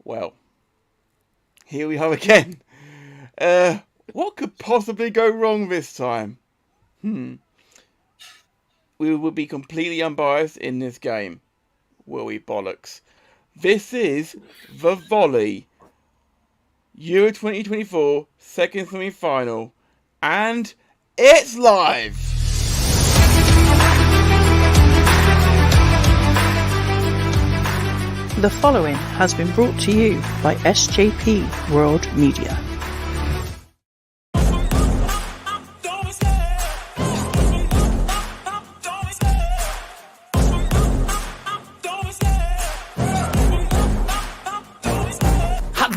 Well, here we are again. What could possibly go wrong this time? We will be completely unbiased in this game. Will we, bollocks? This is the Volley Euro 2024 second semi-final, and it's live! The following has been brought to you by SJP World Media.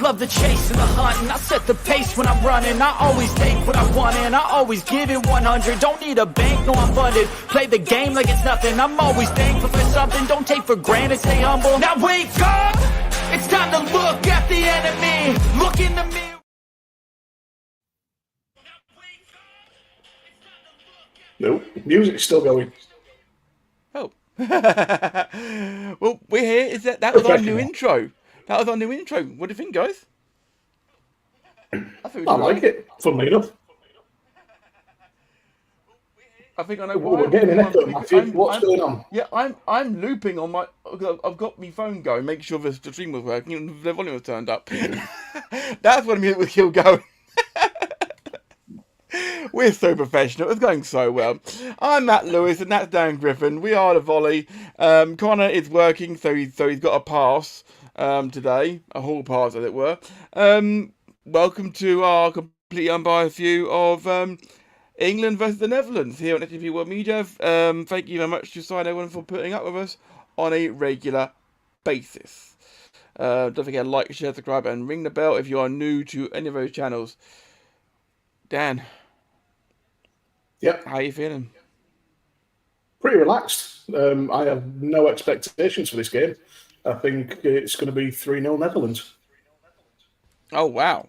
Love the chase and the hunt, and I set the pace when I'm running. I always take what I want and I always give it 100. Don't need a bank, no I'm funded. Play the game like it's nothing. I'm always thankful for something. Don't take for granted, stay humble. Now wake up! It's time to look at the enemy. Look in the mirror. Nope, music's still going. Oh. Well, we're here. That was our new intro. That was our new intro. What do you think, guys? I like it. Funnily enough. I think I know why. We're getting an echo, Matthew. What's going on? Yeah, I'm looping on my. I've got my phone going, making sure the stream was working, the volume was turned up. That's when it was still going. We're so professional. It's going so well. I'm Matt Lewis, and that's Dan Griffin. We are the Volley. Konor is working, so he's got a pass. Today, a hall pass as it were. Welcome to our completely unbiased view of England versus the Netherlands here on SJP World Media. Thank you very much to everyone for putting up with us on a regular basis. Don't forget to like, share, subscribe and ring the bell if you are new to any of those channels. Dan. Yep. How are you feeling? Pretty relaxed. I have no expectations for this game. I think it's going to be 3-0 Netherlands. Oh, wow.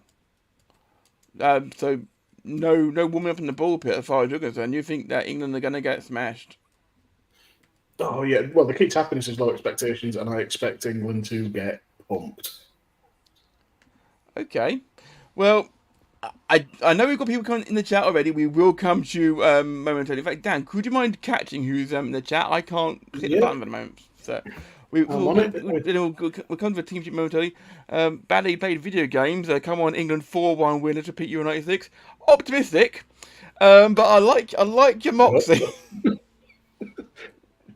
So, no warming up in the ball pit as far as you're concerned. You think that England are going to get smashed? Oh, yeah. Well, the key to happiness is low expectations, and I expect England to get pumped. Okay. Well, I know we've got people coming in the chat already. We will come to you momentarily. In fact, Dan, could you mind catching who's in the chat? I can't hit the button at the moment. So... We'll come to the team sheet momentarily. Badly played video games. Come on, England 4-1 winner to beat Euro 96. Optimistic, but I like your moxie. If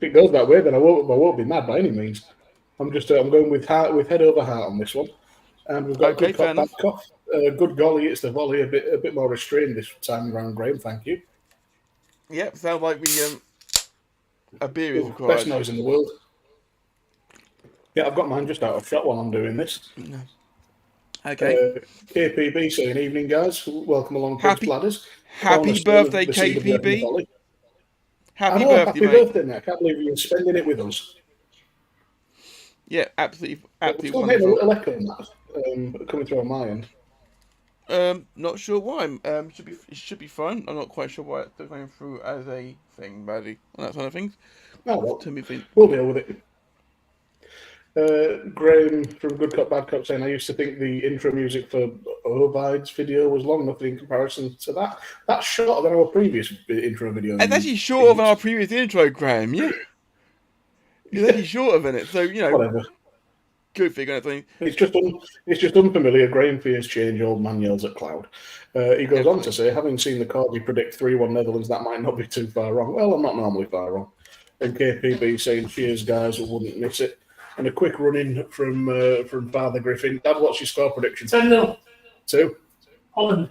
it goes that way, then I won't be mad by any means. I'm going with head over heart on this one, and we've got good cop, bad cop. Good golly, it's the Volley a bit more restrained this time around, Graham. Thank you. Yep, sounds like a beer is required. Best noise in the world. Yeah, I've got mine just out of shot while I'm doing this. Okay. KPB saying, evening, guys. Welcome along, Prince Bladders. Happy birthday, KPB. Happy birthday, mate. I can't believe you're spending it with us. Yeah, absolutely We're still getting a little echo on that coming through on my end. Not sure why. It should be fine. I'm not quite sure why it's going through as a thing, buddy. On that side of things. Oh, well, we'll deal with it. Graham from Good Cop, Bad Cop saying, I used to think the intro music for Ovide's video was long enough in comparison to that. That's shorter than our previous intro video. It's actually shorter than our previous intro, Graham, yeah? It's actually shorter than it, so, whatever. Good figure, I think. It's just unfamiliar. Graham fears change, old man yells at cloud. He goes on to say, having seen the Corby predict 3-1 Netherlands, that might not be too far wrong. Well, I'm not normally far wrong. And KPB saying, cheers, guys, I wouldn't miss it. And a quick run in from Father Griffin. Dad, what's your score prediction? 10-0. 2. Holland.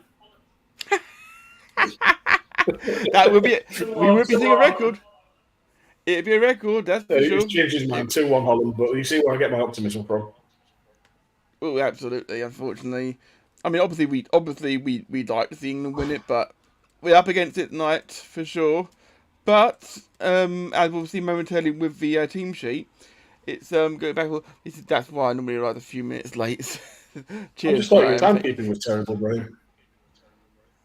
That would be it. We would be seeing a record. It'd be a record, that's for sure. He's changed his mind. 2-1 Holland, but you see where I get my optimism from. Oh, absolutely. Unfortunately, I mean, obviously we'd like to see England win it, but we're up against it tonight for sure. But as we'll see momentarily with the team sheet. It's going back. That's why I normally arrive a few minutes late. Cheers. I just thought your timekeeping was terrible, Brian.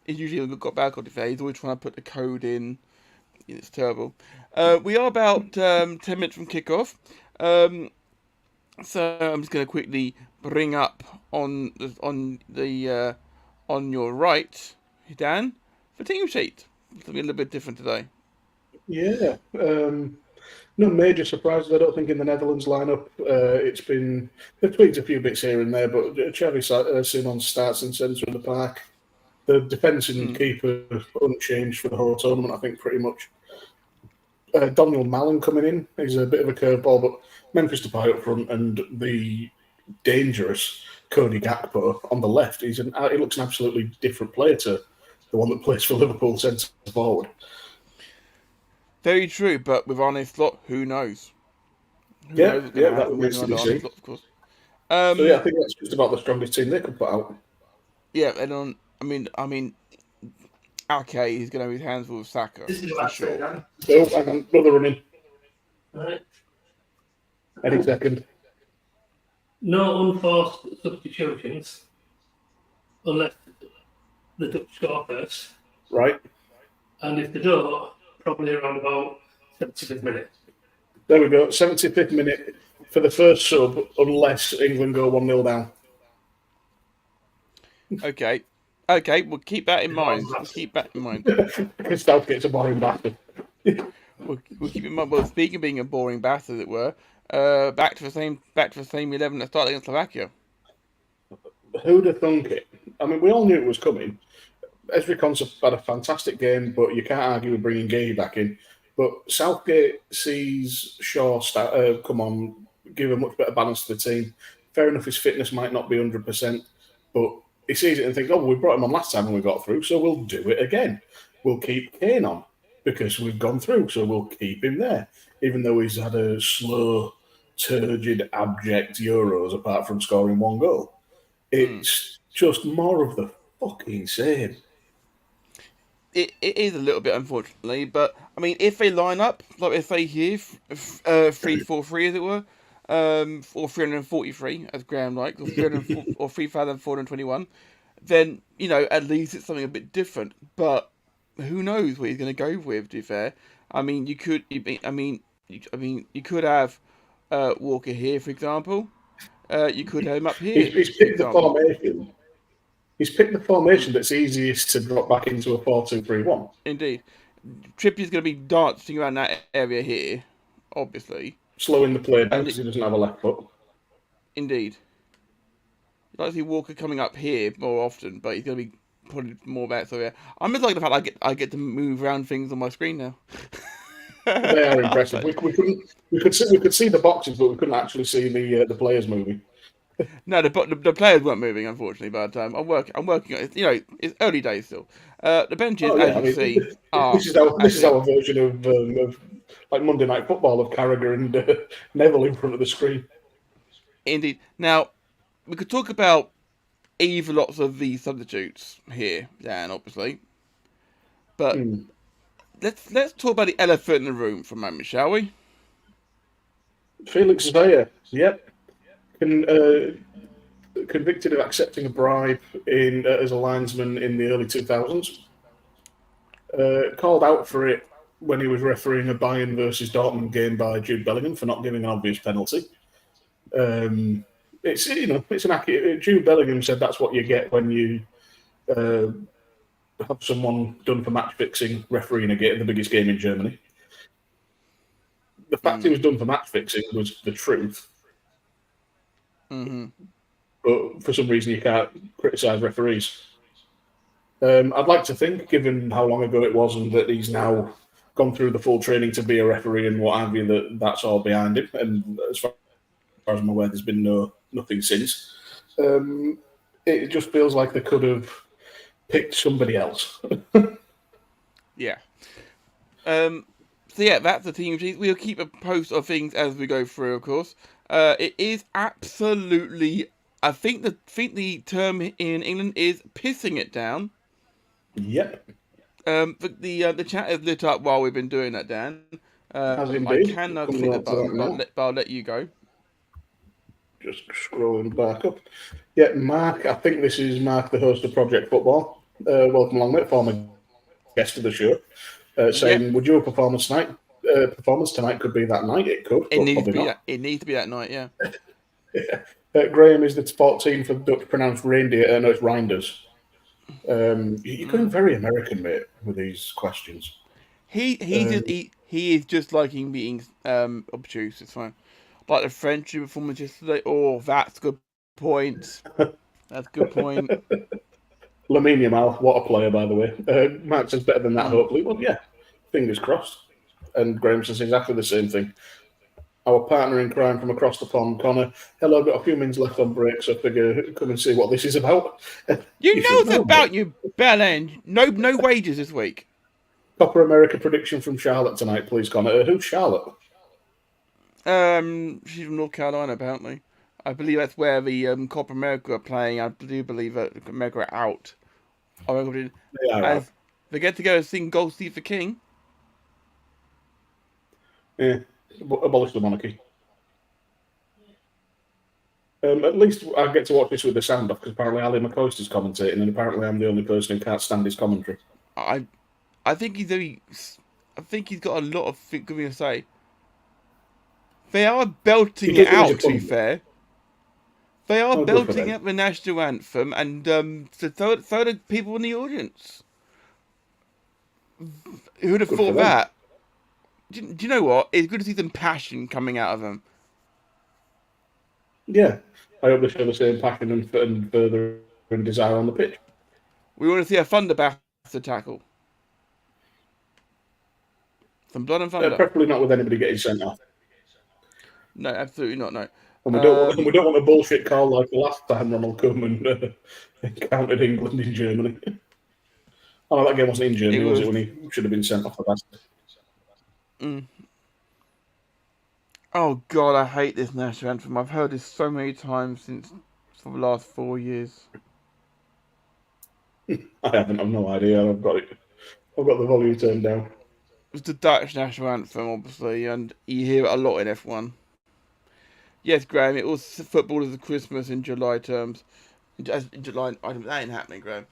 He's usually got bad code. He's always trying to put the code in. It's terrible. We are about 10 minutes from kickoff. So I'm just going to quickly bring up on your right, Dan, the team sheet. Something a little bit different today. Yeah. No major surprises, I don't think, in the Netherlands lineup. They've tweaked a few bits here and there, but Xavi Simons starts in centre of the park. The defence and keeper unchanged for the whole tournament, I think, pretty much. Daniel Mallon coming in. He's a bit of a curveball, but Memphis Depay up front and the dangerous Cody Gakpo on the left. He looks an absolutely different player to the one that plays for Liverpool centre forward. Very true, but with Arne Slot, who knows? That remains to be seen. Slot, of course. I think that's just about the strongest team they could put out. Yeah, and okay, he's going to have his hands full with Saka. This is for sure. Another running. Right. Any second. No unforced substitutions, unless the Dutch score first. Right. And if they don't, probably around about 75th minute. There we go. 75th minute for the first sub, unless England go 1-0 down. Okay, we'll keep that in mind. Because Southgate's a boring bastard. We'll keep in mind. Well, speaking of being a boring bastard, as it were, back to the same 11 that started against Slovakia. Who'd have thunk it? I mean, we all knew it was coming. Ezri Konsa had a fantastic game, but you can't argue with bringing Gay back in. But Southgate sees Shaw come on, give a much better balance to the team. Fair enough, his fitness might not be 100%, but he sees it and thinks, we brought him on last time and we got through, so we'll do it again. We'll keep Kane on because we've gone through, so we'll keep him there. Even though he's had a slow, turgid, abject Euros apart from scoring one goal. It's just more of the fucking same. It is a little bit, unfortunately, but I mean, if they line up, like they say here, 3-4-3 as it were, or 343 as Graham likes, or 3,421, then at least it's something a bit different. But who knows what he's going to go with? To be fair, I mean, you could have Walker here, for example. You could have him up here. He's picked the formation. He's picked the formation that's easiest to drop back into a 4-2-3-1. Indeed. Trippier's going to be dancing around that area here, obviously. Slowing the play down because he doesn't have a left foot. Indeed. You'd like to see Walker coming up here more often, but he's going to be putting more back. So yeah, I'm just liking the fact I get to move around things on my screen now. They are impressive. We could see the boxes, but we couldn't actually see the players moving. No, the players weren't moving, unfortunately. But I'm working on it. It's early days still. The benches, see, this is our version of like Monday Night Football of Carragher and Neville in front of the screen. Indeed. Now we could talk about either lots of these substitutes here, Dan, obviously. But let's talk about the elephant in the room for a moment, shall we? Felix Zaya, yep. Convicted of accepting a bribe as a linesman in the early 2000s. Called out for it when he was refereeing a Bayern versus Dortmund game by Jude Bellingham for not giving an obvious penalty. It's an accurate. Jude Bellingham said that's what you get when you have someone done for match fixing refereeing the biggest game in Germany. The fact he was done for match fixing was the truth. Mm-hmm. But for some reason you can't criticise referees. I'd like to think, given how long ago it was and that he's now gone through the full training to be a referee and what have you, that's all behind him. And as far as I'm aware, there's been nothing since. It just feels like they could have picked somebody else. Yeah. So yeah, that's the team sheet. We'll keep a post of things as we go through, of course. It is absolutely. I think the term in England is pissing it down. Yep. But the chat has lit up while we've been doing that, Dan. I can now click the button, but I'll let you go. Just scrolling back up. Yeah, Mark. I think this is Mark, the host of Project Football. Welcome along, mate. Former guest of the show. Saying, would your performance tonight could be that night? It could. It needs to be that night. Yeah. Graham is the sport team for Dutch pronounced reindeer. No, it's Reinders. You're going very American, mate, with these questions. He is just liking being obtuse. It's fine. Like the French performance yesterday. Oh, that's a good point. That's a good point. Lamine Yamal, what a player, by the way. Max is better than that, hopefully. Well, yeah, fingers crossed. And Graham says exactly the same thing. Our partner in crime from across the pond, Konor. Hello, I've got a few minutes left on break, so I figure come and see what this is about. You know it's about you, Belen. No wages this week. Copper America prediction from Charlotte tonight, please, Konor. Who's Charlotte? She's from North Carolina, apparently. I believe that's where the Copper America are playing. I do believe that America are out. They are out. They get to go sing Gold Steve for King. Yeah, abolish the monarchy. At least I get to watch this with the sound off because apparently Ali McCoist is commentating, and apparently I'm the only person who can't stand his commentary. I think he's got a lot of good things to say. They are belting it out, to be fair. They are belting out the national anthem, and so the people in the audience. Who would have thought that? Do you know what? It's good to see some passion coming out of them. Yeah, I hope they show the same passion and further and desire on the pitch. We want to see a thunder bastard tackle. Some blood and thunder. Preferably not with anybody getting sent off. No, absolutely not. No. And we don't want a bullshit call like the last time Ronald Koeman encountered England in Germany. Oh, that game wasn't in Germany, was it? When he should have been sent off the bastard. Oh God, I hate this national anthem. I've heard this so many times for the last 4 years. I haven't. I've no idea. I've got it. I've got the volume turned down. It's the Dutch national anthem, obviously, and you hear it a lot in F1. Yes, Graham, it was footballers of Christmas in July terms. In July, that ain't happening, Graham.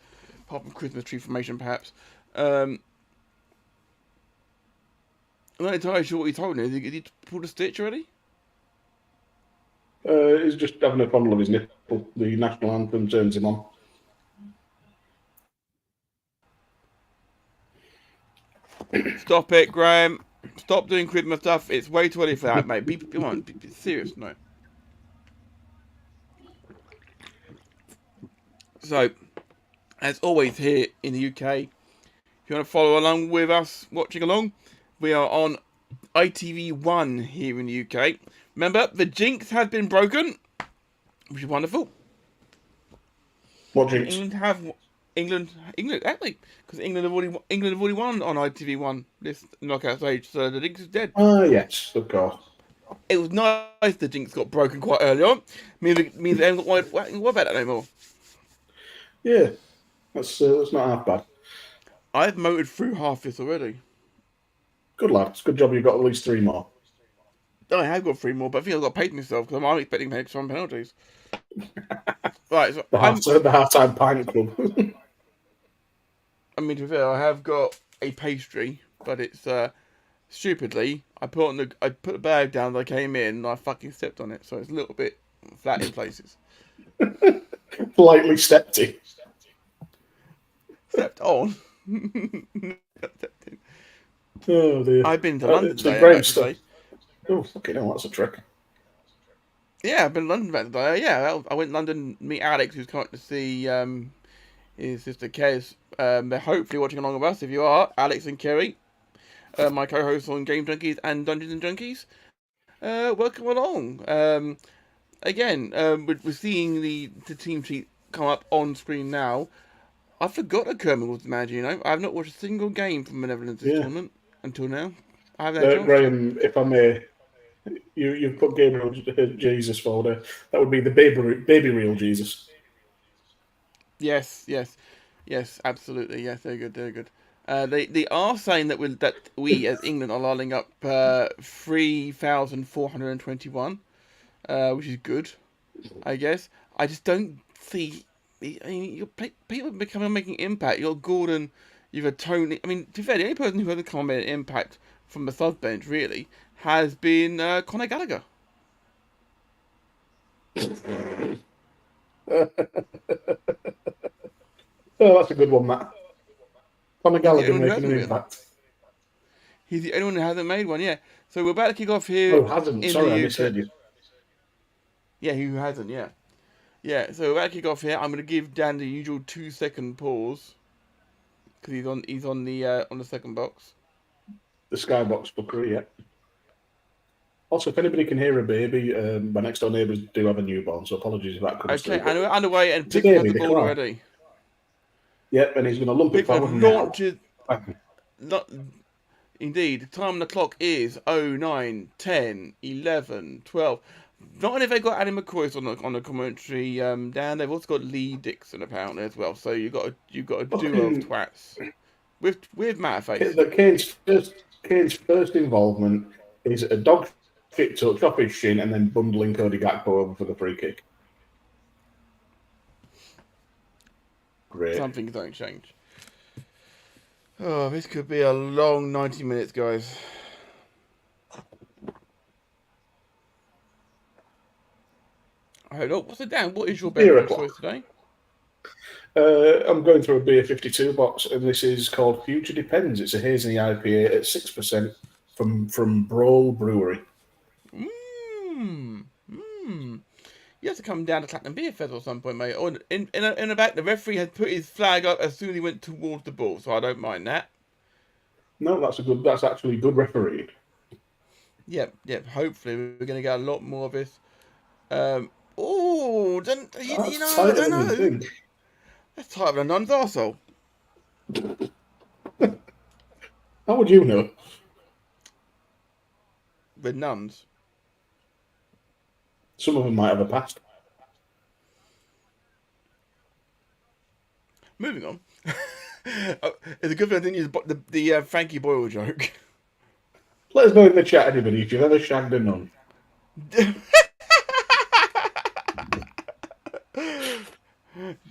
Apart from Christmas tree formation, perhaps. I'm not entirely sure what he told me. Did he pull the stitch already? He's just having a fondle of his nipple. The national anthem turns him on. Stop it, Graham. Stop doing Christmas stuff. It's way too early for that, mate. Be serious, no. So, as always here in the UK, if you want to follow along with us, watching along, we are on ITV1 here in the UK. Remember, the jinx has been broken, which is wonderful. What jinx? England, exactly, because England have already won on ITV1 this knockout stage, so the jinx is dead. Yes, of course. It was nice the jinx got broken quite early on. Means they haven't got what about that no more. Yeah, that's not half bad. I've motored through half this already. Good lads, good job. You got at least 3 more. I have got 3 more, but I think I've got to pay myself because I'm expecting to make some penalties. Right, so the half-time pint club. I mean, to be fair, I have got a pastry, but it's stupidly I put the bag down as I came in and I fucking stepped on it, so it's a little bit flat in places. Lightly stepped-y. Stepped on. Oh dear. I've been to London today. Oh, fucking hell, that's a trick. Yeah, I've been to London today. Yeah, I went to London to meet Alex, who's coming to see his sister Kez. They're hopefully watching along with us. If you are, Alex and Kerry, my co-hosts on Game Junkies and Dungeons and Junkies, welcome along. Again, we're seeing the team sheet come up on screen now. I forgot that Kermit was the manager, you know. I have not watched a single game from the Netherlands this tournament until now. I haven't Graham, if I may, you've put Gabriel Jesus folder. That would be the baby real Jesus. Yes, absolutely. Yes, they're good. They are saying that we as England are lining up 3,421, which is good, I guess. I just don't see. I mean, people are making impact. You've got Gordon, you've got Tony. I mean, to be fair, the only person who hasn't come and made an impact from the sub bench really has been Conor Gallagher. Oh, that's a good one, Matt. Conor Gallagher only one who making an hasn't been. impact. He's the only one who hasn't made one, yeah. So we're about to kick off here. Oh, hasn't. in Sorry, I the misheard you. Yeah, who hasn't, yeah. Yeah, so we're about to kick off here. I'm going to give Dan the usual 2-second pause. Because he's on the second box. The Skybox Bookery, yeah. Also, if anybody can hear a baby, my next door neighbours do have a newborn, so apologies if that comes Okay, through. and we're underway, and It's a Pickford has baby, the they ball cry. already. Yep, and he's going to lump it Pickford forward now. launches... Indeed, the time on the clock is 09, 10, 11, 12. Not only have they got Adam McCoy on the commentary, Dan, they've also got Lee Dixon apparently as well. So you've got a duo of twats with Matterface. Kane's first involvement is a dog shit touch off his shin and then bundling Cody Gakpo over for the free kick. Great. Some things don't change. Oh, this could be a long 90 minutes, guys. Hello, what's it, Dan? What is your beverage choice today? I'm going through a beer 52 box, and this is called Future Depends. It's a hazy IPA at 6% from Brawl Brewery. You have to come down to Clacton Beer Festival at some point, mate. Or in the back, the referee has put his flag up as soon as he went towards the ball, so I don't mind that. No, that's actually good refereeing. Yep. Hopefully, we're going to get a lot more of this. I don't know. That's tighter than a nun's arsehole. How would you know? With nuns. Some of them might have a past. Moving on. It's a good thing I didn't use the Frankie Boyle joke. Let us know in the chat, anybody, if you've ever shagged a nun.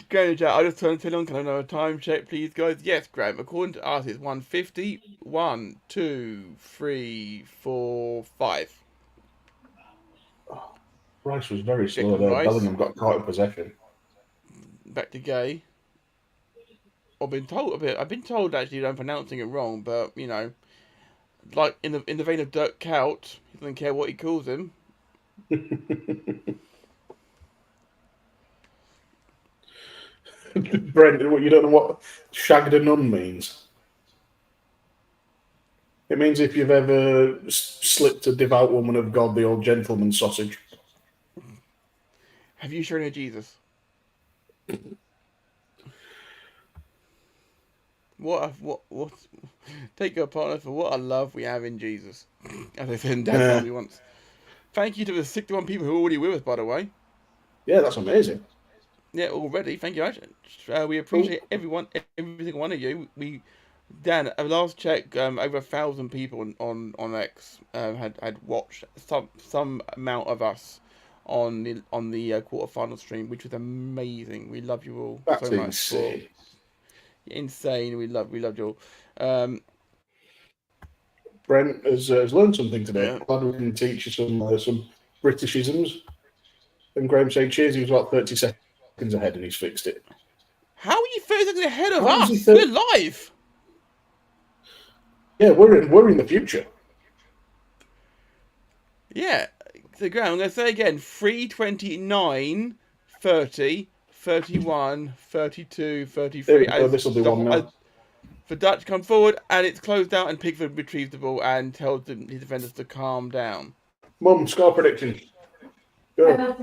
Go to chat. I just turned it on. Can I know a time check, please, guys? Yes, Graham. According to us, it's 1:50. 1, 2, 3, 4, 5. Rice was very slow there. Rice. Bellingham got caught in possession. Back to Gay. I've been told actually I'm pronouncing it wrong, but you know, like in the vein of Dirk Kuyt, he doesn't care what he calls him. Brent, you don't know what shagged a nun means? It means if you've ever slipped a devout woman of God the old gentleman sausage. Have you shown her Jesus? What take your partner for what a love we have in Jesus. As I said in Dad told me once. Thank you to the 61 people who are already with us, by the way. Yeah, that's amazing. Yeah, already. Thank you, Ash. We appreciate every single one of you. Dan, at last check, over 1,000 people on X had watched some amount of us on the quarterfinal stream, which was amazing. We love you all That's so much. insane. Insane. We love you all. Brent has learned something today. Yeah. Glad we can teach you some Britishisms. And Graham saying, cheers, he was about 30 seconds ahead and he's fixed it. How are you 30 seconds ahead of How is he us? We're live. Yeah, we're in the future. Yeah. So, Graham, I'm going to say again, 3:29, 30, 31, 32, 33. This will be one now. For Dutch come forward, and it's closed out, and Pickford retrieves the ball and tells his defenders to calm down. Mum, score prediction. Go.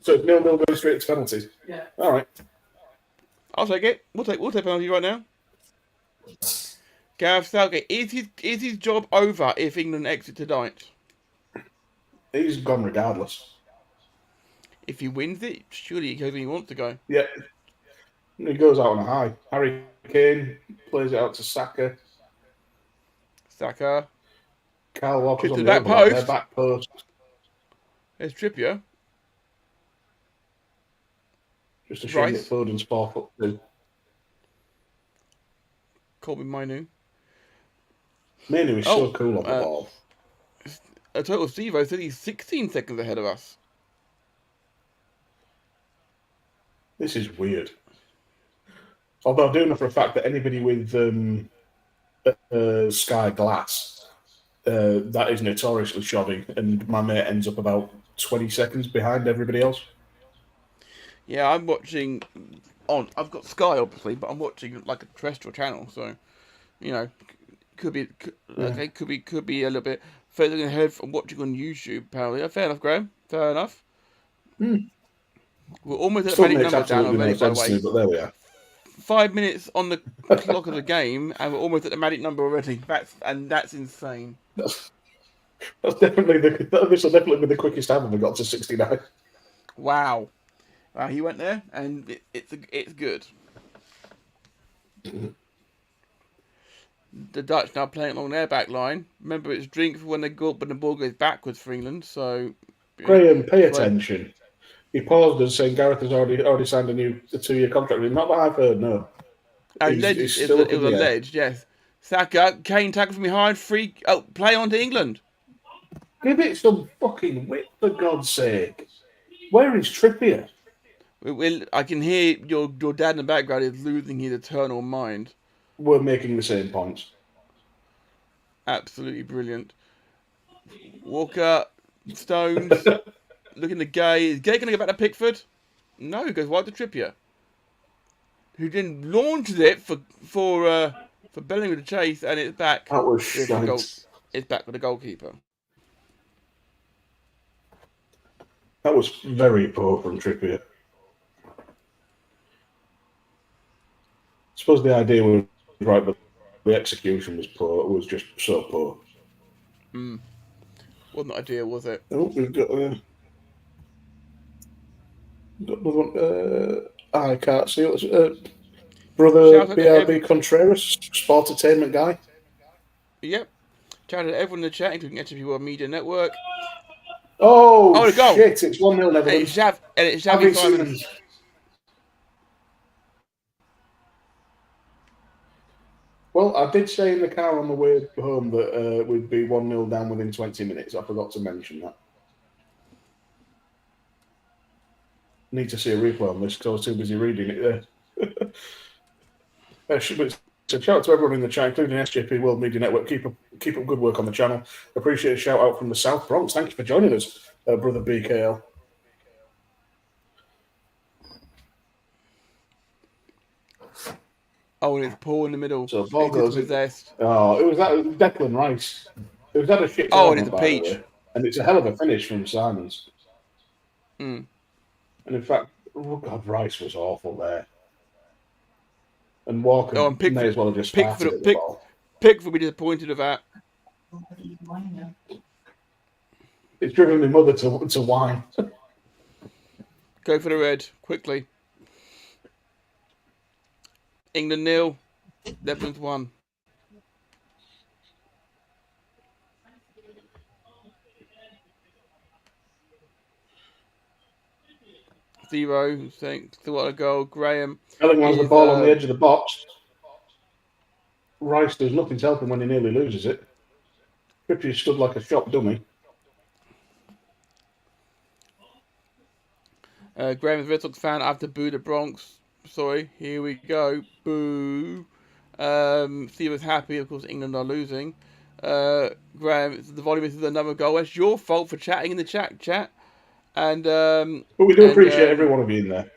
So it's 0-0 going straight to penalties? Yeah. All right. I'll take it. We'll take penalty right now. Gareth Southgate, is his job over if England exit tonight? He's gone regardless. If he wins it, surely he goes when he wants to go. Yeah. He goes out on a high. Harry Kane plays it out to Saka. Saka. Kyle Walker's Trip on to the the back their post. back post. There's Trippier. Just a shame that Rice. Foden's 4'2". Colby Mainu. Manu is so cool on the ball. A total of Steve said he's 16 seconds ahead of us. This is weird. Although I do know for a fact that anybody with Sky Glass, that is notoriously shoddy, and my mate ends up about 20 seconds behind everybody else. Yeah, I'm watching on. I've got Sky obviously, but I'm watching like a terrestrial channel, so you know, could be a little bit further ahead from watching on YouTube. Apparently, fair enough, Graham. Fair enough. We're almost at the Still magic makes number down absolutely already, no by the sense to way. me, but there we are. 5 minutes on the clock of the game, and we're almost at the magic number already. That's insane. That's definitely this will definitely be the quickest I've ever got to 69. Wow. He went there, and it's good. The Dutch now playing along their back line. Remember, it's drink when the ball goes backwards for England. So, Graham, pay attention. He paused and saying Gareth has already signed a 2-year contract with him. Not that I've heard, no. Alleged, it was alleged, yes. Saka, Kane tackled from behind, play on to England. Give it some fucking wit, for God's sake. Where is Trippier? I can hear your dad in the background is losing his eternal mind. We're making the same points. Absolutely brilliant. Walker, Stones, looking to Gay. Is Gay going to go back to Pickford? No, he goes wide to Trippier, who then launches it for Bellingham with the chase, and it's back. That was shite. It's back with the goalkeeper. That was very poor from Trippier. I suppose the idea was right, but the execution was poor. It was just so poor. Wasn't the idea, was it? Oh, we've got another one. I can't see it. Brother BRB Contreras, Sportainment guy. Yep. Shout out to everyone in the chat, including SJP World Media Network. Oh, the goal. Shit, it's 1-0 Netherlands. It's Xavi Simons. Well, I did say in the car on the way home that we'd be 1-0 down within 20 minutes. I forgot to mention that. Need to see a replay on this because I was too busy reading it there. So shout out to everyone in the chat, including SJP World Media Network. Keep up good work on the channel. Appreciate a shout out from the South Bronx. Thank you for joining us, brother BKL. Oh, and it's Paul in the middle. So ball goes possessed. Oh, it was Declan Rice. It was that a shit. Oh, and it's a peach. And it's a hell of a finish from Simons. Mm. And in fact, Rice was awful there. And Walker may as well have just farted at the ball. Pickford will be disappointed of that. It's driven my mother to whine. Go for the red, quickly. England 0, Netherlands 1. Zero, thanks to what a goal. Graham. Bellingham's the ball on the edge of the box. Rice does nothing to help him when he nearly loses it. Trippier stood like a shop dummy. Graham is a Red Sox fan. I have to boo the Bronx. Sorry, here we go. Boo. Steve was happy. Of course, England are losing. Graham, the volume is another goal. It's your fault for chatting in the chat. And but we do appreciate every one of you in there.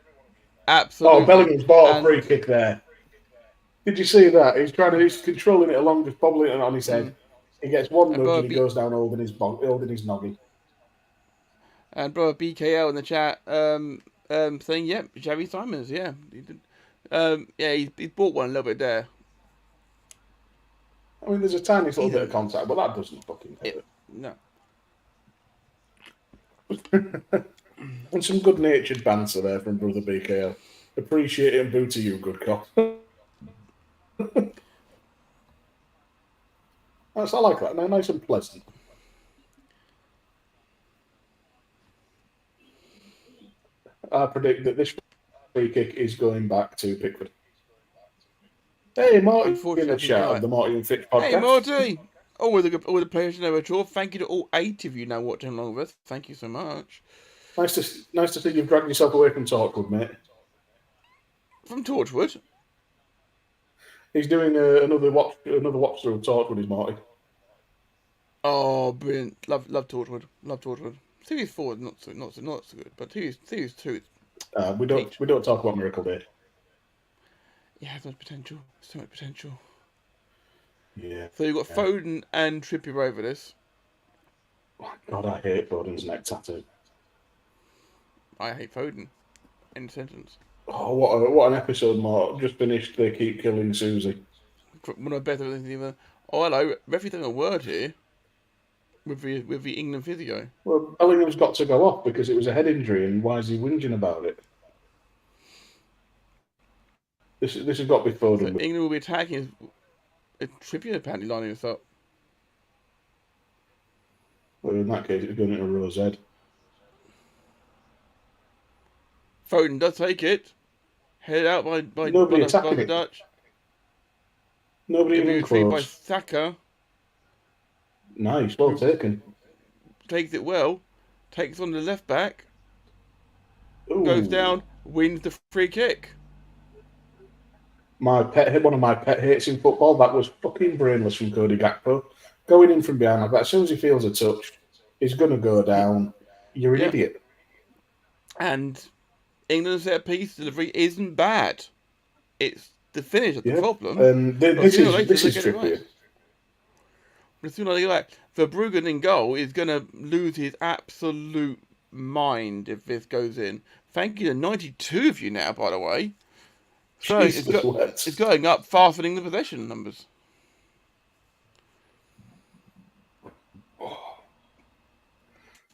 Absolutely. Oh, Bellingham's ball a free kick there. Did you see that? He's controlling it along, just bobbling it on his head. He gets one nudge and he goes down holding his noggin. And brother BKL in the chat saying, yep, Xavi Simons, yeah. He did. He bought one a little bit there. I mean, there's a tiny little bit of contact, but that doesn't fucking hurt. No. And some good-natured banter there from brother BKL. Appreciate it and boo to you, good cop. I like that. Nice and pleasant. I predict that this free kick is going back to Pickford. Hey, Marty, in the chat of the Marty and Fitch podcast. Hey, Marty. Always a pleasure to know at all. Thank you to all 8 of you now watching along with us. Thank you so much. Nice to see you've dragged yourself away from Talkwood, mate. from Torchwood. He's doing another watch through of Torchwood, is Marty. Oh, brilliant! Love Torchwood. Love Torchwood. Series 4 not so good, but series 2. We don't talk about Miracle Day. It has so much potential. So much potential. Yeah. So you've got Foden and Trippier over this. Oh, God, I hate Foden's neck tattoo. I hate Foden. End sentence. Oh, what an episode, Mark. Just finished They Keep Killing Susie. One of the better things either. Oh, hello. Referee saying a word here with the England physio. Well, Bellingham's got to go off because it was a head injury, and why is he whinging about it? This has got to be Foden. So England will be attacking. Trippier apparently lining us up. Well, in that case, it's going into Rose head. Foden does take it. Headed out by Nobody by attacking the it. Dutch. Nobody even Retrieved by close. Saka. Nice, well taken. Takes it well. Takes on the left back. Ooh. Goes down. Wins the free kick. One of my pet hates in football. That was fucking brainless from Cody Gakpo. Going in from behind like that, as soon as he feels a touch, he's going to go down. You're an idiot. And England's set piece delivery isn't bad. It's the finish of the problem. This is Trippier. But sooner or later, Verbruggen in goal is going to lose his absolute mind if this goes in. Thank you to 92 of you now, by the way. So it's going up faster than the possession numbers.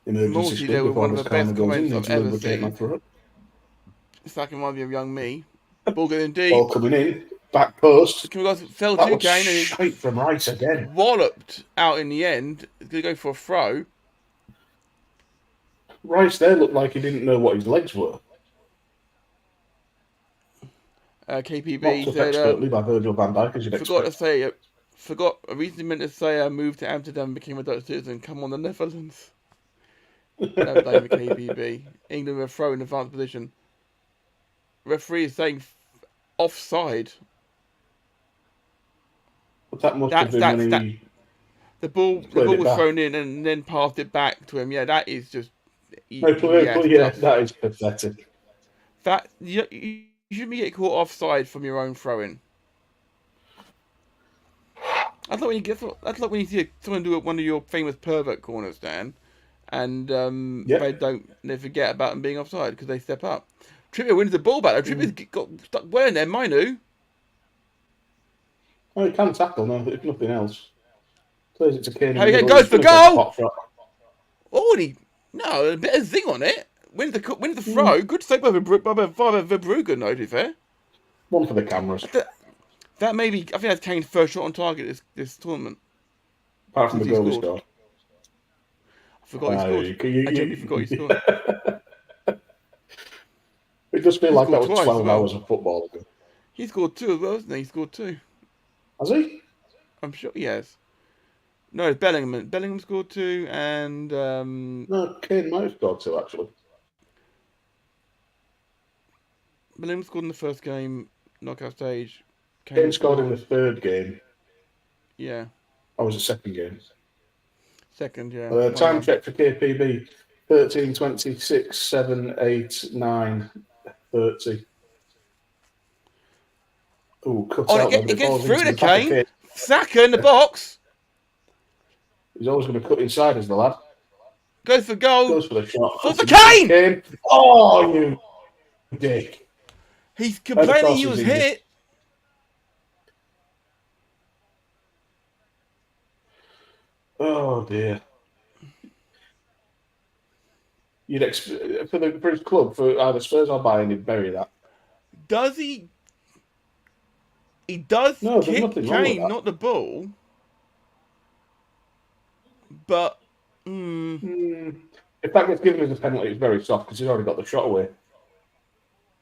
Morty, they were one of the best comments I've ever seen. It's like it reminds me of young me. Ball going deep. Ball coming in. Back post. Fell that to was Kane and straight from right again. Walloped out in the end. It's going to go for a throw. Rice there looked like he didn't know what his legs were. KPB said expertly by Virgil van Dijk, as you'd expect. I recently meant to say I moved to Amsterdam and became a Dutch citizen. Come on, the Netherlands. Never blame the KPB. England were throw in advanced position. Referee is saying offside. But that must have been when he... The ball was thrown in and then passed it back to him. Yeah, that is just... that is pathetic. You shouldn't be getting caught offside from your own throw-in. That's like when you see someone do one of your famous pervert corners, Dan, and they forget about them being offside because they step up. Trippier wins the ball back. Trippier's got stuck well in there, Mainu. Well, he can tackle, no, if nothing else. Plays it to Kane. Harry Kane goes for goal! A bit of zing on it. Wins the throw. Good save by Verbruggen, no, to be fair. One for the cameras. That may be... I think that's Kane's first shot on target this tournament. Apart from the goal he scored. I forgot he scored. I totally forgot he scored. It does feel like that was 12 hours of football ago. He scored 2 as well, hasn't he? He scored 2. Has he? I'm sure he has. No, it's Bellingham. Bellingham scored 2 and... No, Kane might have scored 2, actually. Bellingham scored in the first game, knockout stage. Kane scored in the third game. Yeah. Or was it second game? Second, yeah. Time check for KPB. 13, 26, 7, 8, 9, 30. Oh, cut out. It gets through to Kane. Saka in the box. He's always going to cut inside, as the lad. Goes for goal. Goes for the shot. For Kane! Oh, you dick. He's complaining he was hit. Oh, dear. You'd expect for his club, for either Spurs or Bayern, he'd bury that. Does he? He does kick Kane, not the ball. But if that gets given as a penalty, it's very soft because he's already got the shot away.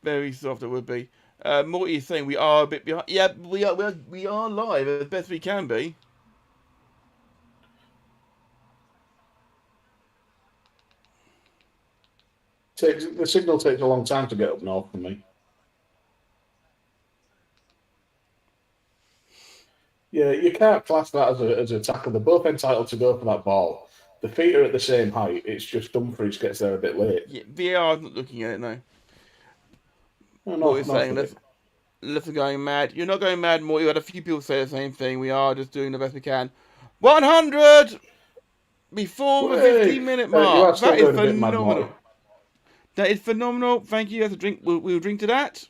Very soft it would be. Morty is saying we are a bit behind. Yeah, we are live as best we can be. The signal takes a long time to get up north for me. Yeah, you can't class that as a tackle. They're both entitled to go for that ball. The feet are at the same height. It's just Dumfries gets there a bit late. Yeah, VAR's not looking at it, no. No, What we're saying, for let's going mad. You're not going mad, Morty. You had a few people say the same thing. We are just doing the best we can. 100 before the 15-minute you are mark. still That is going a bit mad, phenomenal. Marty. That is phenomenal. Thank you. That's a drink. We'll drink to that.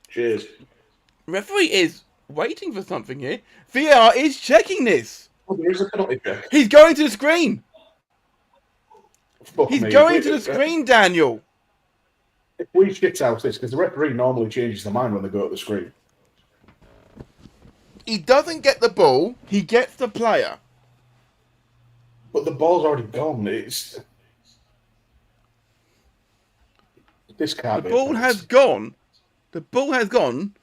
Cheers. Referee is waiting for something here. VAR is checking this. Oh, there is a penalty check. He's going to the screen. Fuck He's me. going to the screen, Daniel. If we shit out this, because the referee normally changes their mind when they go to the screen. He doesn't get the ball. He gets the player. But the ball's already gone. This can't The be. ball has gone. The ball has gone.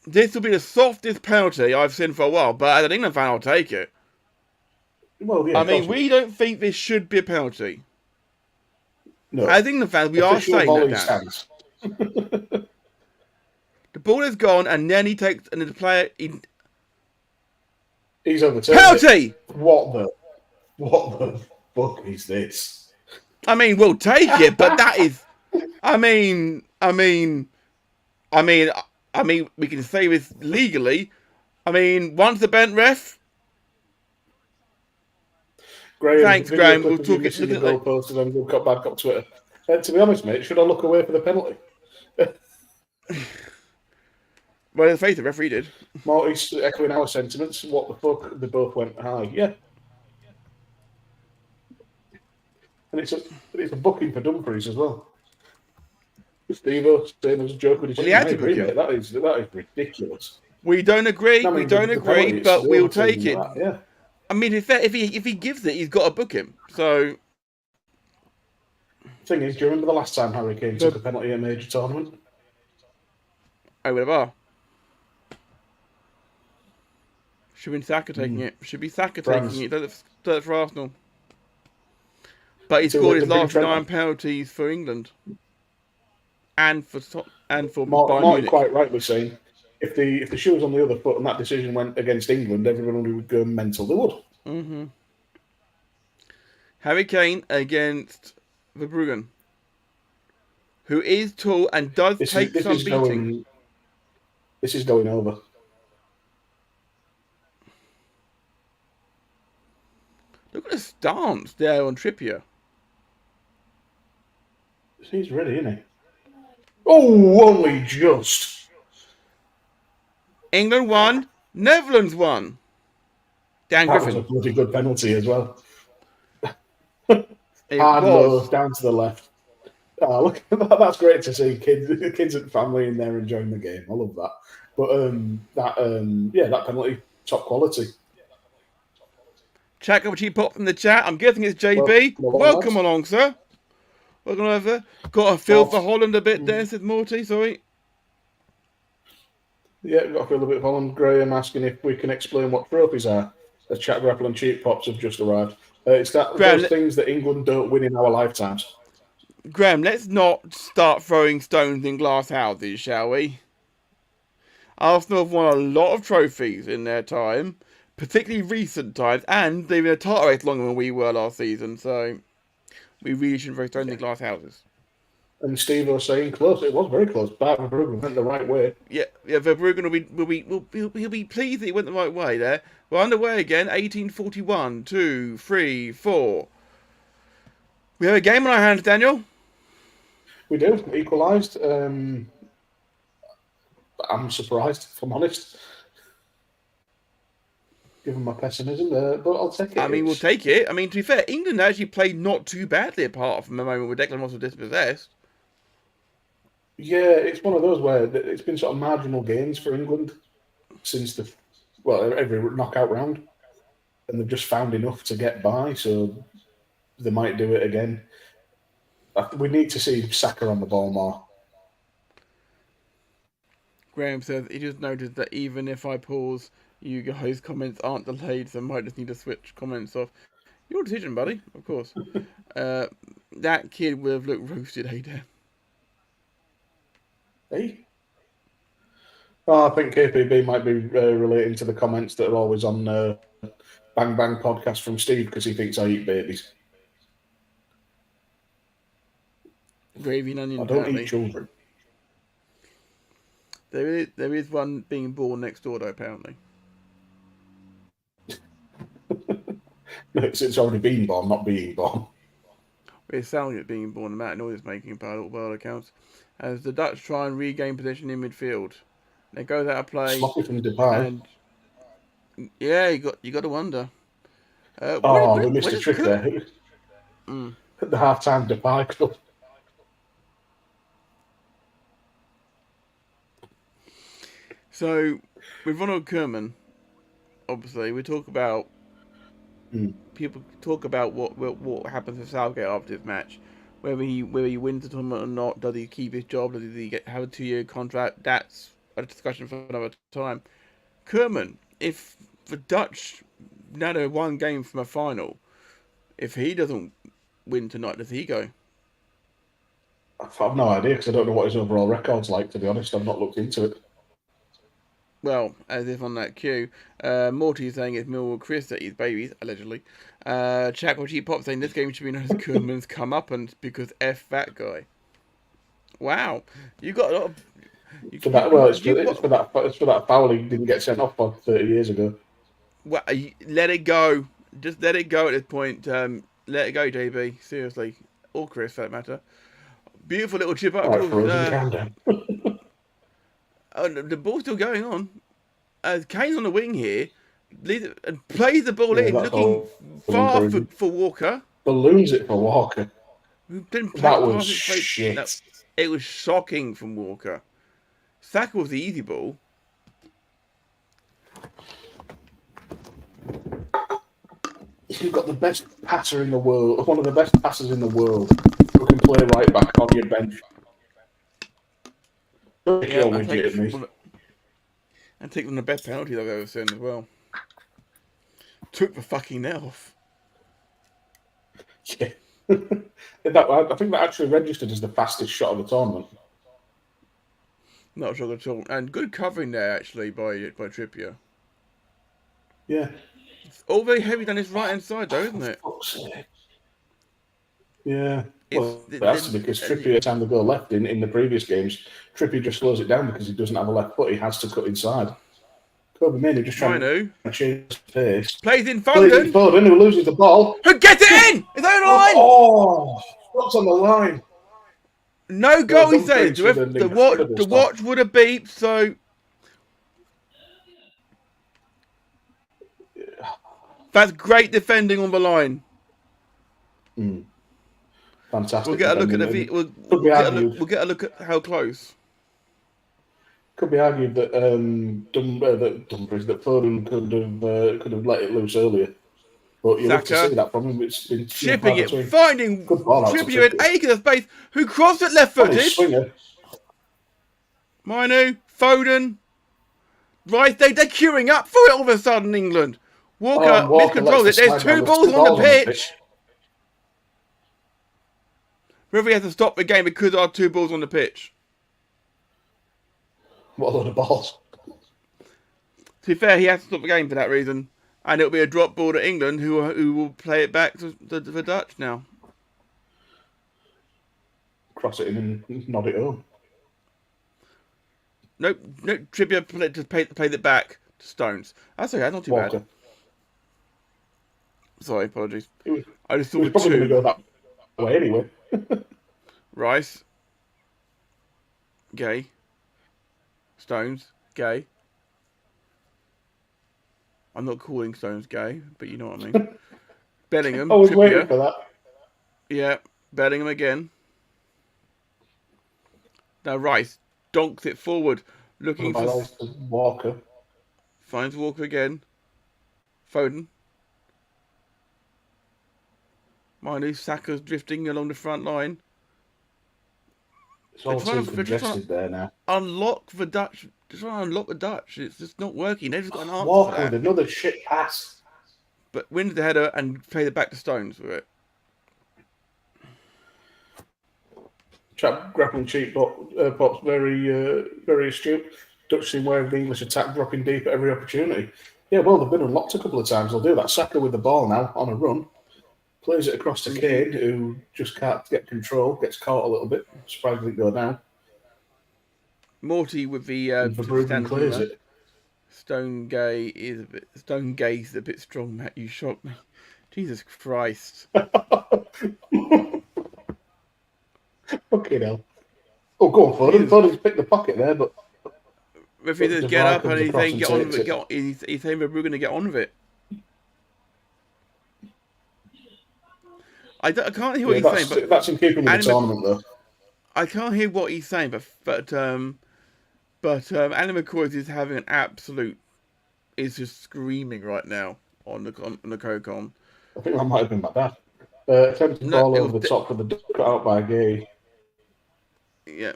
This will be the softest penalty I've seen for a while, but as an England fan, I'll take it. Well, yeah, I mean, we don't think this should be a penalty. No. As England fans, we are saying Volley that. stands. The ball is gone, and then he takes, and the player. He's overturned. Penalty! It. What the fuck is this? I mean, we'll take it, but that is. I mean, we can say this legally. I mean, once the bent ref. Graham, Thanks, Graham. We'll talk it. The goalpost and then got bad cop Twitter. To be honest, mate, should I look away for the penalty? Well, let's face it, the referee did. Marty's echoing our sentiments. What the fuck? They both went high. Yeah. And it's a booking for Dumfries as well. Steve-O saying it was a joke with his Well, he had to book mate. him. That is ridiculous. We don't agree. I mean, we don't the agree, penalty is but still we'll saying take it. that, yeah. I mean, if he gives it, he's got to book him. So, Thing is, do you remember the last time Harry Kane took a penalty at a major tournament? over the bar. Should be Saka taking it. Should be Saka France. taking it. Does it for Arsenal. But he So scored with his the big last Trent 9 on. penalties for England. And for Bayern Martin Munich. quite rightly saying, if the shoe was on the other foot and that decision went against England, everyone would go mental. They would. Mm-hmm. Harry Kane against Verbruggen, who is tall and does take some beating. This is going over. Look at the stance there on Trippier. He's ready, isn't he? Oh, only just. England won. Netherlands won. Dan That was Griffin. a bloody good penalty as well. It Hard was. low, down to the left. Oh, look, that's great to see kids and family in there enjoying the game. I love that. But that penalty, top quality. Chat got a cheap pop from the chat. I'm guessing it's JB. Welcome along, sir. Welcome over. Got a feel for Holland a bit there, said Morty. Sorry. Yeah, got to feel a bit of Holland. Graham asking if we can explain what trophies are. The chat grapple and cheap pops have just arrived. It's those things that England don't win in our lifetimes. Graham, let's not start throwing stones in glass houses, shall we? Arsenal have won a lot of trophies in their time, particularly recent times, and they've been a title race longer than we were last season, so we really shouldn't throw stones in glass houses. And Steve was saying close. It was very close. Verbruggen went the right way. Yeah, Verbruggen will be pleased that he went the right way there. We're underway again. 1841, 2, 3, 4. We have a game on our hands, Daniel. We do. Equalised. I'm surprised, if I'm honest. Given my pessimism, but I'll take it. I mean, we'll take it. I mean, to be fair, England actually played not too badly apart from the moment where Declan Rice was dispossessed. Yeah, it's one of those where it's been sort of marginal gains for England since every knockout round, and they've just found enough to get by. So they might do it again. We need to see Saka on the ball more. Graham says he just noticed that even if I pause, you guys' comments aren't delayed, so I might just need to switch comments off. Your decision, buddy. Of course. That kid would have looked roasted, hey, Dan. Hey, Oh, I think KPB might be relating to the comments that are always on Bang Bang podcast from Steve because he thinks I eat babies. Gravy and onion, I don't apparently. eat children. There is one being born next door, though, apparently. It's already been born, not being born. It's sounding it being born. The Matt noise is making by all world accounts. As the Dutch try and regain possession in midfield. They goes out of play. Sloppy from Dubai. And yeah, you got to wonder. We missed a trick there. At the half-time Dubai club. So, with Ronald Koeman, obviously, we talk about people talk about what happens to Southgate after this match, whether he wins the tournament or not. Does he keep his job? Does he have a 2-year contract? That's a discussion for another time. Koeman, if the Dutch now they're one game from a final, if he doesn't win tonight, does he go? I've no idea because I don't know what his overall record's like. To be honest, I've not looked into it. Well, as if on that cue, Morty is saying it's Millwall Chris that eats babies, allegedly. Chaco Cheap Pop saying this game should be known as Koeman's comeuppance because F that guy. Wow, you got a lot of. It's for that foul he didn't get sent off for 30 years ago. Well, let it go. Just let it go at this point. Let it go, JB. Seriously, or Chris, for that matter. Beautiful little chip up. Oh, the ball's still going on. Kane's on the wing here. And plays the ball in, looking far for Walker. Balloons it for Walker. That was shit. No, it was shocking from Walker. Saka was the easy ball. You've got the best passer in the world, one of the best passers in the world, who can play right back on your bench. And take one of the best penalties I've ever seen as well. Took the fucking nail off. Yeah. I think that actually registered as the fastest shot of the tournament. Not sure at all. And good covering there, actually, by Trippier. Yeah. It's all very heavy down his right-hand side, though, isn't it? Yeah. Well, that's because Trippier time to go left in the previous games. Trippier just slows it down because he doesn't have a left foot. He has to cut inside. Kobe Mainoo just trying to change pace. Plays in Foden. Who loses the ball. Who gets it in? It's on the line. Oh, what's on the line? No goal, he says. The watch would have beeped, so... That's great defending on the line. Fantastic. We'll get a look at we'll get a look at how close. Could be argued that that Foden could have let it loose earlier, but you have to see that from him. It's been chipping it, finding Trippier in acres of space. Who crossed it left-footed? Mainoo, Foden. Right, they're queuing up for it all of a sudden. England. Walker miscontrols it. There's two balls on the pitch. Referee has to stop the game because there are two balls on the pitch. What a load of balls. To be fair, he has to stop the game for that reason. And it'll be a drop ball to England who will play it back to the Dutch now. Cross it in and nod it home. Nope. Trippier played it back to Stones. That's okay, not too bad. Sorry, apologies. I just thought it was probably going to go that way anyway. Rice. Gay. Stones. Gay. I'm not calling Stones gay, but you know what I mean. Bellingham. I was Trippier. waiting for that. Yeah, Bellingham again. Now Rice donks it forward, looking for Walker. Finds Walker again. Foden. Mainoo, Saka's drifting along the front line. It's all too congested there now. Unlock the Dutch. Just trying to unlock the Dutch. It's just not working. They've just got an answer Walker for that. with another shit pass. But wins the header and played it back to Stones with it. Chap grappling cheap, Pop's very astute. Dutch team where the English attack, dropping deep at every opportunity. Yeah, well, they've been unlocked a couple of times. They'll do that. Saka with the ball now on a run. Plays it across to Kane, who just can't get control, gets caught a little bit. Surprised he didn't go down. Morty with the Verbruggen clears it. Stonegate is a bit strong, Matt. You shocked me. Jesus Christ. Okay, now. Oh, go on, Foden. Foden's picked the pocket there, but... If he does get up and he's saying get on with it, he's saying we're going to get on with it. I can't hear what he's saying, but that's in keeping with the tournament, though. I can't hear what he's saying, but Andy McCoy is having an absolute, is just screaming right now on the CoCon. I think that might have been my dad. Attempted ball over the top with the duck cut out by Gay. Yeah.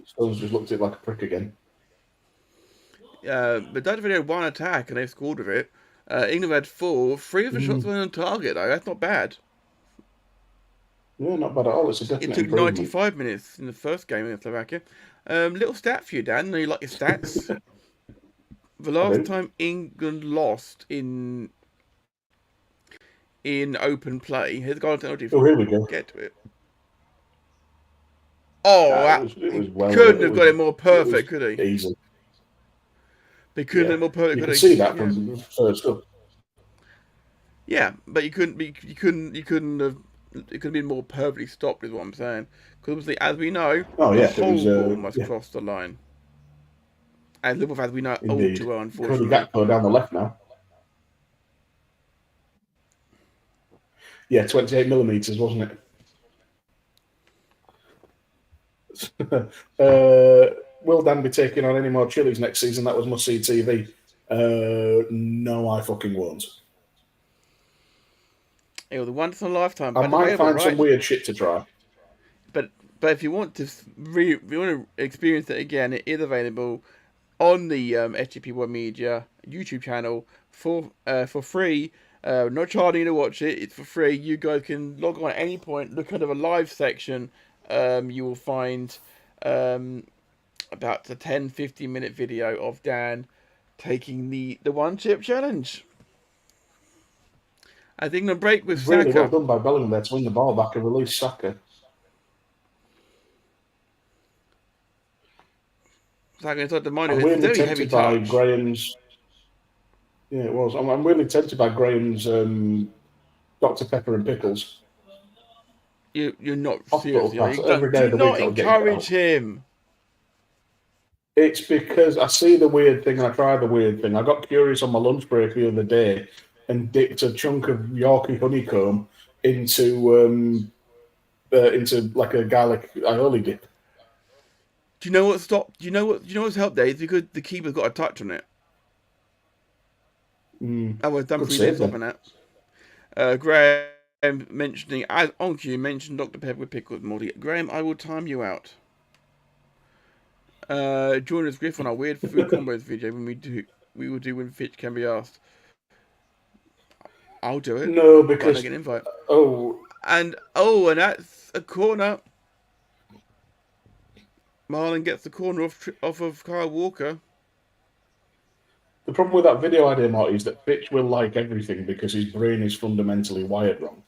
Stones just looked at it like a prick again. But Dutch had one attack and they scored with it. England had 4. 3 of the shots were on target, though. That's not bad. Yeah, not bad at all. It's a definite It took 95 minutes in the first game in Slovakia. Little stat for you, Dan. Know you like your stats? The last time England lost in open play, here's got technology. Oh, here we go. Get to it. Oh, couldn't have got it more perfect, could he? Easy. They couldn't have more perfect. You could see that from first up. Yeah, but you couldn't have. It could have been more perfectly stopped, is what I'm saying. Because obviously, as we know, the whole ball must cross the line. As little as we know, all too well, unfortunately. Gakpo down the left now. Yeah, 28 millimeters, wasn't it? Will Dan be taking on any more Chili's next season? That was must-see TV. No, I fucking won't. It was a once in a lifetime. I might find some weird shit to try. But if you want to experience it again, it is available on the SJP World Media YouTube channel for free. Not charging you to watch it. It's for free. You guys can log on at any point. Look under the live section. You will find about a 10-15 minute video of Dan taking the one chip challenge. I think the break with Saka. Really well done by Bellingham there to win the ball back and release Saka. Saka inside the mind. I'm really tempted by Graham's. Yeah, it was. I'm really tempted by Graham's Dr. Pepper and pickles. You're not Hospital seriously. Do not encourage him. It's because I see the weird thing and I try the weird thing. I got curious on my lunch break the other day and dipped a chunk of Yorkie honeycomb into like a garlic aioli dip. Do you know what stopped? Do you know what's helped there? It's because the keeper's got a touch on it. I was done for that. Graham mentioning, as on cue, mentioned Dr. Pepper with pickles, Morty. Graham, I will time you out. Join us, Griffin, on our weird food combos video we will do when Fitch can be asked. I'll do it. No, because I get an invite. And that's a corner. Marlon gets the corner off of Kyle Walker. The problem with that video idea, Marty, is that Fitch will like everything because his brain is fundamentally wired wrong.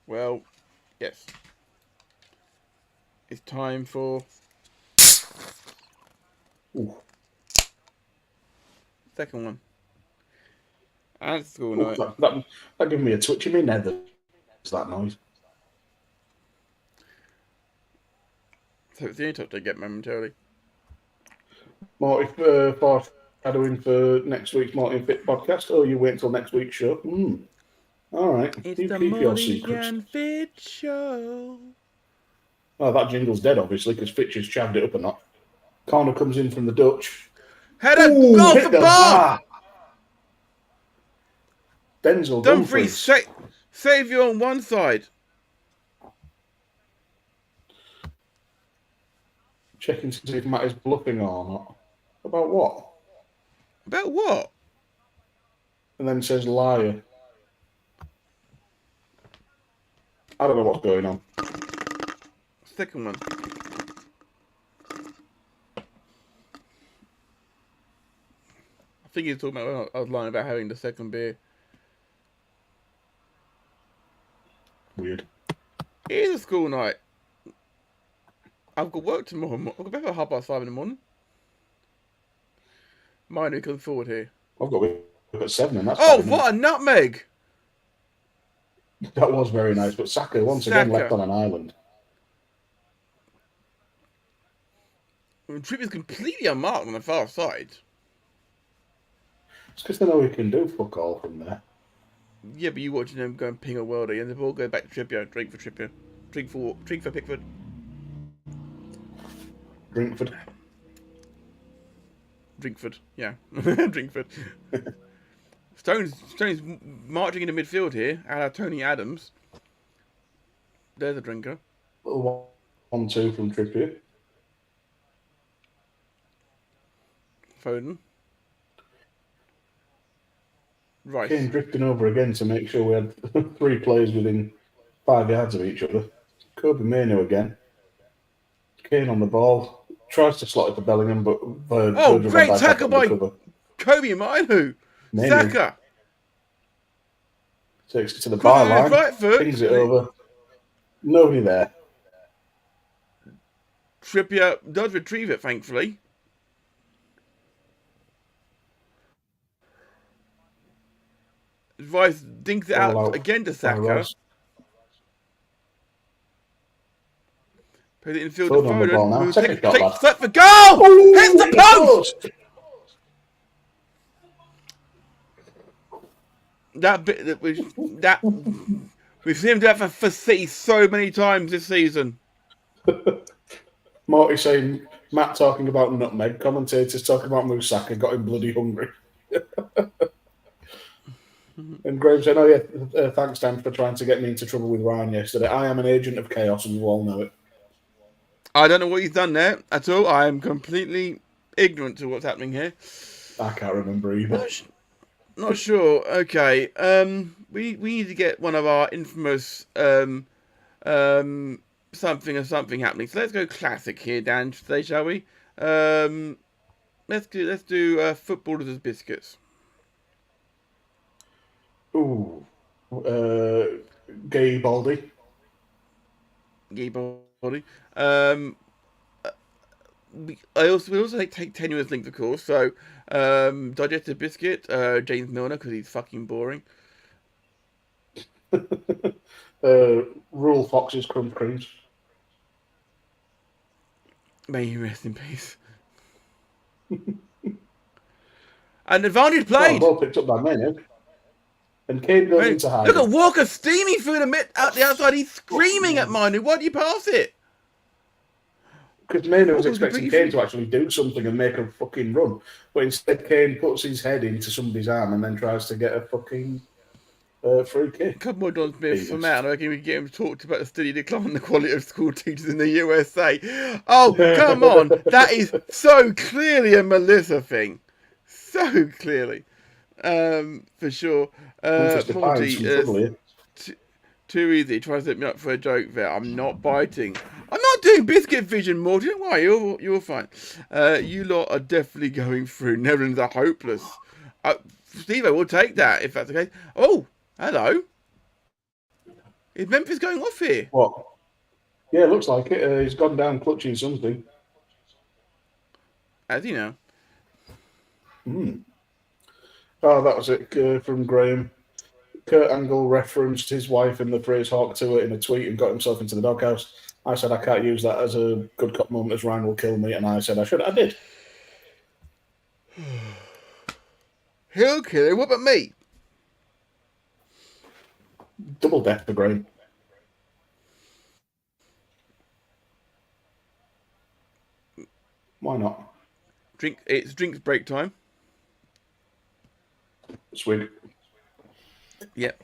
Well, yes. It's time for... Ooh. Second one. And it's school night. That gave me a twitch in my nether. It's that noise. So it's the only touch I get momentarily. Marty, foreshadowing for next week's Marty and Fit podcast, or you wait until next week's show? All right. It's you the keep your Marty secrets. and Fit show. Oh, that jingle's dead, obviously, because Fitch has chavved it up a notch. Konor comes in from the Dutch. Header, goal hit for the bar! Denzel Dumfries, save you on one side. Checking to see if Matt is bluffing or not. About what? About what? And then says liar. I don't know what's going on. Second one. think he's talking about when I was lying about having the second beer. Weird. It is a school night. I've got work tomorrow. I've got back at 5:30 in the morning. Mine who comes forward here. I've got at 7, and that's Oh, fine, what a nutmeg! that was very nice. But Saka once again left on an island. Trippier's completely unmarked on the far side. It's because they know he can do fuck all from there. Yeah, but you watching them go and ping a worldie, and the ball go back to Trippier. Drink for Trippier. Drink for Pickford. Drinkford, yeah. Drinkford. Stone's marching into midfield here, a la Tony Adams. There's a drinker. Little 1-2 from Trippier. Foden. Right. Kane drifting over again to make sure we had 3 players within 5 yards of each other. Kobe Mainoo again. Kane on the ball. Tries to slot it to Bellingham, but... great tackle by Kobe Mainoo. Saka. Takes it to the bar line. Right foot. Pings it over. Nobody there. Trippier does retrieve it, thankfully. Rice dinks it out again to Saka. Put it in field to Foden. Who takes set for goal! Hits the post! That bit that we've seen him do that for City so many times this season. Morty saying, Matt talking about nutmeg, commentators talking about Moussaka, got him bloody hungry. And Graham said, thanks, Dan, for trying to get me into trouble with Ryan yesterday. I am an agent of chaos, and you all know it. I don't know what he's done there at all. I am completely ignorant to what's happening here. I can't remember either. Not sure. Okay. We need to get one of our infamous something happening. So let's go classic here, Dan. Today, shall we? Let's do footballers as biscuits. Ooh. Gay Baldy. We also take tenuous links, of course. So, digestive biscuit, James Milner, because he's fucking boring. Rule Fox's crumb creams. May he rest in peace. And advantage played. Well picked up by Mainoo. And Kane goes into hiding. Look at Walker steaming through out the outside. He's screaming at Mainoo. Why do you pass it? Because Mainoo was expecting Kane to actually do something and make a fucking run. But instead, Kane puts his head into somebody's arm and then tries to get a fucking free kick. A couple more Don Smiths from out. I reckon we can get him to talk about the steady decline in the quality of school teachers in the USA. Oh, come on. That is so clearly a Melissa thing. So clearly. For sure. Morty, too easy. He tries to hit me up for a joke there. I'm not biting. I'm not doing biscuit vision, Morty. Don't worry, you're fine. You lot are definitely going through. Netherlands are hopeless. Steve, we'll take that if that's okay. Oh, hello. Is Memphis going off here? What? Yeah, it looks like it. He's gone down clutching something. As you know. Oh, that was it from Graham. Kurt Angle referenced his wife in the phrase hawk to it in a tweet and got himself into the doghouse. I said I can't use that as a good cop moment as Ryan will kill me, and I said I should. I did. He'll kill him. What about me? Double death for Graham. Why not? It's drinks break time. Swig. Yep.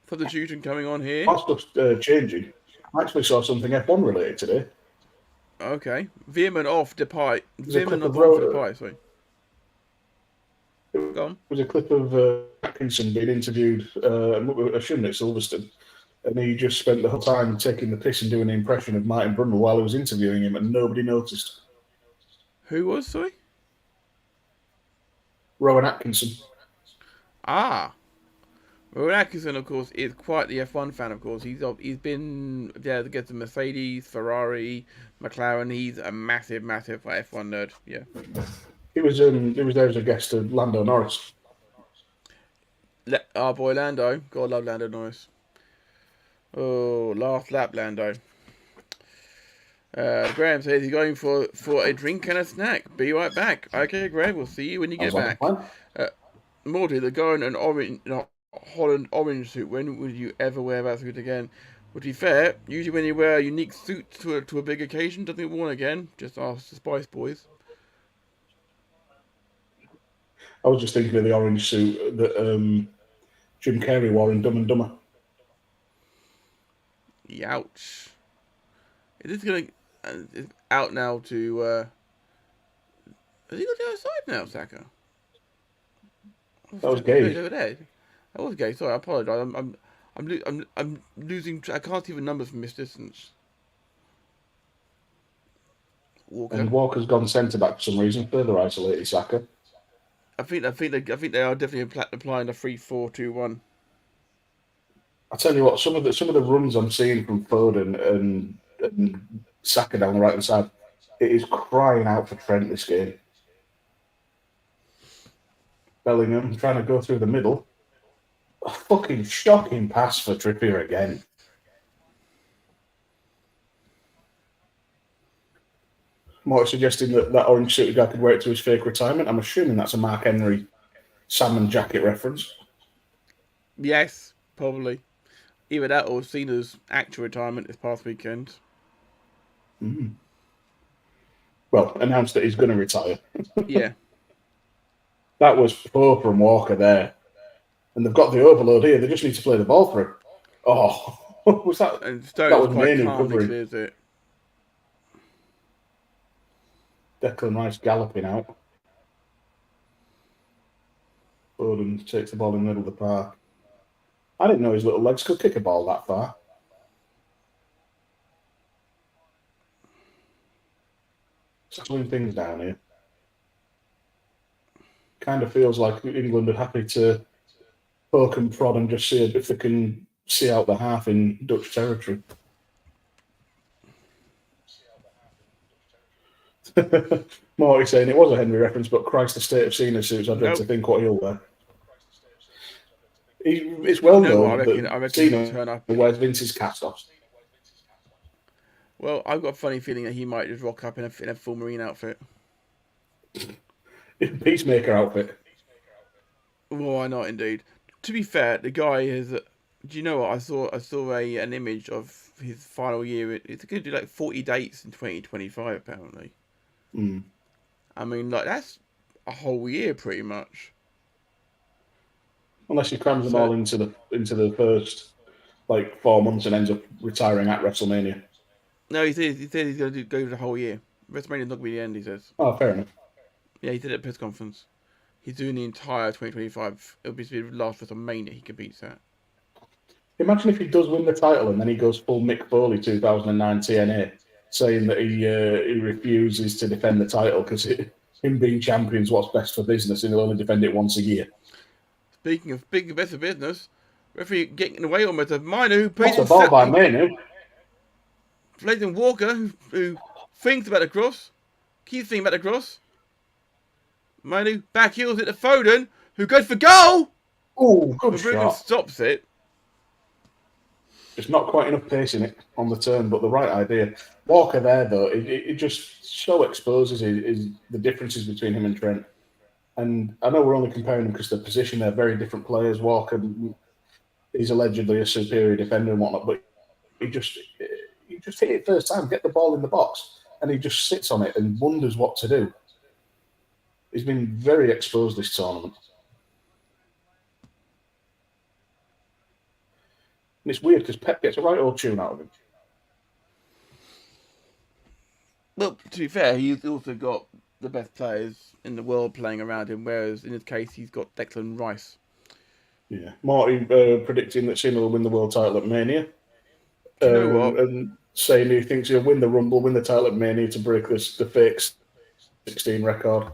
Substitution coming on here. Whilst stuff's changing, I actually saw something F1 related today. Okay. Veerman off Depay. Veerman not on for Depay, sorry. Go on. There was a clip of Atkinson being interviewed, I assume at Silverstone, and he just spent the whole time taking the piss and doing an impression of Martin Brundle while he was interviewing him, and nobody noticed. Who was, sorry? Rowan Atkinson. Ah. Rowan Atkinson, of course, is quite the F1 fan, of course. He's been there to get the Mercedes, Ferrari, McLaren. He's a massive F1 nerd. Yeah. He was there as a guest of Lando Norris. Our boy Lando. God love Lando Norris. Oh, last lap, Lando. Graham says he's going for a drink and a snack. Be right back. Okay, Graham, we'll see you when you get back. Morty, the guy in an orange, Holland orange suit. When would you ever wear that suit again? Well, to be fair, usually when you wear a unique suit to a big occasion, doesn't get worn again. Just ask the Spice Boys. I was just thinking of the orange suit that Jim Carrey wore in Dumb and Dumber. Ouch. Is this going to out now to... Has he got the other side now, Saka? That was gay. Over there. That was gay. Sorry, I apologise. I'm losing... I can't see the numbers from this distance. Walker. And Walker's gone centre back for some reason. Further isolated Saka. I think they are definitely applying a 3-4-2-1. I tell you what, some of the runs I'm seeing from Foden and Saka down the right hand side, it is crying out for Trent this game. Bellingham trying to go through the middle. A fucking shocking pass for Trippier again. More suggesting that orange suited guy could wear it to his fake retirement. I'm assuming that's a Mark Henry salmon jacket reference. Yes, probably. Either that or Cena's actual retirement this past weekend. Mm. Well, announced that he's going to retire. Yeah. That was poor from Walker there. And they've got the overload here. They just need to play the ball for him. Oh, was that? And that was quite Mainoo calmly covering. clears it. Declan Rice galloping out. Foden takes the ball in the middle of the park. I didn't know his little legs could kick a ball that far. Slowing things down here. Kind of feels like England are happy to poke and prod and just see if they can see out the half in Dutch territory. Morty saying it was a Henry reference, but Christ, the state of Cena suits. I dread to think what he'll wear. It's well known that Cena wears Vince's cast-offs. Well, I've got a funny feeling that he might just rock up in a full Marine outfit. Peacemaker outfit. Well, why not, indeed. To be fair, the guy is... do you know what? I saw an image of his final year. It's going to do like 40 dates in 2025, apparently. Mm. I mean, like, that's a whole year, pretty much. Unless he crams them all into the first, 4 months and ends up retiring at WrestleMania. No, he said he's going to go the whole year. WrestleMania's not going to be the end, he says. Oh, fair enough. Yeah, he said it at a press conference. He's doing the entire 2025. It'll be the last WrestleMania he competes at. Imagine if he does win the title and then he goes full Mick Foley 2009 TNA, saying that he refuses to defend the title because him being champion's what's best for business and he'll only defend it once a year. Speaking of big best of business, referee getting away almost of Mainoo, who plays a ball by Mainoo. Bladen Walker, who thinks about the cross, keeps thinking about the cross. Mainoo back heels it to Foden, who goes for goal. Oh, good shot. Stops it. It's not quite enough pace in it on the turn, but the right idea. Walker there, though, it just so exposes the differences between him and Trent. And I know we're only comparing them because the position, they're very different players. Walker is allegedly a superior defender and whatnot, but he just hit it first time, get the ball in the box, and he just sits on it and wonders what to do. He's been very exposed this tournament. And it's weird because Pep gets a right old tune out of him. Well, to be fair, he's also got the best players in the world playing around him, whereas in this case, he's got Declan Rice. Yeah. Marty predicting that Cena will win the world title at Mania. Do you know what? And saying he thinks he'll win the Rumble, win the title at Mania to break the fake 16 record.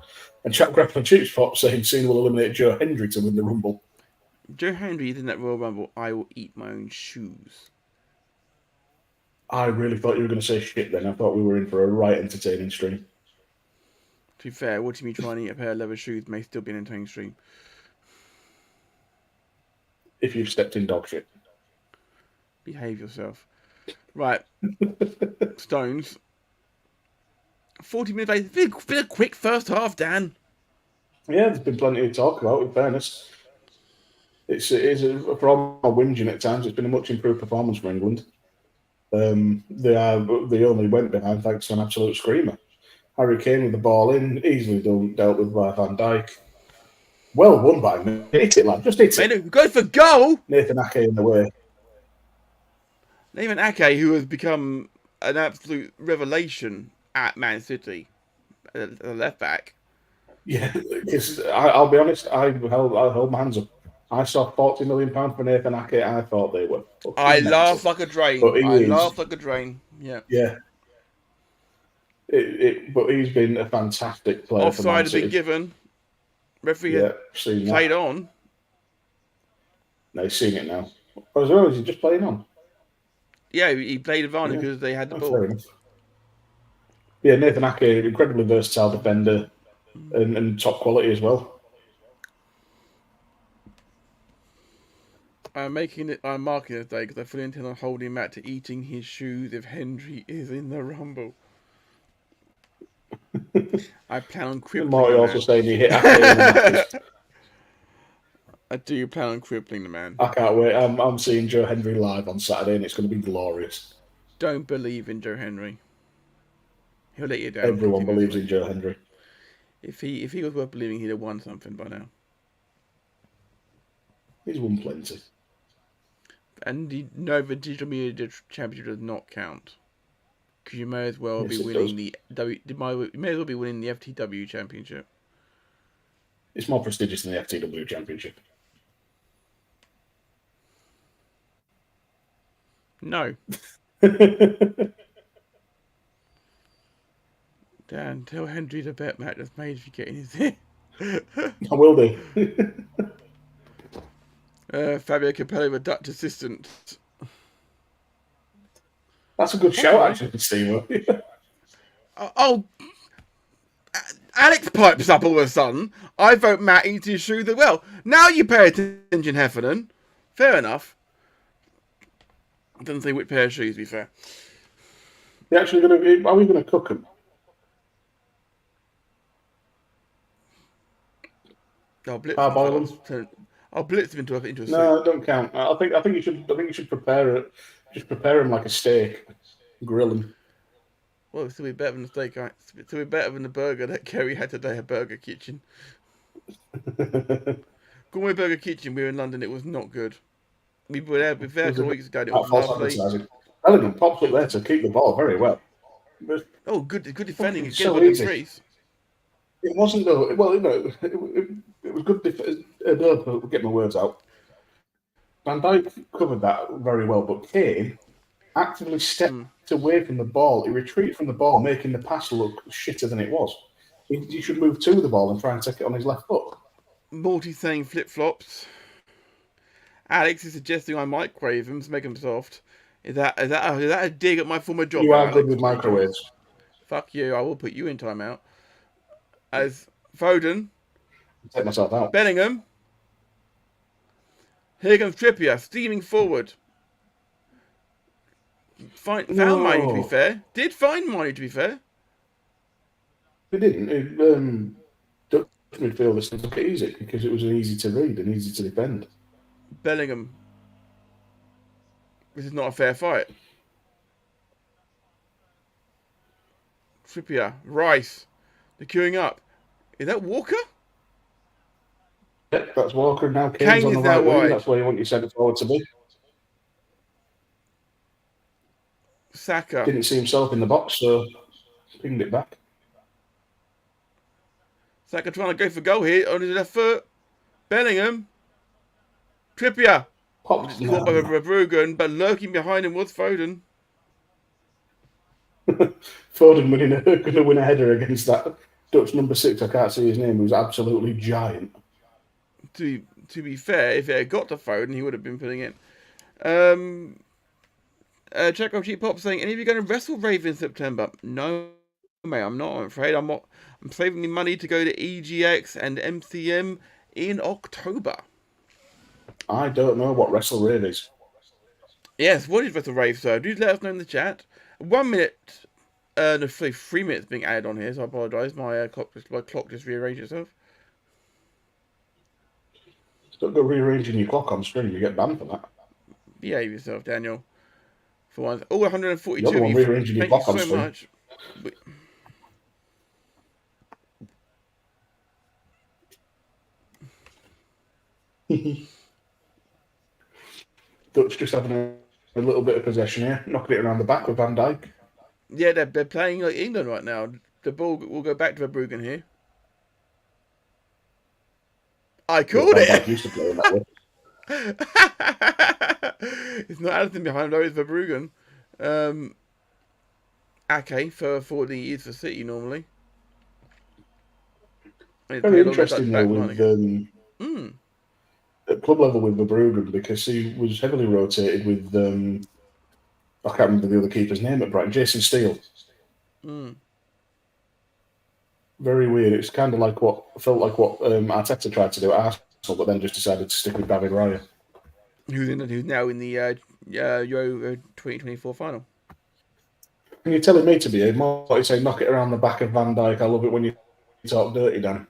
And Chat Grappling Chips Pop saying Cena will eliminate Joe Hendry to win the Rumble. Joe Hendry is in that Royal Rumble. I will eat my own shoes. I really thought you were going to say shit then. I thought we were in for a right entertaining stream. To be fair, watching me try and eat a pair of leather shoes may still be an entertaining stream. If you've stepped in dog shit. Behave yourself. Right. Stones. 40 minutes later. It's been a quick first half, Dan. Yeah, there's been plenty to talk about, in fairness. For all my whinging at times, it's been a much improved performance for England. They only went behind thanks to an absolute screamer. Harry Kane with the ball in, easily dealt with by Van Dijk. Well won by me. Hit it, lad. Just hit it. Go for goal! Nathan Ake in the way. Nathan Ake, who has become an absolute revelation at Man City, a left back. Yeah, I'll be honest, I held my hands up. I saw £40 million for Nathan Ake, and I thought they were. I laughed like a drain. Laughed like a drain. Yeah. Yeah. But he's been a fantastic player. Offside had been given. Referee had played on. No, he's seeing it now. Oh, as well, is he just playing on? Yeah, he played advantage because they had the ball. Fair enough. Yeah, Nathan Ake, incredibly versatile defender and top quality as well. I'm marking it today because I fully intend on holding Matt to eating his shoes if Hendry is in the Rumble. I plan on crippling Marty the also man. saying he hit Ake. I do plan on crippling the man. I can't wait. I'm seeing Joe Hendry live on Saturday, and it's going to be glorious. Don't believe in Joe Hendry. He'll let you down. Everyone believes in Joe Hendry. If he was worth believing, he'd have won something by now. He's won plenty. And the Digital Media Championship does not count. Because you may as well be winning you may as well be winning the FTW Championship. It's more prestigious than the FTW Championship. No. Dan, tell Hendry the bet Matt just made if you get in his ear. I will do. Fabio Capello, a Dutch assistant. That's a good shout, actually, Steve. Alex pipes up all of a sudden. I vote Matt eats his shoes as well. Now you pay attention, Heffernan. Fair enough. Doesn't say which pair of shoes, to be fair. Are we going to cook them? I'll blitz Parboil them. I'll blitz them into a soup. No, it don't count. I think you should prepare it. Just prepare them like a steak. Grill them. Well, it'll still be better than the steak. Right? It'll still be better than the burger that Kerry had today at Burger Kitchen. Gourmet Burger Kitchen. We were in London. It was not good. We were there a couple weeks ago. It was lovely. Bellingham pops up there to keep the ball very well. Oh, good defending. It's so good easy. Greece. It wasn't though. Well, it was good. Get my words out. Van Dijk covered that very well, but Kane actively stepped away from the ball. He retreated from the ball, making the pass look shitter than it was. He should move to the ball and try and take it on his left foot. Morty saying flip-flops. Alex is suggesting I microwave them to make them soft. Is that a dig at my former job? You are Alex? good with microwaves. Fuck you, I will put you in timeout. As Foden. Take myself out. Bellingham. Here comes Trippier, steaming forward. Found Marnie, to be fair. Did find Marnie, to be fair. He didn't. Dutch midfielders took it easy because it was easy to read and easy to defend. Bellingham. This is not a fair fight. Trippier. Rice. They're queuing up. Is that Walker? Yep, that's Walker. Now Kane's on the right wing. That's where you want your centre forward to be. Saka. Didn't see himself in the box, so pinged it back. Saka trying to go for goal here on his left foot. Bellingham. Trippier. Popped Caught by Verbruggen, but lurking behind him was Foden. Foden going to win a header against that Dutch number 6, I can't see his name, he was absolutely giant. To be fair, if it had got to Foden, he would have been putting in. Chekhov Cheap Pop saying, any of you going to wrestle Rave in September? No, mate, I'm not. I'm afraid I'm not. I'm saving the money to go to EGX and MCM in October. I don't know what Wrestle Rave is. Yes, what is Wrestle Rave, sir? Do let us know in the chat. 1 minute, no, 3 minutes being added on here, so I apologise. My clock just rearranged itself. Don't go rearranging your clock on screen, you get banned for that. Behave yourself, Daniel. For once. Oh, 142 You're the one rearranging your Thank clock you on so screen. much. Dutch just having a little bit of possession here, knocking it around the back with Van Dijk. Yeah, they're playing like England right now. The ball will go back to Verbruggen here. I called Van it! Dijk used to play in that way. It's not Allison behind though, it's Verbruggen. Ake for the is for City normally. Very interesting though with at club level with Verbruggen, because he was heavily rotated with I can't remember the other keeper's name at Brighton, Jason Steele. Very weird. It's kind of like what Arteta tried to do at Arsenal, but then just decided to stick with David Raya, who's now in the Euro 2024 final. And you're telling me to behave more? Like you say, knock it around the back of Van Dijk. I love it when you talk dirty, Dan.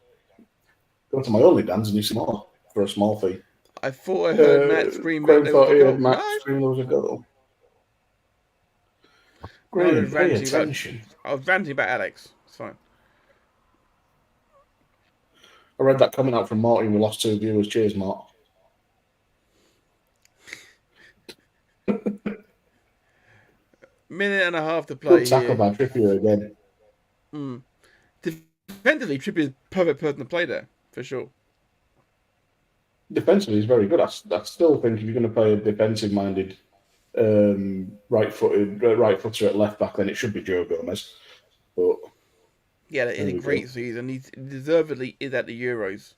Go to my only Dan's and you see more for a small fee. I thought I heard Matt scream Graham that thought there he was a heard goal. Matt scream there was a goal. Graham, pay attention. I was ranting about Alex. It's fine. I read that comment out from Marty and we lost 2 viewers. Cheers, Mart. Minute and a half to play. Good tackle by Trippier again. Defensively, Trippier's perfect person to play there, for sure. Defensively, he's very good. I still think if you're going to play a defensive-minded right footer at left back, then it should be Joe Gomez. But yeah, in a great season. He deservedly is at the Euros.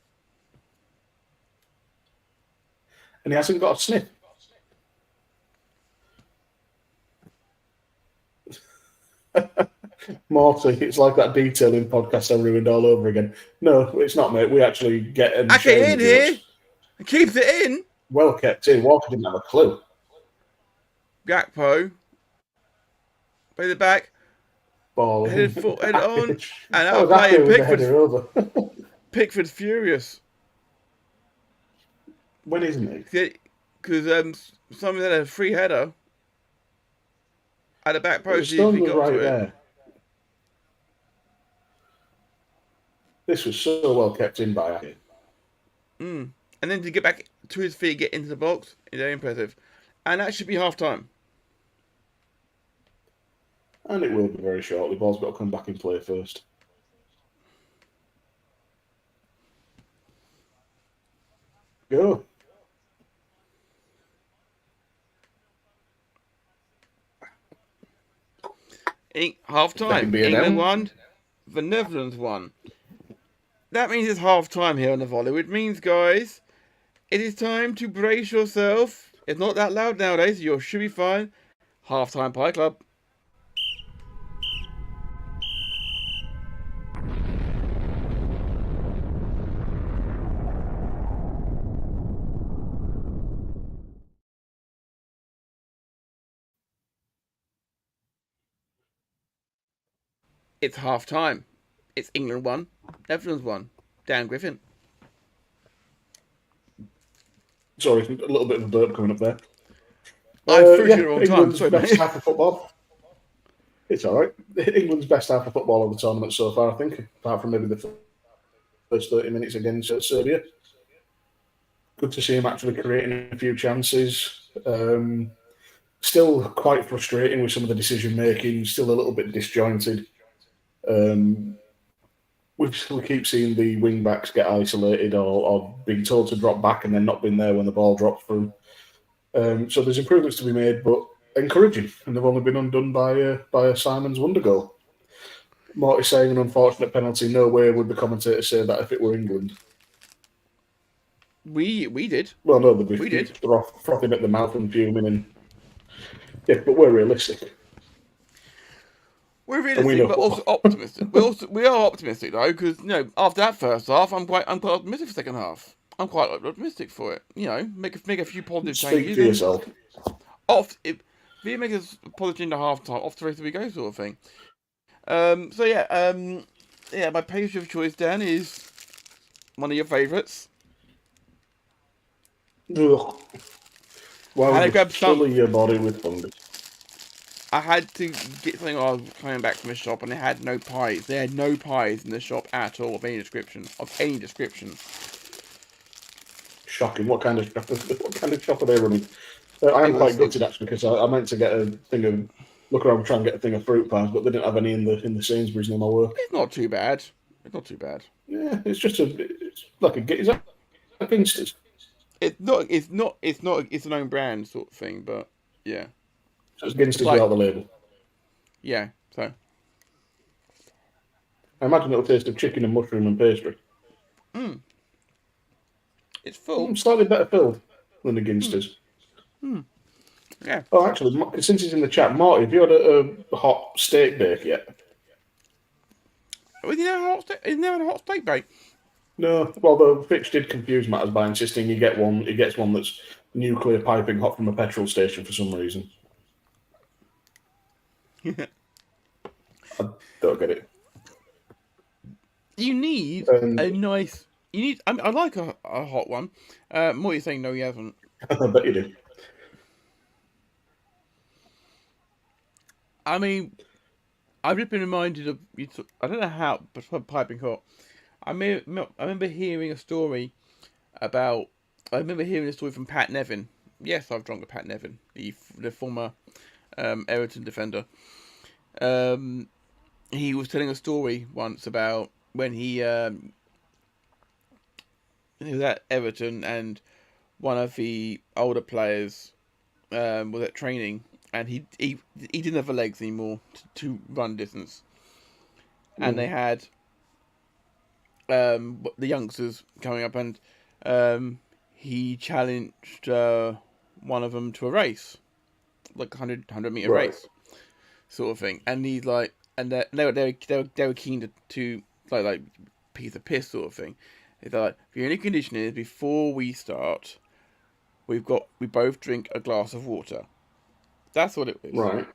And he hasn't got a sniff. Marty, it's like that detailing podcast I ruined all over again. No, it's not, mate. We actually get and in here. It keeps it in. Well kept in. Walker didn't have a clue. Gakpo. Play the back. Ball head on. And I was out happy with the Pickford. header over. Pickford's furious. When isn't he? Because someone had a free header at the back post. The stone was right there. This was so well kept in by Ake. And then to get back to his feet, get into the box, is very impressive. And that should be half time. And it will be very shortly. Ball's got to come back in play first. Go. Half time. England won. The Netherlands won. That means it's half time here on the Volley, which means, guys, it is time to brace yourself. It's not that loud nowadays, so you should be fine. Half time Pie Club. It's half time. It's England 1, Netherlands 1. Dan Griffin. Sorry, a little bit of a burp coming up there. I threw you on time. England's Sorry, best mate. half of football. It's all right. England's best half of football of the tournament so far, I think, apart from maybe the first 30 minutes against Serbia. Good to see him actually creating a few chances. Still quite frustrating with some of the decision making. Still a little bit disjointed. We keep seeing the wing backs get isolated or being told to drop back and then not being there when the ball drops through. So there's improvements to be made, but encouraging, and they've only been undone by a Simon's wonder goal. Morty saying an unfortunate penalty. No way would the commentator say that if it were England. We did. Well, no, We did. they're off frothing at the mouth and fuming, and yeah, but we're realistic. We're realistic, but also optimistic. We are optimistic though, because after that first half, I'm quite optimistic for the second half. I'm quite optimistic for it. Make a few positive changes. Speak for yourself. If make a positive in the half time, off the race we go, sort of thing. My pastry of choice, Dan, is one of your favourites. Ugh. Why I would you grabbed some. fill your body with fungus? I had to get something while I was coming back from the shop, and they had no pies. They had no pies in the shop at all of any description. Shocking. What kind of shop are they running? I am quite gutted actually, because I meant to get a thing of look around, try and get a thing of fruit pies, but they didn't have any in the Sainsbury's near my work. It's not too bad. Yeah, it's like it's like Ginsters. It's an own brand sort of thing, but yeah. So it's Ginsters without the label. Yeah, so. I imagine it'll taste of chicken and mushroom and pastry. It's full. Slightly better filled than the Ginsters. Yeah. Oh, actually, since he's in the chat, Marty, have you had a hot steak bake yet? He's never had a hot steak bake. No. Well, the Fitch did confuse matters by insisting he gets one that's nuclear piping hot from a petrol station for some reason. I don't get it. You need a nice. I like a hot one. What are you saying? No, he hasn't. I bet you do. I mean, I've just been reminded of. I don't know how, but piping hot. I remember hearing a story about. I remember hearing a story from Pat Nevin. Yes, I've drunk with Pat Nevin, the former Everton defender. He was telling a story once about when he was at Everton and one of the older players was at training and he didn't have the legs anymore to run distance, and they had the youngsters coming up and he challenged one of them to a race, like a 100 meter race, sort of thing, and he's like. And they were keen to like piece of piss sort of thing. It's like the only condition is before we start, we both drink a glass of water. That's what it is. Right.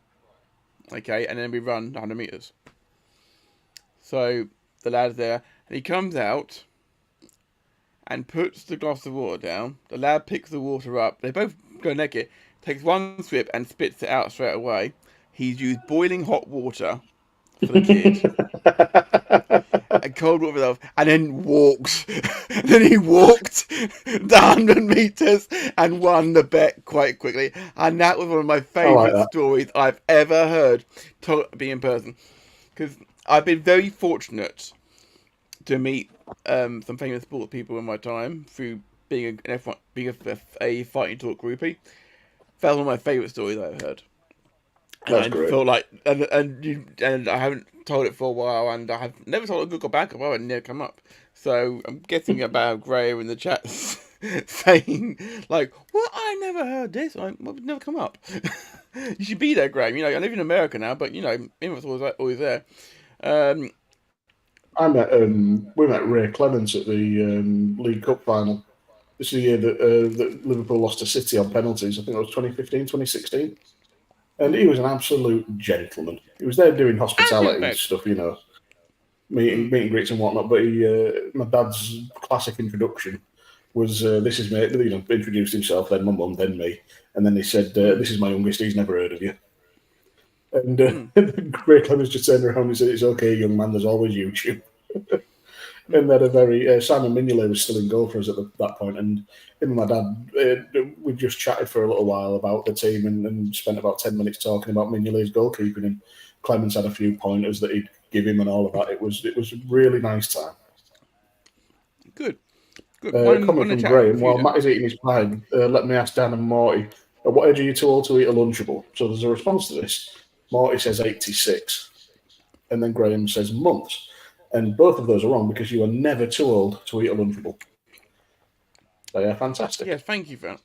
Okay, and then we run 100 meters. So the lad's there, and he comes out and puts the glass of water down. The lad picks the water up. They both go naked. Takes one sip and spits it out straight away. He's used boiling hot water for the kid, and cold water for and then walks. Then he walked the 100 meters and won the bet quite quickly. And that was one of my favourite stories I've ever heard being in person, because I've been very fortunate to meet some famous sports people in my time through being a fighting talk groupie. That was one of my favourite stories I've heard. That's great. Feel like, and I haven't told it for a while, and I have never told a good or bad about it, never come up. So I'm guessing about Graham in the chat saying like, "What? I never heard this. Well, it's never come up." You should be there, Graham. I live in America now, but Inver's always there. We met Ray Clements at the League Cup final. This is the year that Liverpool lost to City on penalties. I think it was 2015, 2016. And he was an absolute gentleman. He was there doing hospitality stuff, meeting greets and whatnot. But my dad's classic introduction was, "This is me." Introduced himself, then my mum, then me, and then he said, "This is my youngest. He's never heard of you." And Ray Clemens just turned around and said, "It's okay, young man. There's always YouTube." And then Simon Mignolet was still in goal for us at that point, and him and my dad, we just chatted for a little while about the team and spent about 10 minutes talking about Mignolet's goalkeeping, and Clemens had a few pointers that he'd give him and all of that. It was a really nice time. Good. Comment from Graham, while Matt is eating his pie, let me ask Dan and Morty, at what age are you too old to eat a Lunchable? So there's a response to this. Morty says 86. and then Graham says months. And both of those are wrong because you are never too old to eat a Lunchable. They are fantastic. Yes, thank you for that.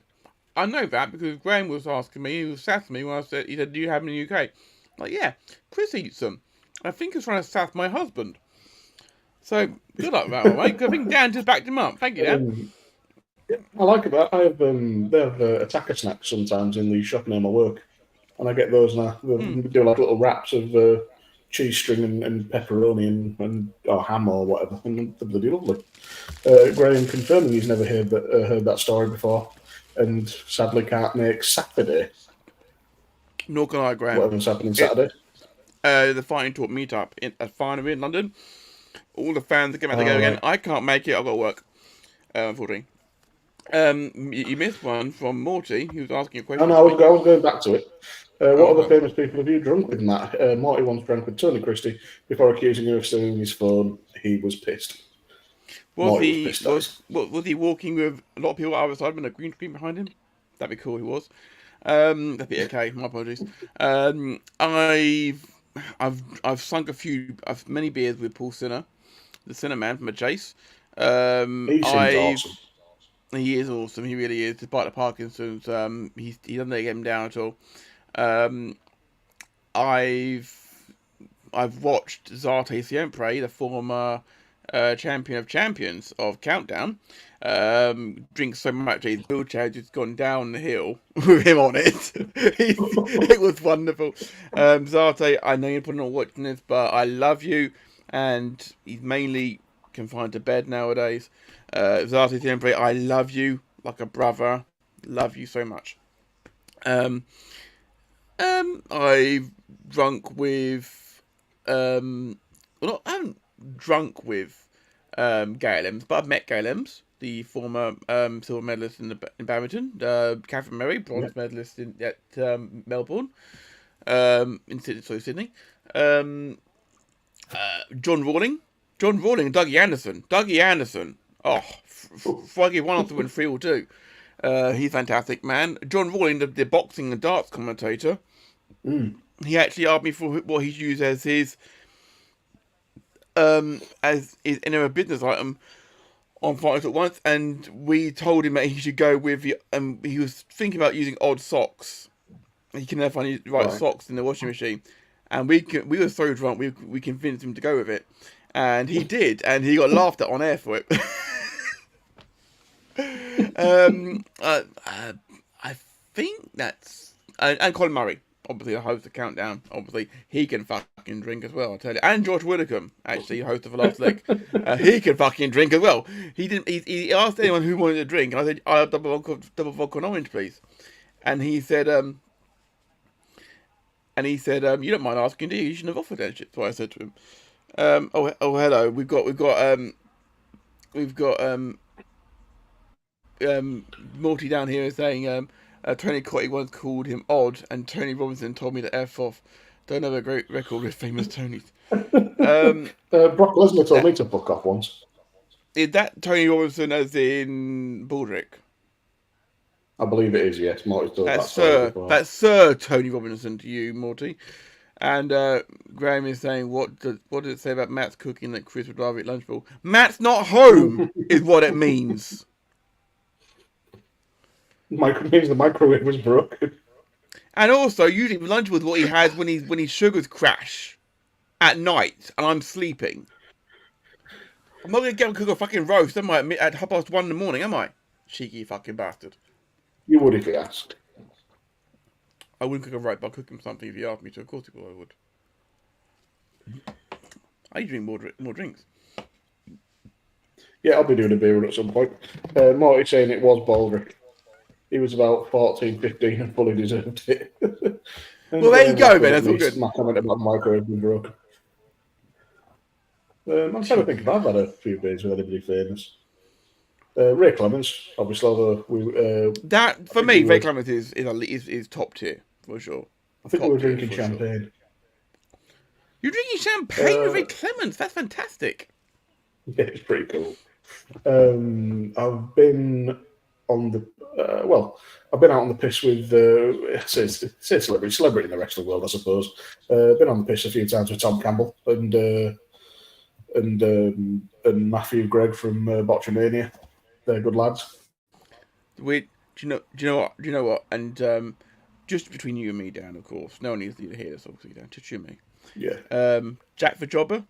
I know that because Graham was asking me, he was sassing me when he said, do you have them in the UK? I'm like, yeah, Chris eats them. I think he's trying to sass my husband. So, good luck with that one, mate. I think Dan just backed him up. Thank you, Dan. I like it. I have, they have attacker snacks sometimes in the shop near my work. And I get those now. They do like little wraps of cheese string and pepperoni and ham or whatever. And they're bloody lovely. Graham confirming he's never heard that story before. And sadly can't make Saturday. Nor can I, Graham. Whatever's happening Saturday. The Fighting Talk meetup at Finery in London. All the fans are going to go again. I can't make it. I've got to work. Unfortunately. You missed one from Morty. He was asking a question. I was going back to it. What other famous people have you drunk with, Matt? Morty once drank with Tony Christie before accusing him of stealing his phone. He was pissed. Was he walking with a lot of people outside with a green screen behind him? That'd be cool. He was. That'd be okay. My apologies. I've sunk many beers with Paul Sinner, the Sinner man from a Chase. He seems awesome. He is awesome. He really is. Despite the Parkinson's, he doesn't let him down at all. I've watched Zarte Siempre, the former champion of champions of Countdown, drink so much his wheelchair has just gone down the hill with him on it. It was wonderful. Zarte, I know you're probably not watching this, but I love you, and he's mainly confined to bed nowadays. Zarte Siempre, I love you like a brother. Love you so much. I've drunk with I haven't drunk with Gail Ems, but I've met Gail Ems, the former silver medalist in badminton, Catherine Murray, bronze medalist at Melbourne, in Sydney, John Rawling, and Dougie Anderson. Oh, before I give one answer, win 3 or 2. He's a fantastic man. John Rawling, the boxing and darts commentator. He actually asked me for what he'd use as his inner business item on Fighting Talk once, and we told him that he should go with he was thinking about using odd socks. He can never find the right socks in the washing machine, and we were so drunk we convinced him to go with it, and he did, and he got laughed at on air for it. I think that's and Colin Murray, obviously the host of Countdown. Obviously he can fucking drink as well, I tell you. And George Widdicombe, actually host of The Last Leg, he can fucking drink as well. He asked anyone who wanted to drink, and I said, "I'll have double vodka and orange, please." And he said, "You don't mind asking, do you? You shouldn't have offered that shit." So I said to him, hello, we've got Morty down here is saying Tony Cotty once called him odd, and Tony Robinson told me to F off. Don't have a great record with famous Tonys. Brock Lesnar told me to fuck off once. Is that Tony Robinson as in Baldrick? I believe it is, yes. Morty's told that's Sir Tony Robinson to you, Morty. And Graham is saying, what does it say about Matt's cooking that Chris would rather eat Lunchable? Matt's not home, is what it means. Means the microwave was broken. And also, usually lunch was what he has when his sugars crash at night and I'm sleeping. I'm not going to get and cook a fucking roast, am I, at 1:30 in the morning, am I? Cheeky fucking bastard. You would if you asked. I wouldn't cook a roast, but I'll cook him something if you asked me to. Of course I would. I drink more drinks. Yeah, I'll be doing a beer run at some point. Morty saying it was Baldrick. He was about 14, 15 and fully deserved it. Well, there you go, man. That's all good. My comment about the microwave being broken. I'm trying to think if I've had a few beers with anybody famous. Ray Clemens, obviously, although Ray Clemens is top tier for sure. I think we were drinking champagne. Sure. You're drinking champagne with Ray Clemens? That's fantastic. Yeah, it's pretty cool. I've been on the I've been out on the piss with say celebrity in the wrestling world, I suppose. Been on the piss a few times with Tom Campbell and Matthew Gregg from Botchamania. They're good lads. Do you know what? And just between you and me, Dan, of course. No one needs to hear this, obviously, Dan. Just you and me. Yeah. Jack the Jobber.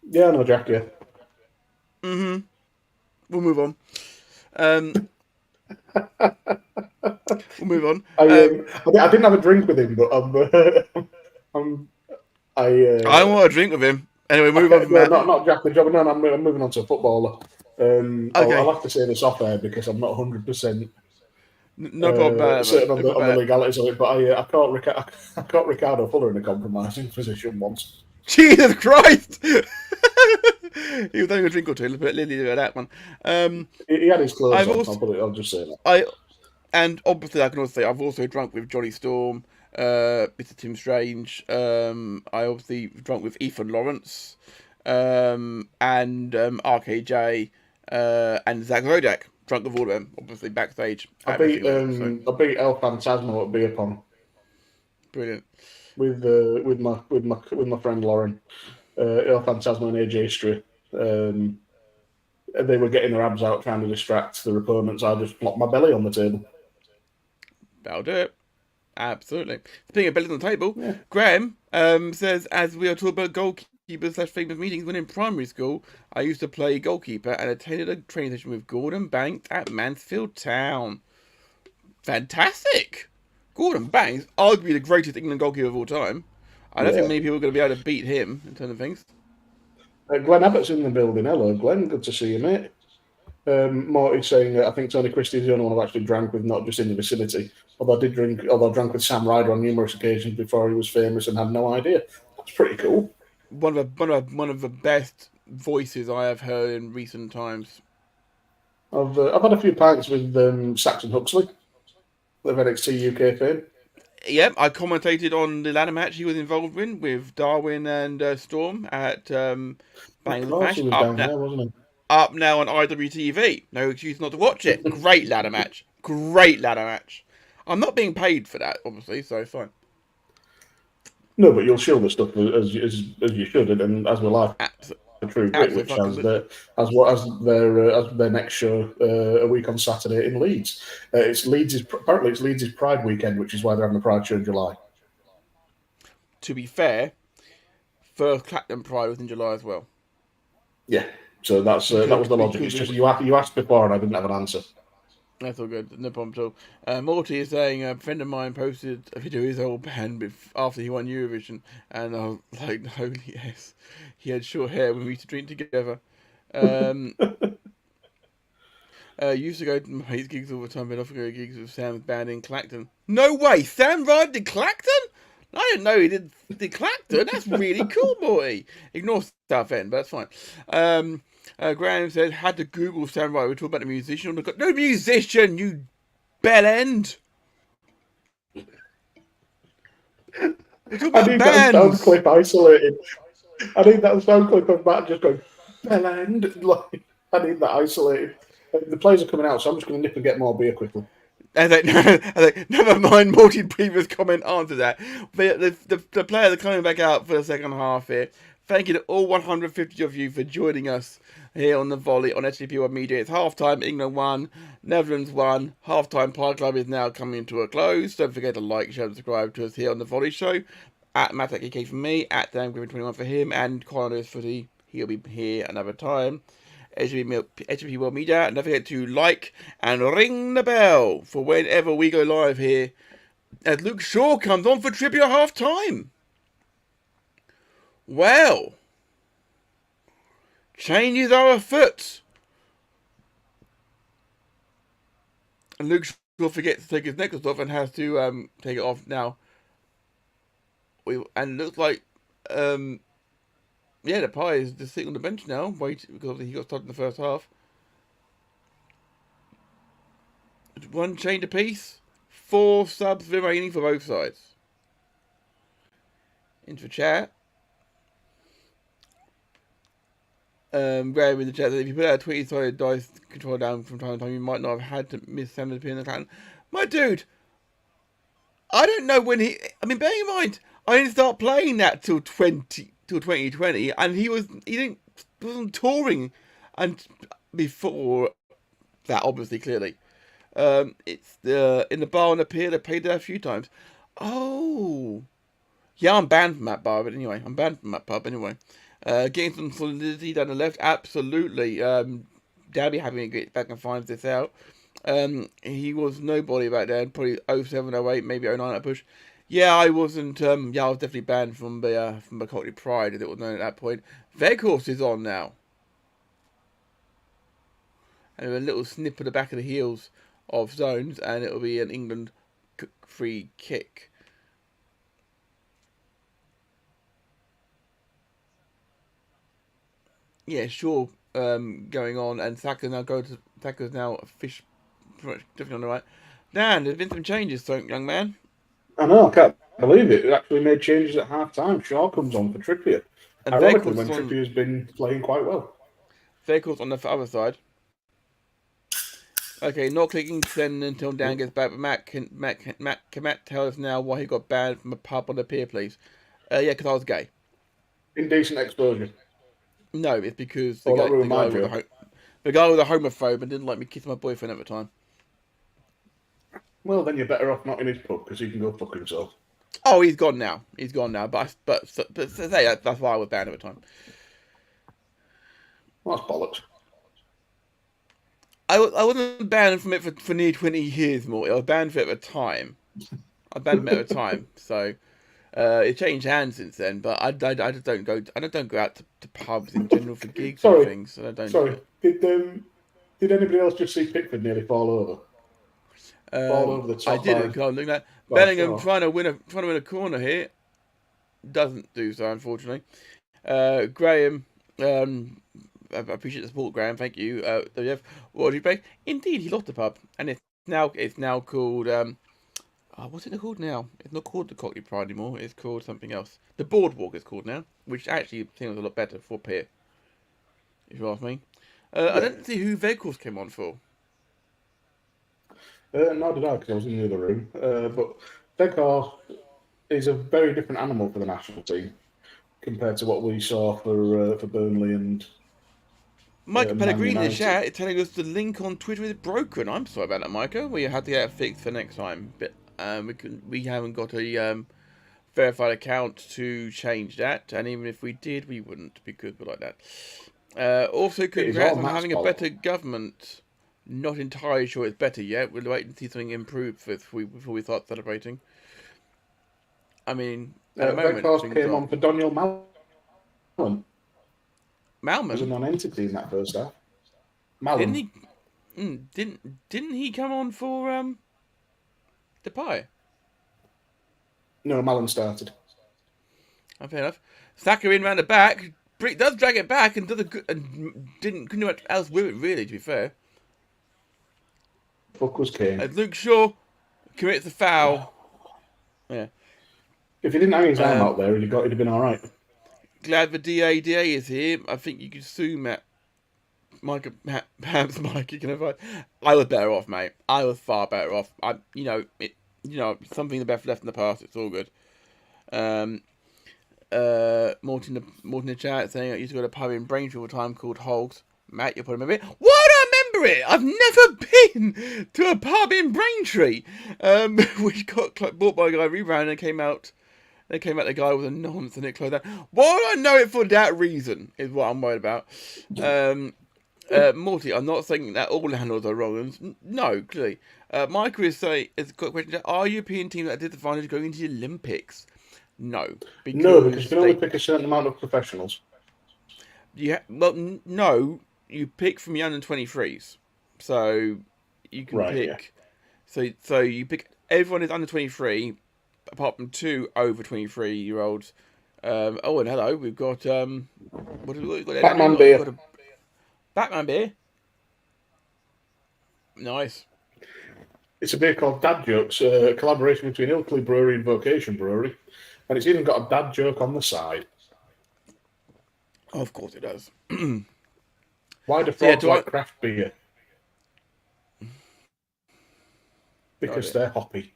Yeah, I know Jack. Yeah. We'll move on. We'll move on. I didn't have a drink with him, but I want a drink with him. Anyway, move on from that. Not Jack the Jobber. No, I'm moving on to a footballer. Okay. I'll have to say this off air because I'm not 100%. No problem. Certain on the legalities of it, but I caught Ricardo Fuller in a compromising position once. Jesus Christ! He was having a drink or two, but Lily did that one. He had his clothes on. I'll just say that. And obviously, I can also say I've also drunk with Johnny Storm, Mr. Tim Strange. I obviously drunk with Ethan Lawrence, and RKJ, and Zach Rodak. Drunk with all of them, obviously backstage. I beat El Phantasmo at Beer Pong. Brilliant. With my friend Lauren, El Phantasmo and AJ Stri. They were getting their abs out trying to distract their opponents. I just plopped my belly on the table. That'll do it. Absolutely. Speaking of bellies on the table, yeah. Graham says, as we are talking about goalkeepers/famous meetings, when in primary school, I used to play goalkeeper and attended a training session with Gordon Banks at Mansfield Town. Fantastic! Gordon Banks, arguably the greatest England goalkeeper of all time. I don't think many people are going to be able to beat him in terms of things. Glenn Abbott's in the building. Hello, Glenn. Good to see you, mate. Morty's saying I think Tony Christie's the only one I've actually drank with, not just in the vicinity. Although I drank with Sam Ryder on numerous occasions before he was famous and had no idea. That's pretty cool. One of the best voices I have heard in recent times. I've had a few pints with Saxon Huxley of NXT UK fame. Yep, I commentated on the ladder match he was involved in with Darwin and Storm at Bang the Bash. Up now on IWTV. No excuse not to watch it. Great ladder match. Great ladder match. I'm not being paid for that, obviously, so fine. No, but you'll shield the stuff as you should, and as will I. True Grit, which has their next show a week on Saturday in Leeds. Apparently it's Leeds' Pride weekend, which is why they're having a Pride show in July. To be fair, first Clapton Pride was in July as well. Yeah, so that was the logic. It's just you asked before and I didn't have an answer. That's all good, no problem at all. Morty is saying a friend of mine posted a video of his old band after he won Eurovision, and I was like, holy yes, he had short hair when we used to drink together. Used to go to my mates' gigs all the time, but often go to gigs with Sam's band in Clacton. No way, Sam Ryder did Clacton? I didn't know he did Clacton. That's really cool, Morty. Ignore Southend, but that's fine. Graham said, had to Google Sam Ryder. We're talking about the musician. No musician, you bellend. We're talking about bands. That sound clip isolated. I need that sound clip of Matt just going, bellend. Like, I need that isolated. The players are coming out, so I'm just going to nip and get more beer quickly. I think, never mind, Morty's previous comment answered that. The players are coming back out for the second half here. Thank you to all 150 of you for joining us here on the Volley on SJP World Media. It's half-time, England 1, Netherlands 1. Half-time Pie Club is now coming to a close. Don't forget to like, share, and subscribe to us here on the Volley Show. At MattEK for me, at DanGriffin21 for him, and Konor's footy. He'll be here another time. SJP World Media. And don't forget to like and ring the bell for whenever we go live here as Luke Shaw comes on for trivia half-time. Well, changes are afoot. And Luke Shaw forgets to take his necklace off and has to take it off now. And it looks like, the Pie is just sitting on the bench now, waiting because he got started in the first half. One change apiece, 4 subs remaining for both sides. Into chat. Graham in the chat that if you put out a tweety-sided dice controller down from time to time, you might not have had to miss Sam to appear in the clan. My dude, I don't know when he. I mean, bearing in mind, I didn't start playing that till 2020, and he wasn't touring, and before that, obviously, clearly, it's in the bar on the pier. They played there a few times. Oh, yeah, I'm banned from that bar, but anyway, I'm banned from that pub anyway. Getting some solidity down the left, absolutely. Dabby having to get back and find this out. He was nobody back then, probably 07, 08, maybe 09 at push. Yeah, I wasn't. I was definitely banned from the Cockney Pride, as it was known at that point. Veghorst is on now, and a little snip of the back of the heels of Zones, and it'll be an England free kick. Yeah, sure. Going on, and Saka's now a fish, pretty much definitely on the right. Dan, there's been some changes, so young man. I know, I can't believe it. It actually made changes at half time. Shaw comes on for Trippier. And ironically, when Trippier's been playing quite well. Vehicles on the other side. Okay, not clicking send until Dan gets back. But Matt, can Matt tell us now why he got banned from a pub on the pier, please? Yeah, because I was gay. Indecent exposure. No, it's because the guy was a homophobe and didn't like me kissing my boyfriend at the time. Well, then you're better off not in his pub because he can go fuck himself. Oh, he's gone now. He's gone now. But say that's why I was banned at the time. Well, that's bollocks. I wasn't banned from it for nearly 20 years more. I was banned for it at the time. I banned from it at the time. So it changed hands since then. But I just don't go. I don't go out to pubs in general for gigs and things. I don't. Sorry. Did anybody else just see Pickford nearly fall over? Fall over the top. I didn't. Because I was looking at Bellingham trying to win a corner here. Doesn't do so, unfortunately. Graham. I appreciate the support, Graham. Thank you. What did you play? Indeed, he lost the pub, and it's now called. What's it called now? It's not called the Cockney Pride anymore. It's called something else. The Boardwalk is called now, which actually seems a lot better for pier. If you ask me, I don't see who Veghorst came on for. Nor did I, because I was in the other room. But Veghorst is a very different animal for the national team compared to what we saw for Burnley and. Micah Pellegrini in the chat is telling us the link on Twitter is broken. I'm sorry about that, Micah. We had to get it fixed for next time, but we haven't got a verified account to change that, and even if we did, we wouldn't because we're like that. Also, congrats on having a better government. Not entirely sure it's better yet. We'll wait and see something improve before we start celebrating. I mean, at the moment, Veghorst came on for Daniel Malman. Malman was a non-entity in that first half. Malman. Didn't he come on for Depay? No, Mallan started. Oh, fair enough. Saka in round the back. Brick does drag it back and does a good and couldn't do much else with it really. To be fair, fuck was Kane. As Luke Shaw commits a foul. Yeah. If he didn't hang his arm out there, he'd have been all right. Glad the DA is here. I think you could sue Matt. Perhaps Mike can avoid. I was better off, mate. I was far better off. Something the best left in the past. It's all good. Morton in the chat saying I used to go to a pub in Braintree all the time called Hogs. Matt, you'll probably remember it. Why do I remember it? I've never been to a pub in Braintree. Which got bought by a guy, rebranded, and came out. They came out the guy with a nonce and it closed down. Why do I know it for that reason? Is what I'm worried about. Morty, I'm not saying that all handles are wrong. No, clearly. Michael is saying, it's got a question. Are European teams at a disadvantage going into the Olympics? No. Because you can only pick a certain amount of professionals. No. You pick from your under-23s. So you can pick. Yeah. So you pick. Everyone is under 23. Apart from 2 over 23-year-olds. And hello, we've got what have we got? Batman beer. Batman beer. Nice. It's a beer called Dad Jokes, a collaboration between Ilkley Brewery and Vocation Brewery, and it's even got a dad joke on the side. Of course it does. Why do So, yeah, frogs like craft beer? Because they're hoppy.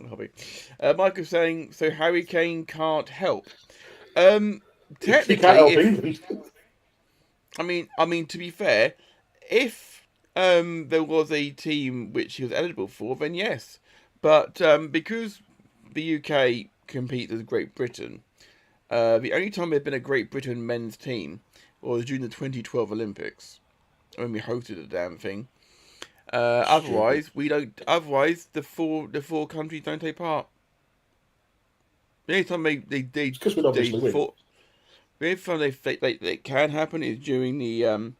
Hobby. Michael's saying, so Harry Kane can't help. He can't Technically, help England. I mean, to be fair, if there was a team which he was eligible for, then yes. But because the UK competes with Great Britain, the only time there's been a Great Britain men's team was during the 2012 Olympics, when we hosted the damn thing. Otherwise, we don't. Otherwise, the four countries don't take part. The only time Because we'd obviously win. the only time they can happen is during the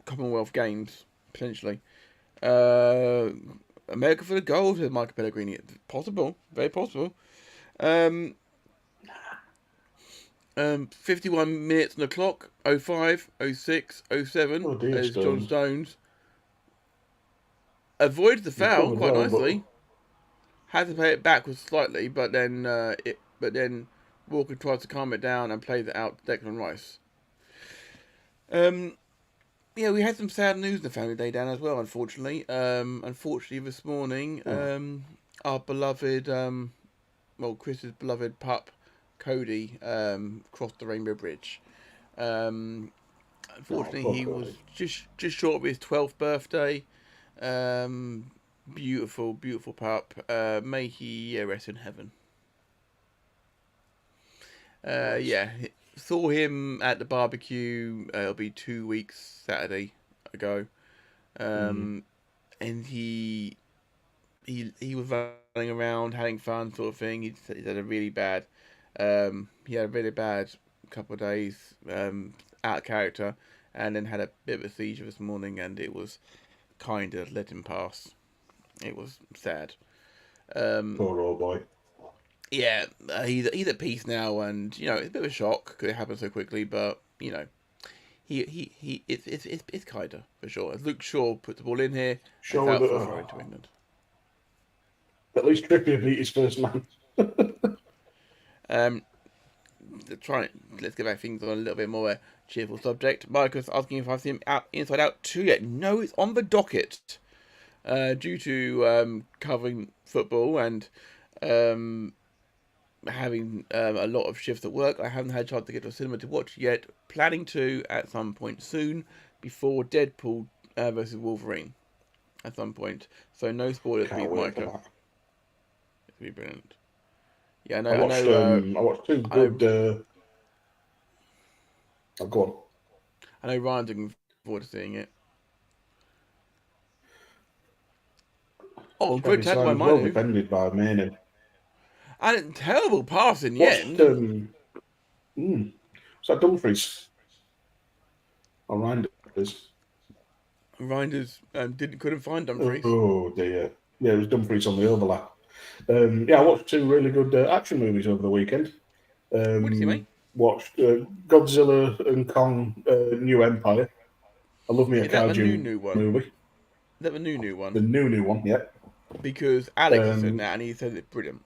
Commonwealth Games potentially. America for the gold, says Michael Pellegrini. Possible, very possible. 51 minutes on the clock. 05, 06, 07. Oh dear, as John Stones. Stones avoided the foul quite nicely. Had to play it backwards slightly, but then Walker tried to calm it down and played it out to Declan Rice. Yeah, we had some sad news in the family day, Dan, as well, unfortunately. Unfortunately, this morning, our beloved, Chris's beloved pup, Cody, crossed the Rainbow Bridge. Unfortunately, he was just short of his 12th birthday. Beautiful, beautiful pup. May he rest in heaven. Yeah, saw him at the barbecue. It'll be 2 weeks Saturday ago, and he was running around, having fun, sort of thing. He had a really bad, couple of days, out of character, and then had a bit of a seizure this morning, and it was kind of let him pass. It was sad. Poor old boy. Yeah, he's at peace now, and it's a bit of a shock because it happened so quickly. But it's kinda for sure. As Luke Shaw put the ball in here, Shaw and for throw into England. At least Trippier beat his first man. Let's get back things on a little bit more cheerful subject. Marcus asking if I've seen him out Inside Out 2 yet. No, it's on the docket. Due to covering football and having a lot of shifts at work, I haven't had a chance to get to a cinema to watch yet. Planning to at some point soon, before Deadpool versus Wolverine, at some point. So no spoilers, please, Micah. It'll be brilliant. Yeah, I watched two good. Go on. I know Ryan's looking forward to seeing it. Oh, great tackle by Manu. Well defended by Manu. And terrible pass in the end. Was that Dumfries? Or Reinders? Reinders couldn't find Dumfries. Oh dear. Yeah, it was Dumfries on the overlap. I watched two really good action movies over the weekend. What did you see, mate? Watched Godzilla and Kong New Empire. I love me a kaiju new one? movie. Is that the new one? The new one, yeah. Because Alex is in that and he says it's brilliant.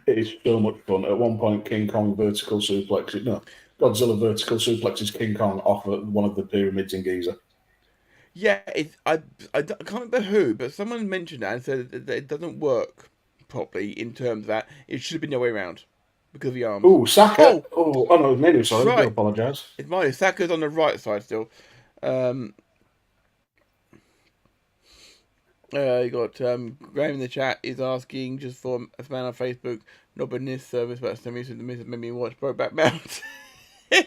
It is so much fun. At one point, King Kong Godzilla vertical suplexes King Kong off at one of the pyramids in Giza. Yeah, I can't remember who, but someone mentioned that and said that it doesn't work properly in terms of that. It should have been the other way around because of the arms. Oh, Saka! Oh no, Manu, sorry. Right. I do apologise. It's mine. Saka's on the right side still. You got Graham in the chat is asking just for a fan on Facebook, not been this service, but some reason the missus made me watch Brokeback Mountain. Thing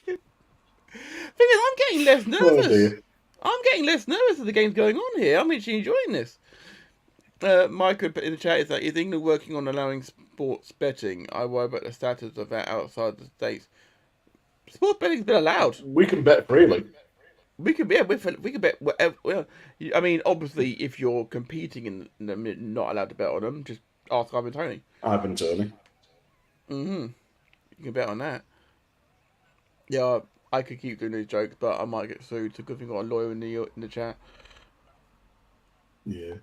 is, I'm getting less nervous. I'm getting less nervous as the game's going on here. I'm actually enjoying this. Michael in the chat is like, is England working on allowing sports betting? I worry about the status of that outside the States. Sports betting's been allowed. We can bet freely. We could bet whatever. Well, I mean, obviously, if you're competing in them, you're not allowed to bet on them. Just ask Ivan Toney. Ivan Toney. You can bet on that. Yeah, I could keep doing these jokes, but I might get sued. So good thing I got a lawyer in the chat. Yeah.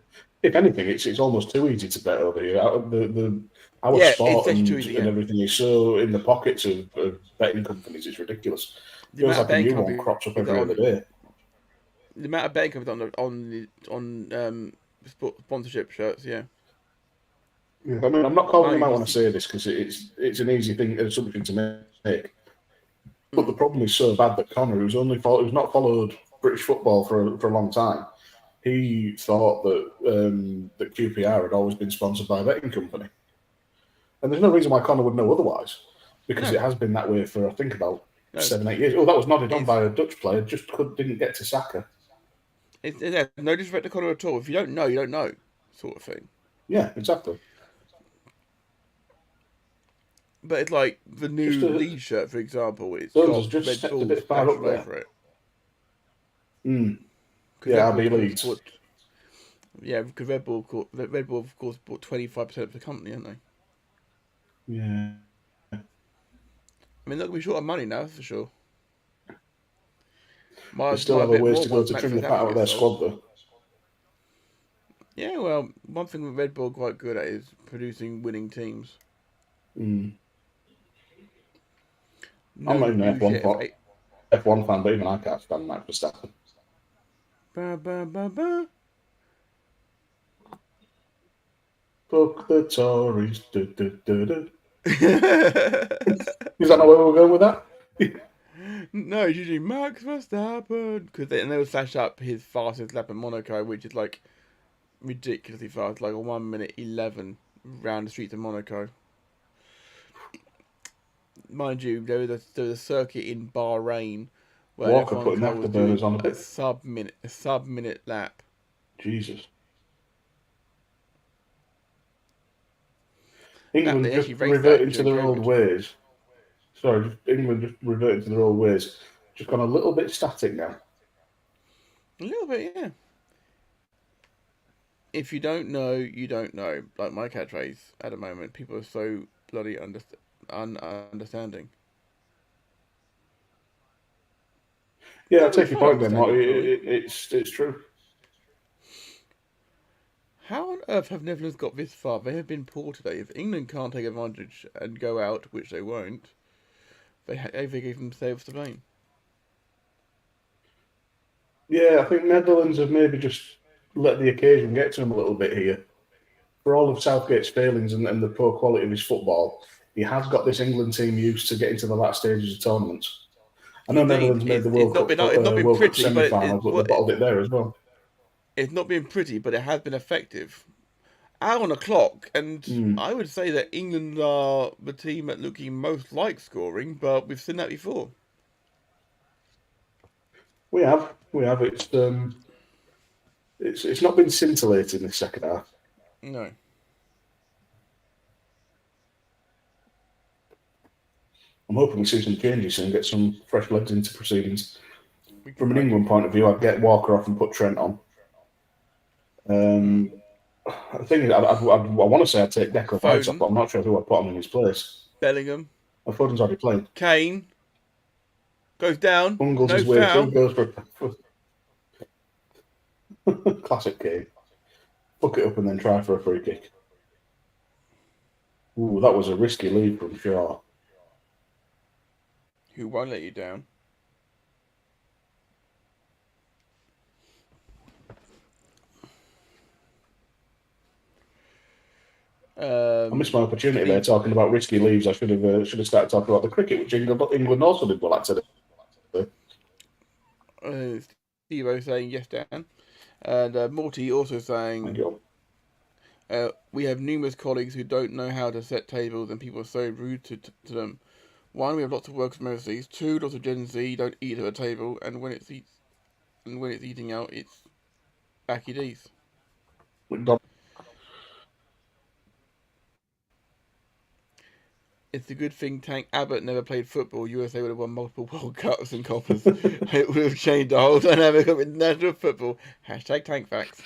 If anything, it's almost too easy to bet over here. Our Yeah, sport it's actually and, too easy, yeah. and everything is so in the pockets of betting companies. It's ridiculous. The Feels amount of like a betting new one companies crops up every other on day. the amount of betting companies on sponsorship shirts, yeah. Yeah. I mean, I'm not calling Man them out when I United, say this because it's an easy assumption to make. But the problem is so bad that Konor, who's not followed British football for a long time, he thought that QPR had always been sponsored by a betting company, and there's no reason why Konor would know otherwise, because no, it has been that way for I think about no. 7-8 years. Oh, that was nodded on It's by a Dutch player, just didn't get to Saka. it's no disrespect to Conor at all. If you don't know, you don't know, sort of thing. Yeah, exactly. But it's like the Just new Leeds shirt, for example. It's Jones has got just Red stepped a Bull bit far splashed up all there. over it. Because Yeah, Red Bull, RB of course, Leeds. because Red Bull, of course, bought 25% of the company, haven't they? Yeah. I mean, they're gonna be short of money now, that's for sure. They Might still have a bet ways more to go once to Max trim the fat out Verstappen of their gets sold. squad, though. Yeah, well, one thing that Red Bull are quite good at is producing winning teams. I'm No not even an bullshit. F1 fan, but even I can't stand Max Verstappen. Ba, ba, ba, ba. Fuck the Tories. Is that not where we were going with that? No, it's usually Max Verstappen. And they would flash up his fastest lap in Monaco, which is like ridiculously fast, like a 1:11 round the streets of Monaco. Mind you, there was a circuit in Bahrain where an Walker F1 putting the car was doing afterburners on a a bit. sub-minute lap. Jesus. They England just actually raced that reverting to during their old COVID. ways. Sorry, England just reverting to their old ways. Just gone a little bit static now. A little bit, yeah. If you don't know, you don't know. Like my catchphrase at the moment, people are so bloody understanding. Yeah, I Well, we take your try to point, then, understand Mark. you, Rory. It's true. How on earth have Netherlands got this far? They have been poor today. If England can't take advantage and go out, which they won't, they gave themselves to blame. Yeah, I think Netherlands have maybe just let the occasion get to them a little bit here. For all of Southgate's failings and the poor quality of his football, he has got this England team used to getting to the last stages of tournaments. I know Indeed, Netherlands made the it's not been World Cup pretty, but semi-final, but they bottled it there as well. it's not been pretty, but it has been effective. Hour on the clock, and I would say that England are the team at looking most like scoring, but we've seen that before. We have. It's not been scintillating this second half. No. I'm hoping we see some changes and get some fresh legs into proceedings. From an England point of view, I'd get Walker off and put Trent on. The thing is, I want to say I'd take Declan Rice off, but I'm not sure who I'd put on in his place. Bellingham. Foden's already playing. Kane. Goes down. Bungles no his way foul. through, goes for classic Kane. Fuck it up and then try for a free kick. Ooh, that was a risky lead from Shaw. Who won't let you down? I missed my opportunity there talking about risky leaves. I should have started talking about the cricket, which England also did well at today. Steve saying yes, Dan. And Morty also saying, we have numerous colleagues who don't know how to set tables and people are so rude to them. One, we have lots of workers overseas. Two, lots of Gen Z don't eat at a table, and when it's eating out, it's backy D's. It's a good thing Tank Abbott never played football. USA would have won multiple World Cups and Coppers. It would have changed the whole dynamic of international football. Hashtag Tank Facts.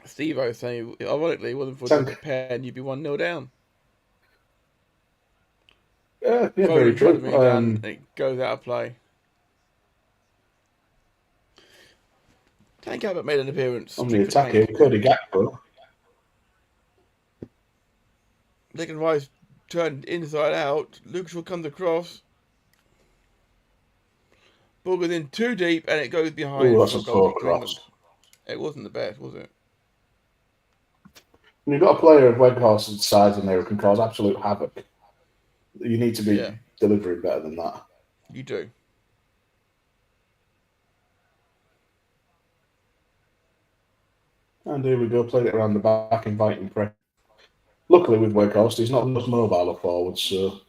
Steve-O saying, ironically, it wasn't for the pair and you'd be 1-0 down. Yeah, very true. And it goes out of play. Tank haven't made an appearance. On the attack here, Cody Gakpo. Declan Rice turned inside out. Lucas will come across. Ball goes in too deep and it goes behind. Oh, that's for a goal poor for England. cross. It wasn't the best, was it? When you've got a player of Weghorst's size in there who can cause absolute havoc, you need to be delivering better than that. You do. And here we go, played it around the back, inviting pressure. Luckily with Weghorst, he's not the most mobile of forwards, so...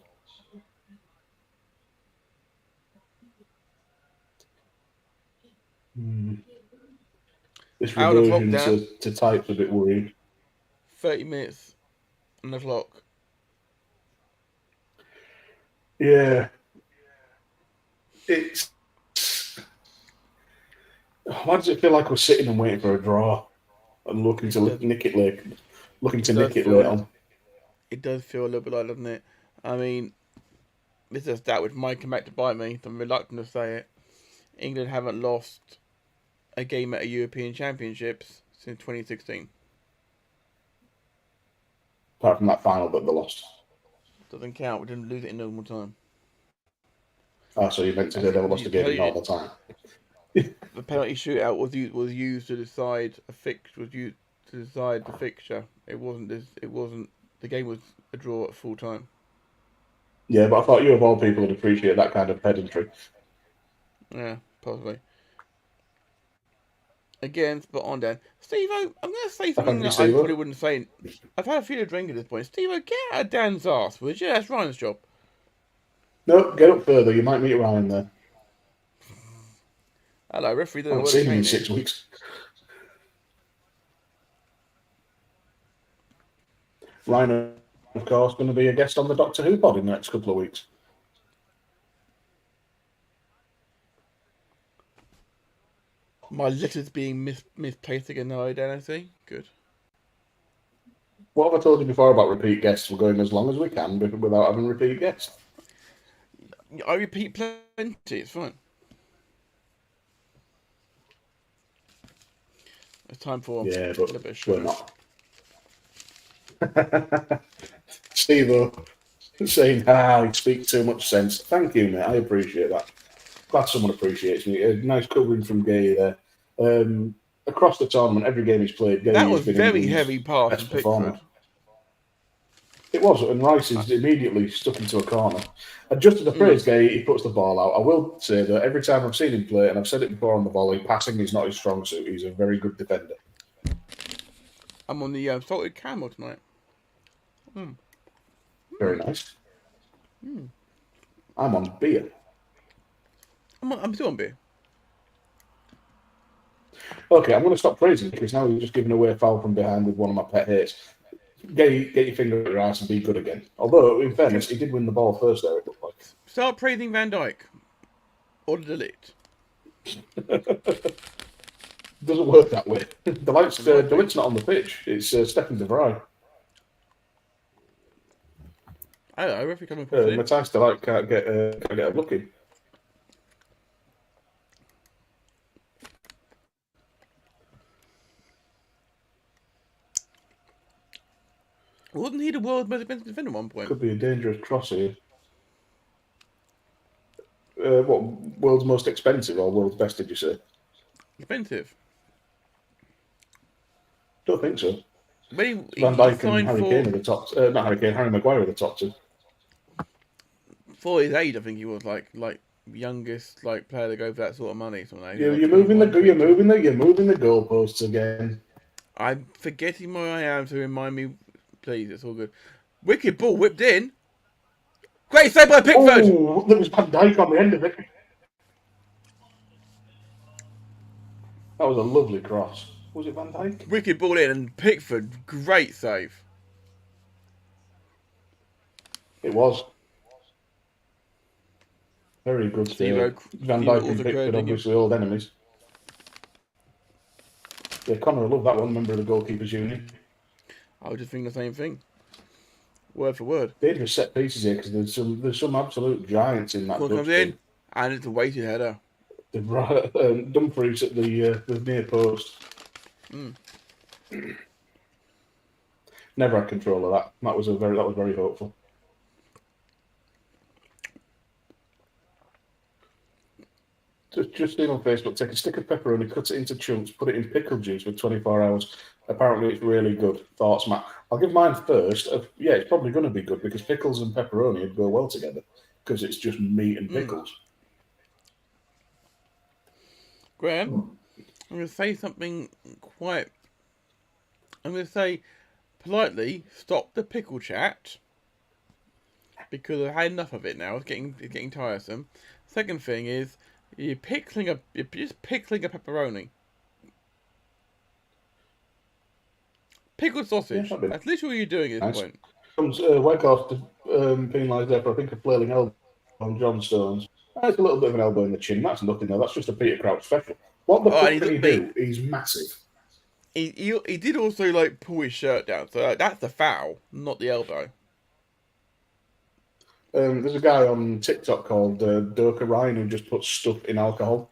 This Out of reversion to type's a bit worrying. 30 minutes on the clock. Yeah. It's... Why does it feel like we're sitting and waiting for a draw and looking to nick it late? Looking to nick it late on. It does feel a little bit like, doesn't it? I mean, this is a stat which might come back to bite me, so I'm reluctant to say it. England haven't lost a game at a European Championships since 2016. Apart from that final that they lost. Doesn't count. We didn't lose it in normal time. Oh, so you meant to say they lost a game in normal time. The penalty shootout was used to decide the fixture. It wasn't. The game was a draw at full time. Yeah, but I thought you of all people would appreciate that kind of pedantry. Yeah, possibly. Again, spot on, Dan. Steve-O, I'm going to say something that I probably wouldn't say. I've had a few to drink at this point. Steve-O, get out of Dan's arse, would you? That's Ryan's job. No, get up further. You might meet Ryan there. Hello, referee. I haven't seen him in 6 weeks. Ryan, of course, going to be a guest on the Doctor Who pod in the next couple of weeks. My letter's being misplaced again, no identity. Good. What have I told you before about repeat guests? We're going as long as we can without having repeat guests. I repeat plenty, it's fine. Yeah, It's time for but a little bit of we're sugar. not. Steve-O saying, you speak too much sense. Thank you, mate. I appreciate that. Glad someone appreciates me. A nice covering from Gay there. Across the tournament, every game he's played, Gay That has was been very England's heavy pass best from performer. Pickford. It was, and Rice is immediately stuck into a corner. And just as a praise Gay, he puts the ball out. I will say that every time I've seen him play, and I've said it before on the volley, passing is not his strong suit. He's a very good defender. I'm on the salted camel tonight. Very nice. I'm on beer. I'm still on beer. Okay, I'm going to stop praising because now he's just giving away a foul from behind with one of my pet hates. Get your finger at your ass and be good again. Although, in fairness, he did win the ball first there, it looked like. Start praising Van Dijk. Or delete. Doesn't work that way. Delight's not on the pitch. It's Stefan de Vrij. I don't know, referee coming across it. Matthijs de Ligt can't get a look in. Wasn't he the world's most expensive defender at one point? Could be a dangerous cross here. What, world's most expensive or world's best, did you say? Expensive. Don't think so. When Van Dijk and Harry Kane are the top. Not Harry Kane, Harry Maguire are the top two. For his age, I think he was like youngest player to go for that sort of money. You're moving the goalposts again. I'm forgetting where I am, so remind me, please. It's all good. Wicked ball whipped in. Great save by Pickford. Oh, there was Van Dijk on the end of it. That was a lovely cross. Was it Van Dijk? Wicked ball in and Pickford, great save. It was. Very good save. Van Dijk and Pickford, obviously old enemies. Yeah, Konor, I love that one, member of the goalkeepers union. I was just thinking the same thing. Word for word. Dangerous set pieces here because there's some absolute giants in that. Ball comes in and it's a weighted header. Dumfries at the near post. Never had control of that. That was very hopeful. Just seen on Facebook, take a stick of pepperoni, cut it into chunks, put it in pickle juice for 24 hours. Apparently, it's really good. Thoughts, Matt? I'll give mine first. Yeah, it's probably going to be good because pickles and pepperoni would go well together because it's just meat and pickles. Graham, I'm going to say something I'm going to say politely, stop the pickle chat because I've had enough of it now. It's getting tiresome. Second thing is, you're just pickling a pepperoni. Pickled sausage. Yeah, That's literally what you're doing at this point. Comes Weghorst penalised there for, I think, a flailing elbow on John Stones. That's a little bit of an elbow in the chin. That's nothing, though. That's just a Peter Crouch special. What the fuck did he do? He's massive. He did also, like, pull his shirt down. So that's the foul, not the elbow. There's a guy on TikTok called Doka Ryan who just puts stuff in alcohol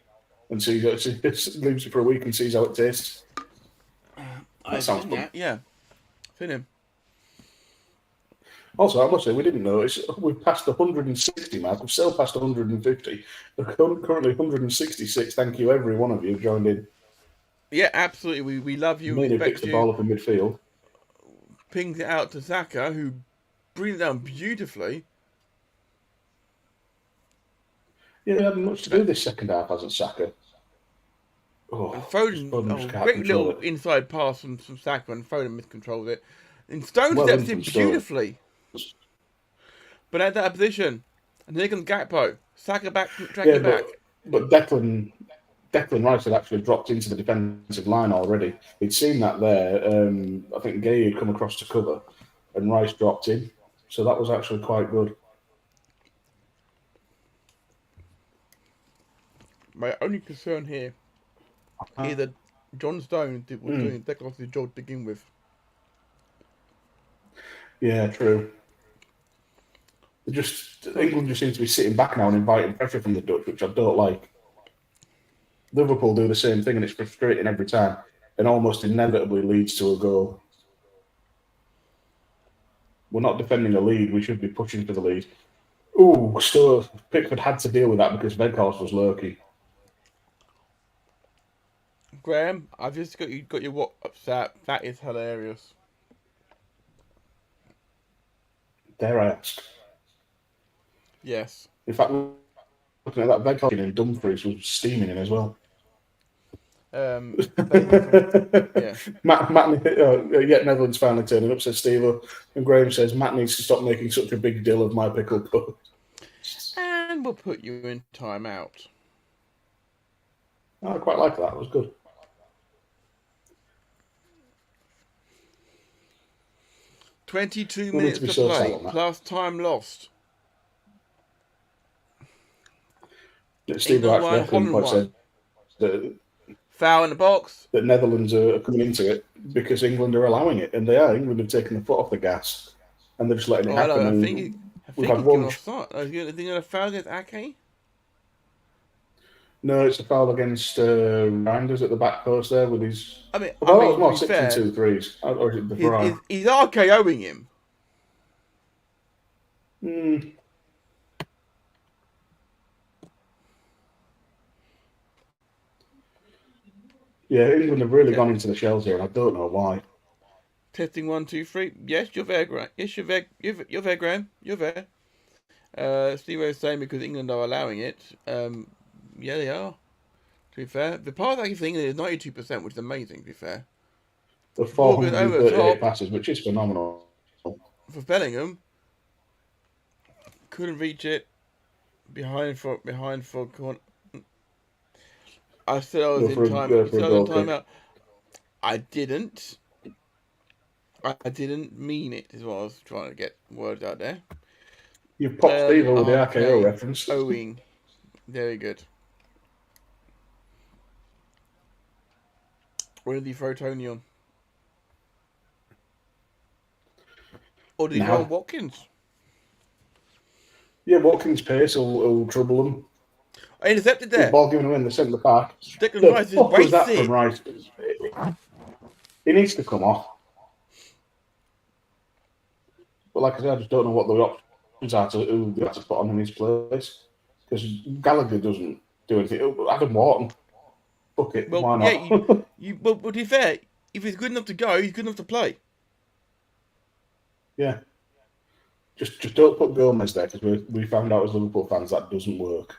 and leaves it for a week and sees how it tastes. That sounds good. Yeah, seen him. Also, I must say, we didn't notice we've passed the 160 mark. We've still passed 150. We're currently 166. Thank you, every one of you who joined in. Yeah, absolutely. We love you. Mainly picks the ball up in midfield. Pings it out to Saka, who brings it down beautifully. Yeah, he hadn't much to do this second half, hasn't Saka? Foden, great little inside pass from Saka, and Foden miscontrols it. And Stone steps in beautifully. But at that position, and here comes Gakpo. Saka tracking back. But Declan Rice had actually dropped into the defensive line already. He'd seen that there. I think Gay had come across to cover, and Rice dropped in. So that was actually quite good. My only concern here is that John Stone was doing Declan's job to begin with. Yeah, true. England just seems to be sitting back now and inviting pressure from the Dutch, which I don't like. Liverpool do the same thing, and it's frustrating every time, and almost inevitably leads to a goal. We're not defending a lead; we should be pushing for the lead. Ooh, so Pickford had to deal with that because Weghorst was lurking. Graham, I've just got your WhatsApp. That is hilarious. Dare I ask? Yes. In fact, looking at that, Weghorst and Dumfries was steaming in as well. Yeah. Matt Netherlands finally turning up, says Steve, and Graham says Matt needs to stop making such a big deal of my pickle putt. And we'll put you in timeout. I quite like that. It was good. 22 minutes to play, plus time lost. Steve actually said that foul in the box. That Netherlands are coming into it because England are allowing it, and they are. England have taken the foot off the gas, and they're just letting it happen. I think he's offside. Are you going to foul against Ake? No, it's a foul against Reinders at the back post there with his. I mean, to be fair, 6 and 2 threes. Or is it the he's RKOing him. Yeah, England have really gone into the shells here, and I don't know why. Testing 1, 2, 3. Yes, you're there, Graham. Yes, you're there. You're there, Graham. You're there. Steve was saying because England are allowing it. Yeah, they are. To be fair, the pass accuracy for England is 92%, which is amazing. To be fair, the 438 passes, which is phenomenal. For Bellingham, couldn't reach it. Behind for Konor. I said I was in timeout. I didn't mean it. Is what I was trying to get words out there. You popped Steve over the RKO reference. Owing. Very good. When did he throw Tony on? Or did he go on Watkins? Yeah, Watkins' pace will trouble him. Intercepted The there. ball given away in the centre of the park. Declan The Rice is fuck was that racing. from Rice? He needs to come off. But like I said, I just don't know what the options are to who they have to put on in his place. Because Gallagher doesn't do anything. Adam Wharton. Fuck it. Well, Why not? yeah, but to be fair, if he's good enough to go, he's good enough to play. Yeah. Just don't put Gomez there, because we found out as Liverpool fans that doesn't work.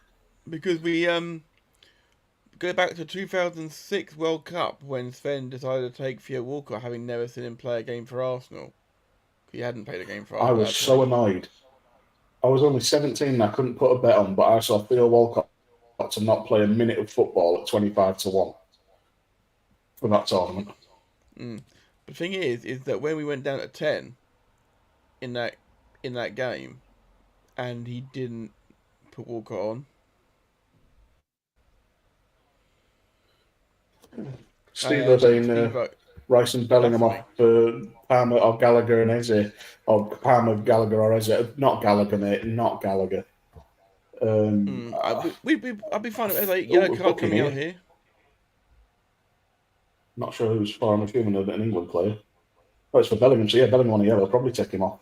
Because we go back to 2006 World Cup when Sven decided to take Theo Walcott, having never seen him play a game for Arsenal. He hadn't played a game for Arsenal. I was so annoyed. I was only 17 and I couldn't put a bet on, but I saw Theo Walcott to not play a minute of football at 25-1 for that tournament. The thing is that when we went down to 10 in that game, and he didn't put Walcott on. Steve saying Rice and Bellingham off for Palmer or Gallagher and Eze, or Palmer, Gallagher or Eze. Not Gallagher, mate. Not Gallagher. I'd be fine with Eze. Yellow card coming out here. Not sure who's for. I'm assuming an England player. Oh, it's for Bellingham. So yeah, Bellingham on a yellow. Probably take him off.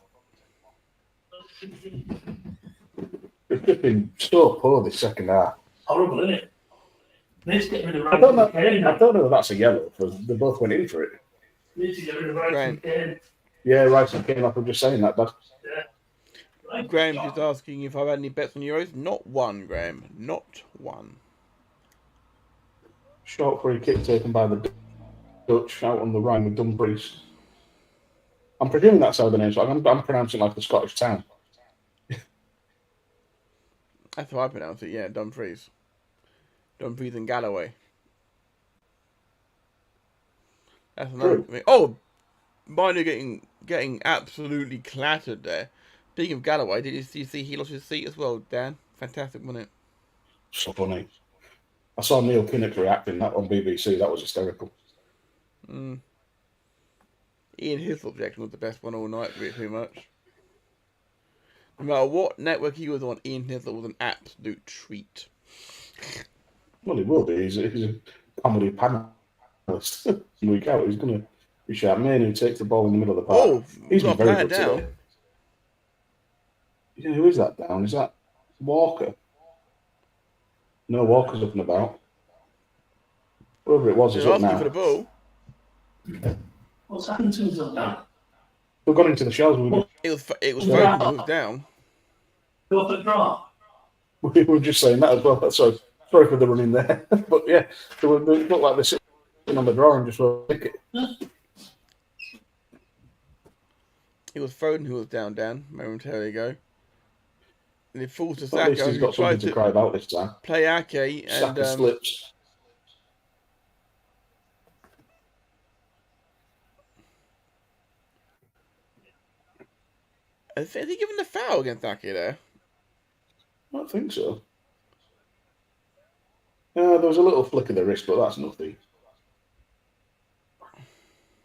It's just been so poor this second half. Horrible, isn't it? Needs to get rid of I don't know if that's a yellow, because they both went in for it. Needs to get rid of Rice and Kane. Yeah, Rice and Kane, I'm just saying that, Dad. Yeah. Graham just asking if I've had any bets on Euros. Not one, Graham. Not one. Short free kick taken by the Dutch out on the Rhine with Dumfries. I'm presuming that's how the name's like. I'm pronouncing it like the Scottish town. That's how I pronounce it, yeah, Dumfries. Dumfries and Galloway. That's another thing. Oh, Miner getting absolutely clattered there. Speaking of Galloway, did you see he lost his seat as well, Dan? Fantastic, wasn't it? So funny. I saw Neil Kinnock reacting that on BBC. That was hysterical. Ian Hislop's reaction was the best one all night, pretty much. No matter what network he was on, Ian Hislop was an absolute treat. Well, he will be. He's a comedy panelist. Week out, he's going to be sharp. Man who takes the ball in the middle of the park. Oh, he's been very good down. today. Yeah, who is that down? Is that Walker? No, Walker's up and about. Whoever it was is up now. For the ball. What's happened to him now? We've gone into the shells. It was Foden who was down. Go for the draw. We were just saying that as well. Sorry for the run in there. But yeah, they looked like they're sitting on the draw and just will pick it. It was Foden who was down, Dan, momentarily ago. And it falls to At least Saka, he's got something to cry about this time. play Ake, and Saka slips. Has he given the foul against Ake there? I don't think so. There was a little flick of the wrist, but that's nothing.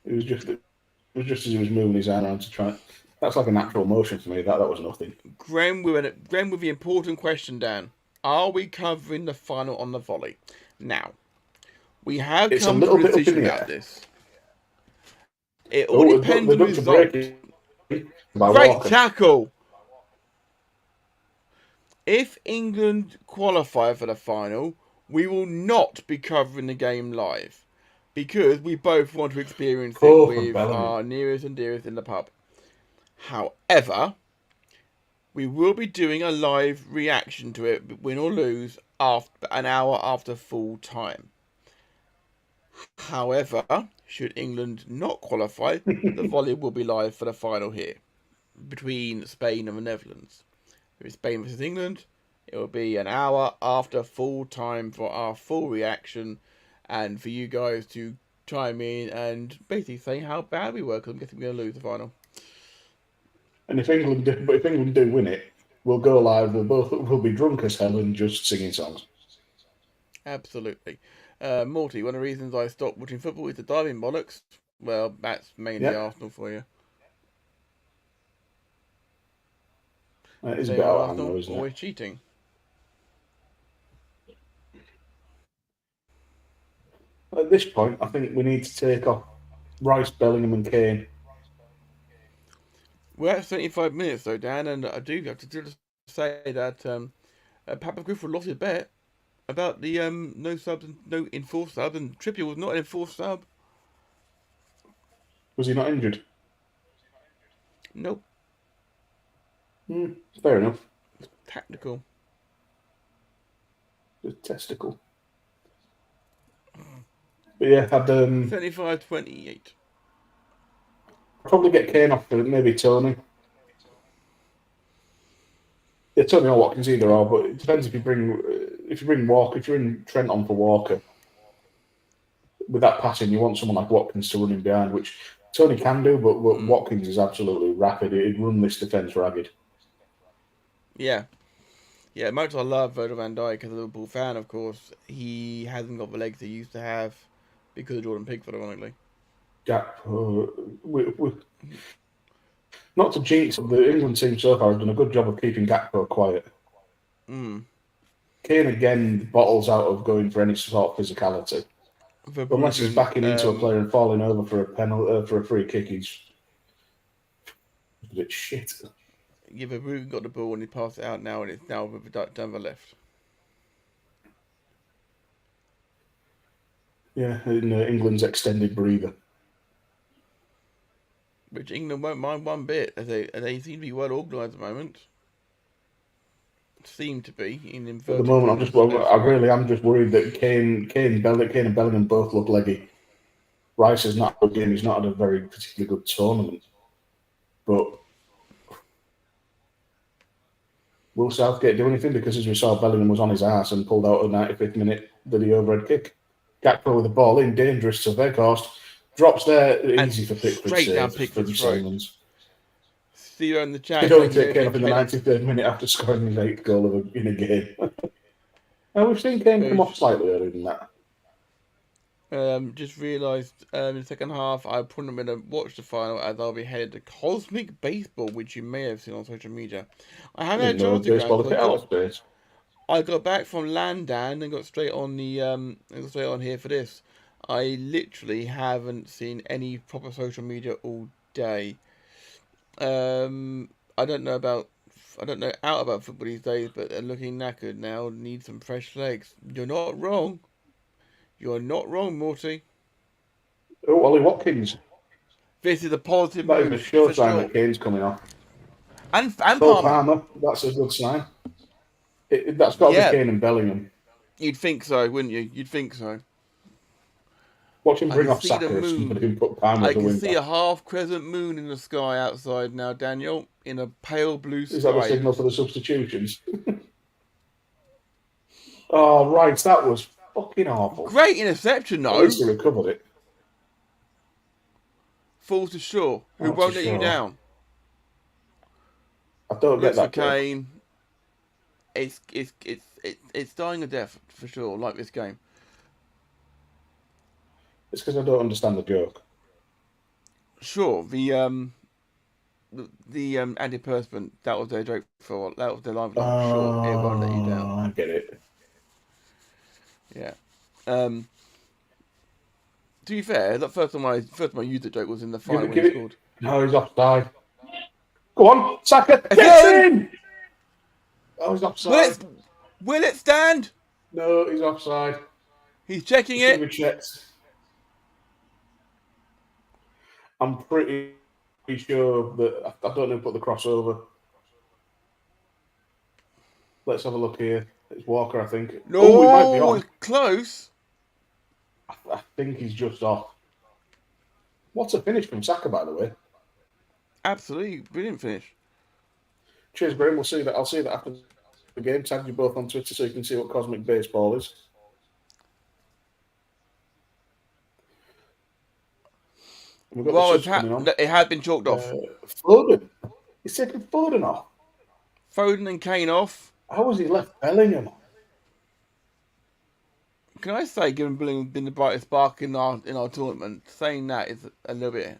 It was just as he was moving his hand around to try. That's like a natural motion to me. That was nothing. Graham with the important question, Dan. Are we covering the final on the volley? Now, we have come to a decision about this. It all depends on the result. Great tackle! If England qualify for the final, we will not be covering the game live, because we both want to experience it with our nearest and dearest in the pub. However, we will be doing a live reaction to it, win or lose, after an hour after full time. However, should England not qualify, the volley will be live for the final here, between Spain and the Netherlands. If it's Spain versus England, it will be an hour after full time for our full reaction, and for you guys to chime in and basically say how bad we were, because I'm guessing we're going to lose the final. And if England do win it, we'll go live. We'll be drunk as hell and just singing songs. Absolutely. Morty, one of the reasons I stopped watching football is the diving bollocks. Well, that's mainly Arsenal for you. It is a bit out of hand, though, Arsenal isn't it? always cheating. At this point, I think we need to take off Rice, Bellingham, and Kane. We're at 75 minutes though, Dan, and I do have to just say that Papa Griffin lost his bet about the no subs and no enforced sub, and Trippier was not an enforced sub. Was he not injured? Nope. Fair enough. Tactical. The testicle. But yeah, I'd 75-28. probably get Kane off for maybe Tony. Yeah, Tony or Watkins, either or, but it depends if you bring Walker, if you're in Trent on for Walker. With that passing, you want someone like Watkins to run in behind, which Tony can do, but Watkins is absolutely rapid. He'd run this defence ragged. Yeah. Yeah, much I love Virgil van Dijk as a Liverpool fan, of course. He hasn't got the legs he used to have because of Jordan Pickford, ironically. Not to jinx, the England team so far has done a good job of keeping Gakpo quiet. Kane again bottles out of going for any sort of physicality. Unless he's backing into a player and falling over for a penalty for a free kick, he's a bit shit. Yeah, but Ruben got the ball and he passed it out now, and it's now down the left. Yeah, in England's extended breather. Which England won't mind one bit, as they seem to be well organised at the moment. Seem to be in inverted. At the moment, I really am just worried that Kane and Bellingham both look leggy. Rice is not a good game. He's not had a very particularly good tournament. But will Southgate do anything? Because as we saw, Bellingham was on his ass and pulled out a 95th minute bloody overhead kick. Gakpo with the ball in, dangerous to Weghorst. Drops there, easy for Pickford. Straight down Pickford's throat. See you in the chat. He'd only take Kane up in the 93rd minute after scoring his 8th goal in a game. And we've seen Kane come off slightly earlier than that. Just realised in the second half I put them in to watch the final as I'll be headed to Cosmic Baseball, which you may have seen on social media. I haven't had a chance to go. I got back from Landan and got straight on here for this. I literally haven't seen any proper social media all day. I don't know out about football these days, but they're looking knackered now. Need some fresh legs. You're not wrong. You're not wrong, Morty. Oh, Ollie Watkins. This is a positive move. That is a sure sign that Kane's coming off. And Palmer. That's a good sign. That's got to be Kane and Bellingham. You'd think so, wouldn't you? You'd think so. Watch him bring off Saka or somebody who put Palmer I can see a half crescent moon in the sky outside now, Daniel, in a pale blue sky. Is that the signal for the substitutions? Oh, right, that was fucking awful. Great interception, though. At least he recovered it. Falls to Shaw, who won't let you down. I don't get that. Kane. It's dying a death for sure, like this game. It's because I don't understand the joke. Sure, the antiperspirant, that was their joke for that was their line. Sure, it won't let you down. I get it. Yeah. To be fair, the first time I used the joke was in the final when he scored. No, he's offside. Go on, Saka, get in! Oh, he's offside. Will it stand? No, he's offside. He's checking it. Be checked. I'm pretty sure that I don't know who put the crossover. Let's have a look here. It's Walker, I think. No, he might be on. It's close. I think he's just off. What's a finish from Saka, by the way? Absolutely brilliant finish. Cheers, Graham. We'll see that. I'll see that after the game. Tag you both on Twitter so you can see what Cosmic Baseball is. Well, it had been chalked off. Foden. He's taken Foden off. Foden and Kane off. How was he left Bellingham? Can I say, given Bellingham been the brightest spark in our tournament, saying that is a little bit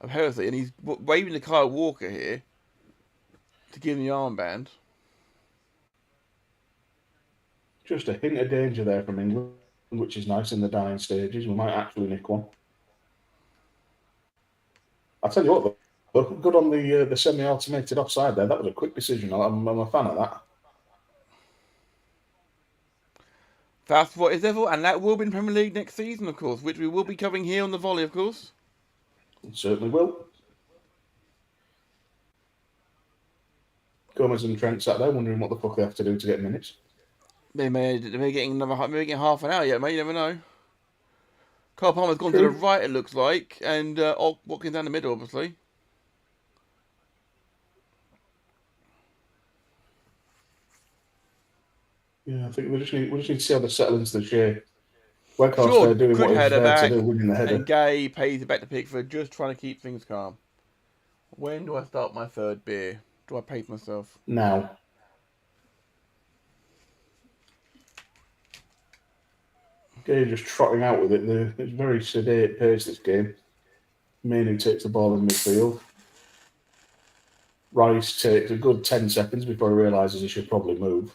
of heresy, and he's waving to Kyle Walker here to give him the armband. Just a hint of danger there from England. which is nice in the dying stages. We might actually nick one. I'll tell you what, though, good on the semi-automated offside there. That was a quick decision. I'm a fan of that. That's what is level, and that will be in Premier League next season, of course, which we will be covering here on the Volley, of course. It certainly will. Gomez and Trent sat there wondering what the fuck they have to do to get minutes. They may getting half an hour yet, mate. You never know. Carl Palmer's gone to the right, it looks like, and Watkins down the middle, obviously. Yeah, I think we just need to see how they settle into the shape. Weghorst Sure, there doing good what he's header there back, to do, winning the header. and Gay pays it back to Pickford, just trying to keep things calm. When do I start my third beer? Do I pace myself? Now. Gay just trotting out with it. It's very sedate pace, this game. Mainoo takes the ball in midfield. Rice takes a good 10 seconds before he realises he should probably move.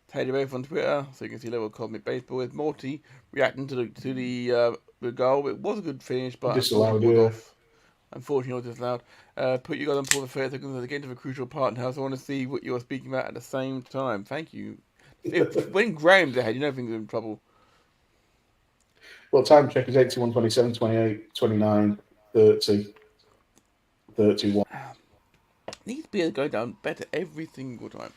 Taylor both on Twitter, so you can see Level Cosmic Baseball with Morty reacting to the goal. It was a good finish, but Disallowed, yeah. Unfortunately, it was disallowed. Put you guys on pause for 30 seconds as I get to a crucial part now, so I want to see what you're speaking about at the same time. Thank you. When Graham's ahead, you know things are in trouble. Well, time check is 81, 27, 28, 29, 30, 31. These beers go down better every single time.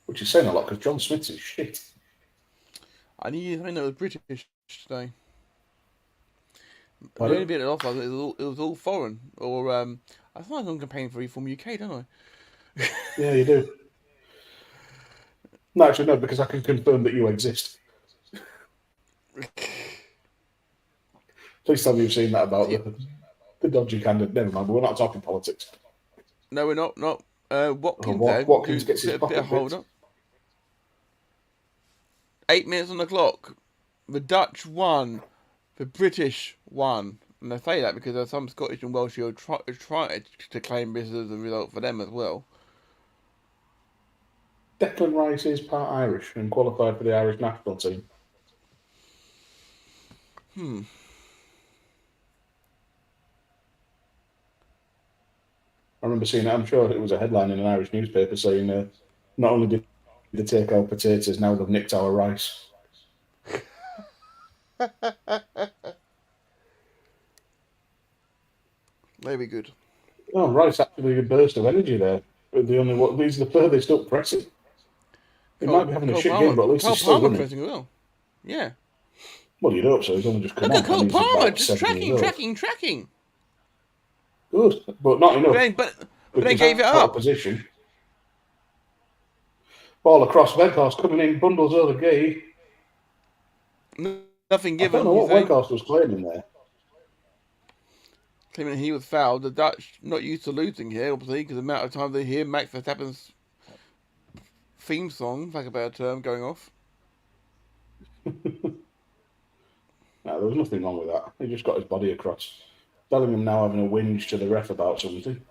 Which is saying a lot because John Smith is shit. I needed something that was British today. Pardon? The only bit of offer, it was all foreign. Or I thought I'm campaigning for Reform UK, don't I? Yeah, you do. No, actually, no, because I can confirm that you exist. Please tell me you've seen that about the dodgy candidate. Never mind, but we're not talking politics. No, we're not. Watkins, Watkins gets his a bit pocket of hold up. 8 minutes on the clock. The Dutch won. The British won. And I say that because there's some Scottish and Welsh who are trying to claim this as a result for them as well. Declan Rice is part Irish and qualified for the Irish national team. I remember seeing it. I'm sure it was a headline in an Irish newspaper saying, not only did they take our potatoes, now they've nicked our rice. Very good. Oh, Rice actually a burst of energy there. But he's the furthest up pressing. He might be having a shit game, but at least he's still running. Pressing well. Yeah. Well, you'd hope so. He's only just come Look at on. Cole Palmer just tracking. Good, but not enough. But they gave it up. Position. Ball across Weghorst coming in, bundles over Gay. Nothing given. I don't know what Weghorst was claiming there. Claiming he was fouled. The Dutch not used to losing here, obviously, because the amount of time they hear Max Verstappen's theme song, like a better term, going off. No, there was nothing wrong with that. He just got his body across. Bellingham now having a whinge to the ref about something.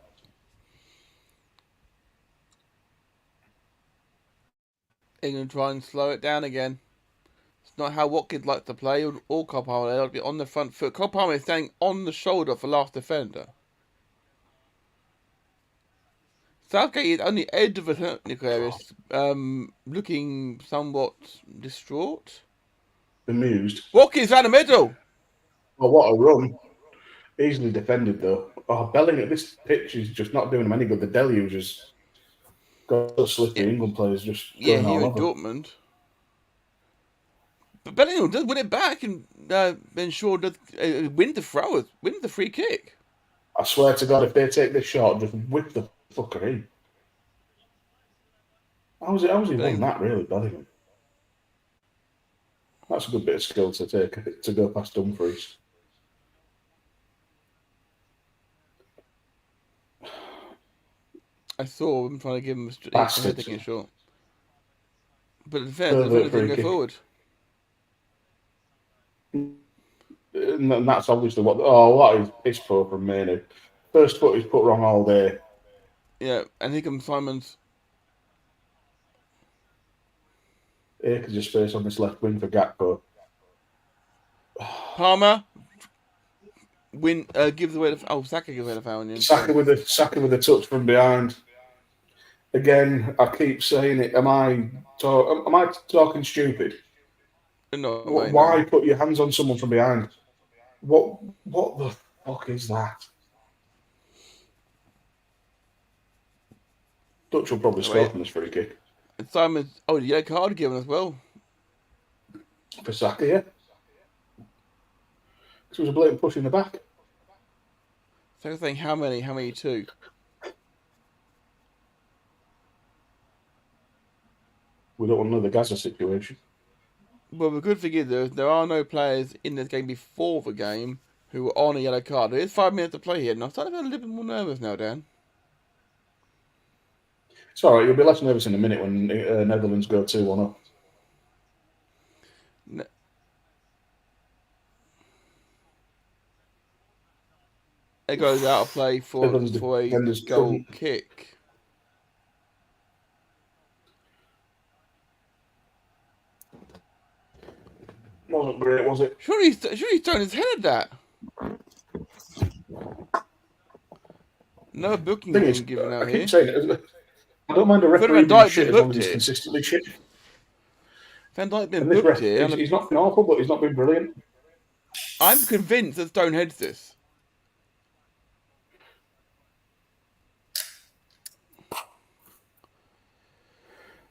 England try and slow it down again. It's not how Watkins likes to play, or Cole Palmer. They like to be on the front foot. Cole Palmer is standing on the shoulder for last defender. Southgate is on the edge of the technical area, looking somewhat distraught. Bemused. Watkins down the middle. Oh, what a run. Easily defended, though. Oh, Bellingham, this pitch is just not doing him any good. The deluge has got so slippery. England players just going all here in over. Dortmund. But Bellingham does win it back and ensure does win the free kick. I swear to God, if they take this shot, just whip the fucker in. How's he won that, really, Bellingham? That's a good bit of skill to take to go past Dumfries. I saw him trying to give him taking a shot. But the defence didn't go forward. And that's obviously what... Oh, that is piss poor from Mainoo. First foot he's put wrong all day. Yeah, and here comes Simons. acres of space on this left wing for Gakpo. Palmer gives away the Saka gives away the foul. Saka with a touch from behind. Again, I keep saying it. Am I talking stupid? No, Why put your hands on someone from behind? What the fuck is that? Dutch will probably score from this free kick. Simon's the yellow card given as well. For Saka, yeah. Because it was a blatant push in the back. Saka saying how many? How many? 2? We don't want another Gaza situation. Well, the good thing is there are no players in this game before the game who were on a yellow card. There is 5 minutes to play here, and I'm starting to feel a little bit more nervous now, Dan. It's all right. You'll be less nervous in a minute when Netherlands go 2-1 up. It goes out of play for a goal kick. Wasn't great, was it? Surely he's thrown his head at that. No booking being given out here. I don't mind a referee being shit as long as he's consistently shit. Van Dijk been booked here. He's not been awful, but he's not been brilliant. I'm convinced that Stone heads this.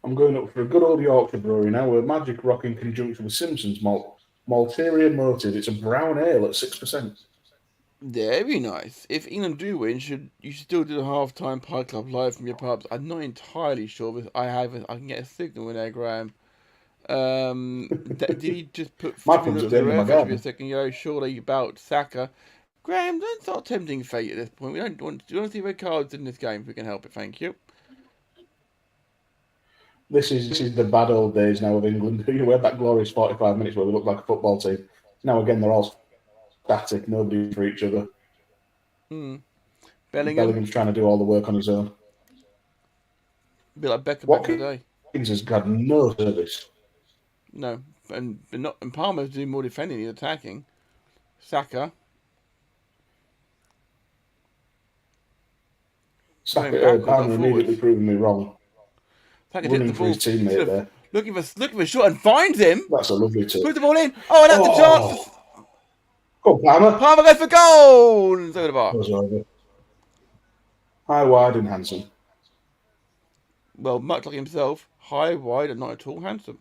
I'm going up for a good old Yorkshire brewery now with Magic Rock in conjunction with Simpson's malt. Malterian Motive. It's a brown ale at 6%. Very nice. If England do win, you should still do the half-time Pie Club live from your pubs. I'm not entirely sure, but I can get a signal in there, Graham. Did he just put my pub's at the end of my garden. A second ago? Surely about Saka. Graham, don't start tempting fate at this point. We don't want to see red cards in this game if we can help it. Thank you. This is the bad old days now of England. We had that glorious 45 minutes where we looked like a football team. Now again, they're all static, nobody for each other. Bellingham's trying to do all the work on his own. A bit like Beckham back in the day. Watkins has got no service. No, and Palmer's doing more defending than attacking. Saka Palmer immediately proving me wrong. Running for his teammate there. Looking for a shot and finds him. That's a lovely tip. Put the ball in. Oh, and that's the chance. Go Palmer. Palmer goes for goal. And so the bar. Goes over. High, wide, and handsome. Well, much like himself, high, wide, and not at all handsome.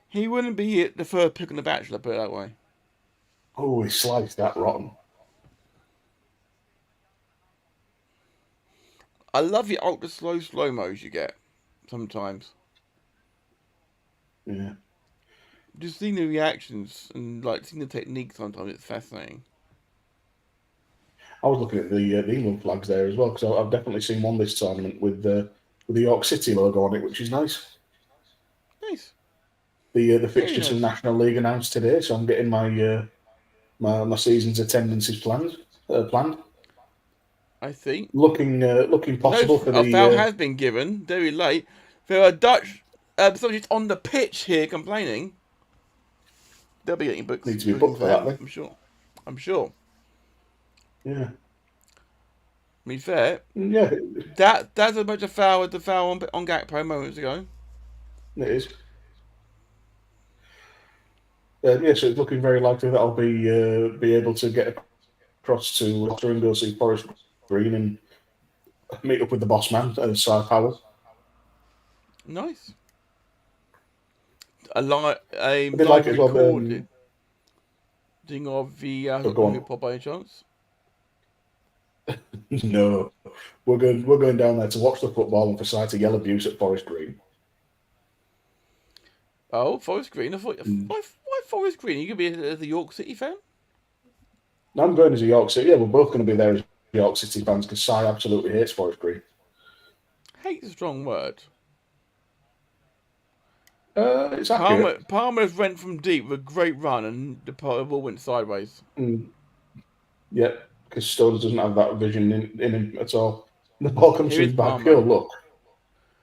He wouldn't be the first pick on the Bachelor, put it that way. Oh, he sliced that rotten. I love the ultra slow-mos you get sometimes. Yeah. Just seeing the reactions and seeing the technique sometimes, it's fascinating. I was looking at the England flags there as well, because I've definitely seen one this tournament with the York City logo on it, which is nice. Nice. The fixtures in National League announced today, so I'm getting my my season's attendances planned. I think. Looking possible for the... A foul has been given, very late. There are Dutch subjects on the pitch here complaining. They'll be getting booked. Need to be booked for that, then. I'm sure. Yeah. I mean, fair. Yeah. That's as much a foul as the foul on Gakpo moments ago. It is. So it's looking very likely that I'll be able to get across to Leicester and go see Forest Green and meet up with the boss man, Si Powell. Nice. A live recording of the report by any chance? No, we're going down there to watch the football and for Si to yell abuse at Forest Green. Oh, Forest Green! I thought, why Forest Green? Are you going to be a York City fan? No, I'm going as a York City. Yeah, we're both going to be there as York City fans because Si absolutely hates Forest Green. Hate's a strong word. It's accurate. Palmer's went from deep with a great run and the ball went sideways. Yeah, because Stones doesn't have that vision in him at all. The ball comes through his back heel, look.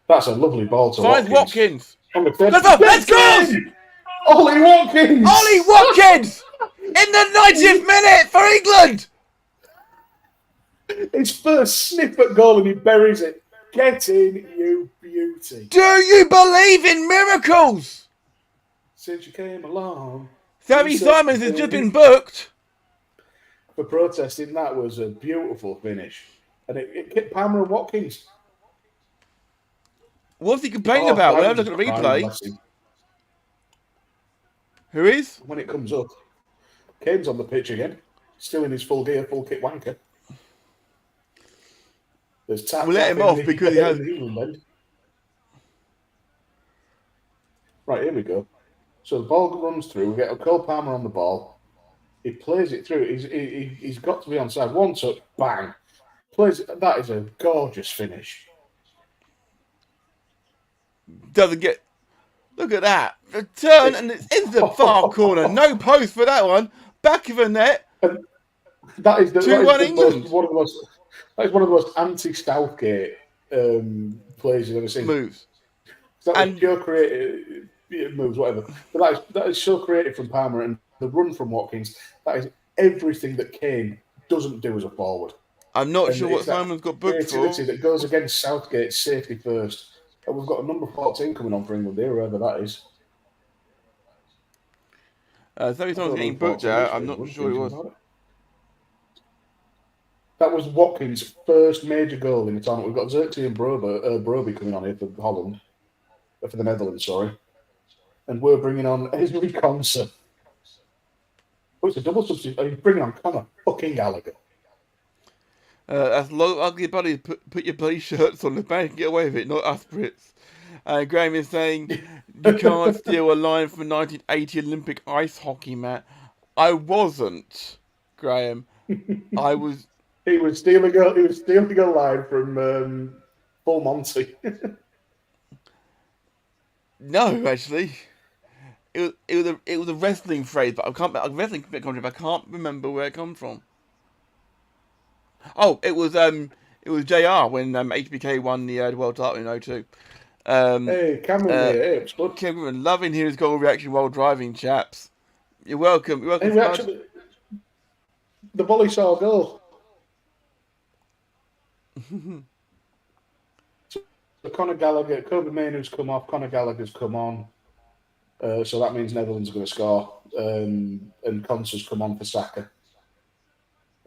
That's a lovely ball to Finds Watkins. Watkins. Let's go! Ollie Watkins! Ollie Watkins! In the 90th minute for England! His first sniff at goal and he buries it. Get in, you beauty. Do you believe in miracles? Since you came along. Sammy Simons has just been booked. For protesting, that was a beautiful finish. And it hit Palmer and Watkins. What's he complaining about? When I look at the replay. Who is? When it comes up, Kane's on the pitch again. Still in his full gear, full kit wanker. There's tap. We'll let him off because he has. Right, here we go. So the ball runs through. We get a Cole Palmer on the ball. He plays it through. He's got to be onside. One touch, bang. Plays it. That is a gorgeous finish. Doesn't get. Look at that. The turn and it's in the far corner. No post for that one. Back of the net. And that is 2-1 England. That is one of the most anti-Southgate plays you've ever seen. Moves. That was pure creative moves, whatever. But that is so creative from Palmer, and the run from Watkins. That is everything that Kane doesn't do as a forward. I'm not sure what Simon's got booked for. That goes against Southgate's safety first. And we've got a number 14 coming on for England here, whoever that is. Sammy Simon's getting booked out. I'm not sure he was. That was Watkins' first major goal in the tournament. We've got Xerxes and Broby coming on here for Holland. For the Netherlands, sorry. And we're bringing on Esri Konsa. Oh, it's a double substitute. He's bringing on Konor fucking Gallagher. That's low ugly buddy. Put your bloody shirts on the back and get away with it, not us Brits. Graham is saying you can't steal a line from a 1980 Olympic ice hockey match. I wasn't, Graham. I was. He was stealing a line from Full Monty. No, actually, it was a wrestling phrase, but I can't remember where it comes from. Oh, it was JR when HBK won the world title in 2002. Hey, Cameron, Cameron, loving his goal reaction while driving, chaps. You're welcome. You're welcome. Hey, actually, the volley saw a goal. So Conor Gallagher, Kobe Mainoo's come off, Conor Gallagher's come on. So that means Netherlands are going to score. And Konsa's come on for Saka.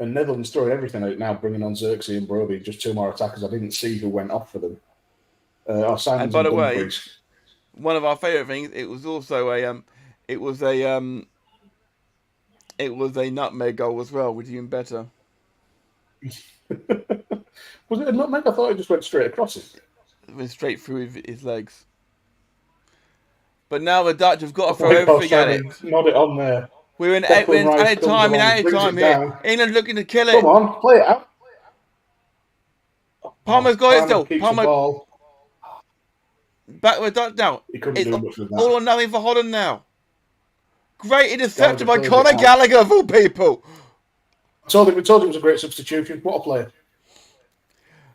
And Netherlands throwing everything out now, bringing on Xerxes and Broby, just two more attackers. I didn't see who went off for them. And by the way, one of our favourite things, it was also it was a nutmeg goal as well, which is even better. Was it a nutmeg? I thought it just went straight across it. It went straight through his legs. But now the Dutch have got to throw everything at it. Nod it on there. We're in added time here. England looking to kill it. Come on, play it out. Palmer's got it still. Palmer. Ball. Back with Dutch now. He couldn't do much with that. All or nothing for Holland now. Great interception by Conor Gallagher of all people. We told him it was a great substitution. What a player.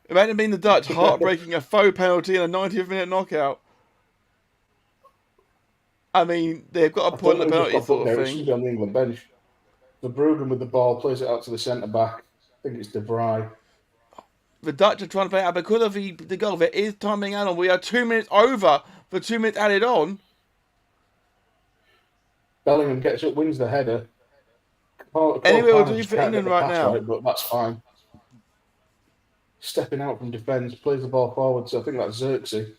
Imagine being the Dutch, heartbreaking a faux penalty in a 90th minute knockout. I mean, they've got a point on the penalty sort of thing. On the England bench. Verbruggen with the ball, plays it out to the centre back. I think it's De Vrij. The Dutch are trying to play out because of the goal. There is timing added on. We are 2 minutes over for 2 minutes added on. Bellingham gets up, wins the header. Anyway, we'll do for England right now. But that's fine. Stepping out from defence, plays the ball forward. So I think that's Xerxes.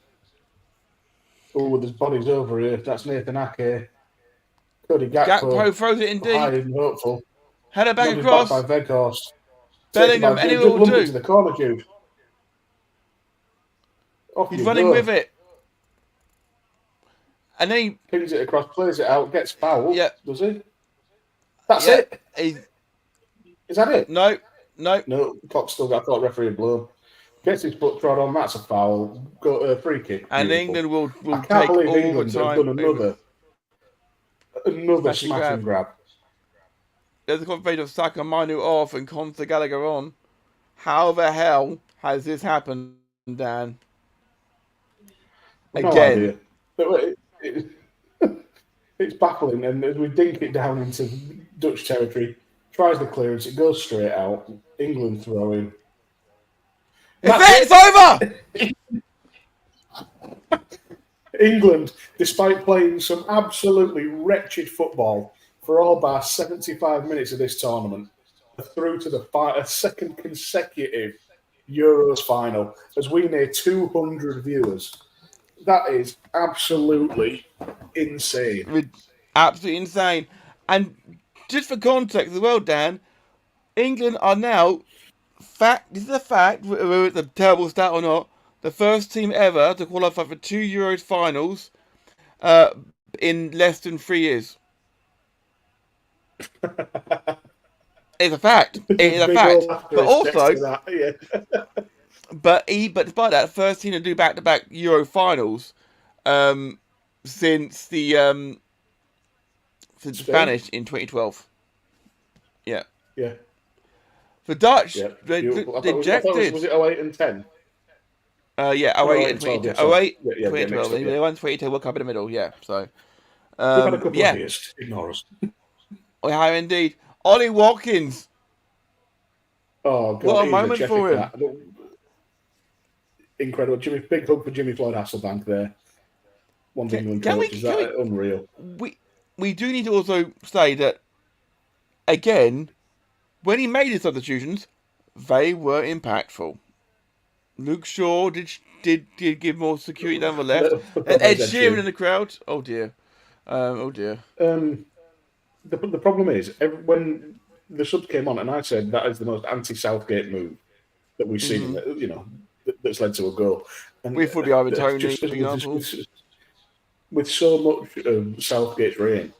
Oh, with his body's over here. That's Nathan Ake. Cody Gakpo throws it in deep. High and hopeful. Header back across. Back by Weghorst. Bellingham, anyway will do. To the corner, Jude. He's running with it. And then he pings it across, plays it out, gets fouled. Yeah. Does he? That's it. Is that it? No. Clock's still got referee blown. Gets his foot trod on. That's a foul. Got a free kick. And England will I take can't all believe England the time. Have done another smashing grab. There's a confirmation of Saka, Mainoo off, and Konsa Gallagher on. How the hell has this happened, Dan? No Again. idea. But it's baffling, and as we dink it down into Dutch territory, tries the clearance, it goes straight out. England throwing. It's over! England, despite playing some absolutely wretched football for all bar 75 minutes of this tournament, are through to the second consecutive Euros final as we near 200 viewers. That is absolutely insane. Absolutely insane. And just for context as well, Dan, England are now, this is a fact, whether it's a terrible stat or not, the first team ever to qualify for 2 Euros finals in less than 3 years. It's a fact. It is a fact. But also, but despite that, first team to do back-to-back Euro finals since the Spanish in 2012. Yeah. Yeah. The Dutch, they dejected. Was it 08 and 10? Yeah, 08 and 2012. 08, 2012. Yeah. They won 2012 World Cup in the middle, yeah. So, we've had a couple of years. Ignore us. We have indeed. Ollie Watkins. Oh, God. What a moment for him. Incredible. Big hug for Jimmy Floyd Hasselbank there. One England coach. Is that unreal? We do need to also say that, again, when he made his substitutions, they were impactful. Luke Shaw did give more security down the left. Ed Sheeran in the crowd. Oh dear. The problem is, when the subs came on, and I said that is the most anti-Southgate move that we've seen, that's led to a goal. And we thought the Ivan Toney, for example. With so much of Southgate's reign,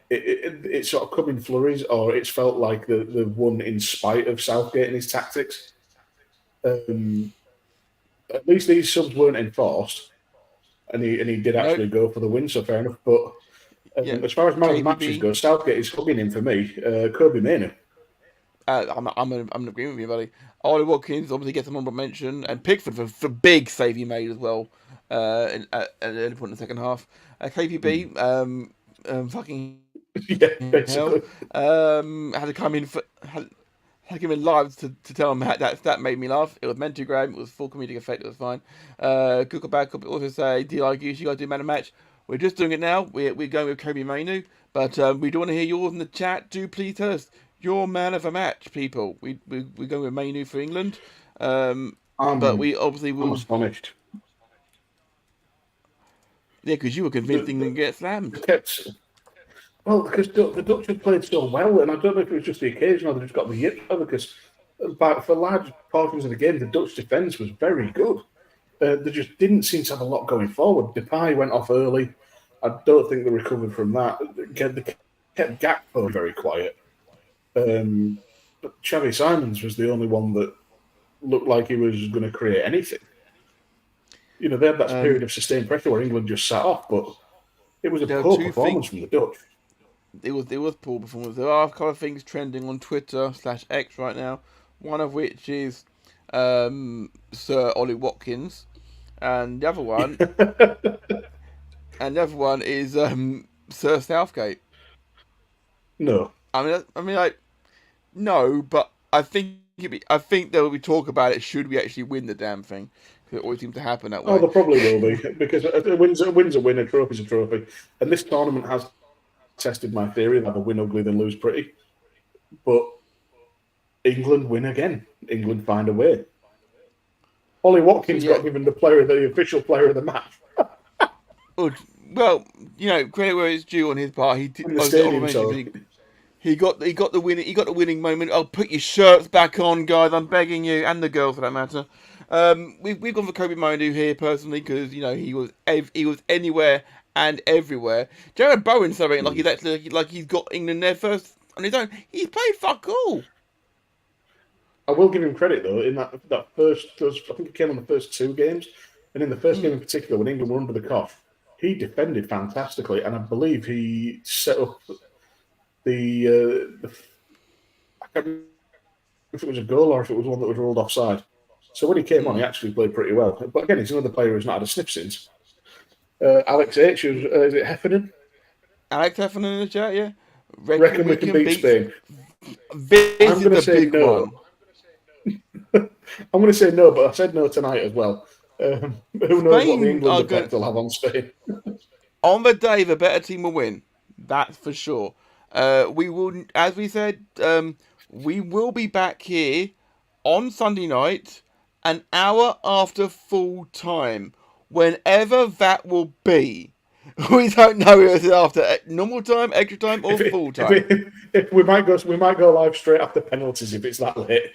it sort of come in flurries, or it's felt like the won in spite of Southgate and his tactics. At least these subs weren't enforced, and he did actually go for the win, so fair enough. But as far as man of the matches go, Southgate is hugging him for me. Kobe Mainoo. I'm in agreement with you, buddy. Ollie Watkins obviously gets an honorable mention, and Pickford for big save he made as well at the early point in the second half. KPB, fucking hell, had to come in had to come in live to tell him that made me laugh. It was meant to, Graham. It was full comedic effect. It was fine. Good or bad could also say, do you like you guys do man of match? We're just doing it now. We're going with Kobe Mainoo, but we do want to hear yours in the chat. Do please tell us your man of a match, people. We're going with Mainoo for England, but we obviously will. I'm astonished. Yeah, because you were convinced England get slammed. Well, because the Dutch had played so well, and I don't know if it was just the occasion or they just got the yips over, because for large portions of the game, the Dutch defence was very good. They just didn't seem to have a lot going forward. Depay went off early. I don't think they recovered from that. They kept Gakpo very quiet. But Xavi Simons was the only one that looked like he was going to create anything. They had that period of sustained pressure where England just sat off, but it was a poor performance from the Dutch. It was poor performance. There are a couple of things trending on Twitter/X right now. One of which is Sir Ollie Watkins, and the other one, is Sir Southgate. No, no, but I think there will be talk about it. Should we actually win the damn thing? It always seems to happen that way. Oh, there probably will be, because a win's a win, a trophy's a trophy, and this tournament has tested my theory that rather win ugly than lose pretty. But England win again. England find a way. Ollie Watkins got given the official player of the match. Well, credit where it's due on his part. He did. He got the winning moment. Oh, put your shirts back on, guys. I'm begging you, and the girls for that matter. We've gone for Kobe Mainoo here personally because he was anywhere and everywhere. Jared Bowen something like he's actually he's got England there first on his own. He's played fuck all. I will give him credit though in that first. I think he came on the first two games, and in the first game in particular, when England were under the cough, he defended fantastically, and I believe he set up the I can't remember if it was a goal or if it was one that was ruled offside. So when he came on, he actually played pretty well. But again, he's another player who's not had a sniff since. Alex H. Is it Heffernan? Alex Heffernan in the chat, yeah. Reckon we can beat Spain. This is the big one. I'm going to say no, but I said no tonight as well. Who knows what the England effect will have on Spain? On the day, the better team will win. That's for sure. We will, as we said, we will be back here on Sunday night, an hour after full time, whenever that will be. We don't know if it's after normal time, extra time, or full time. We might go live straight after penalties if it's that late.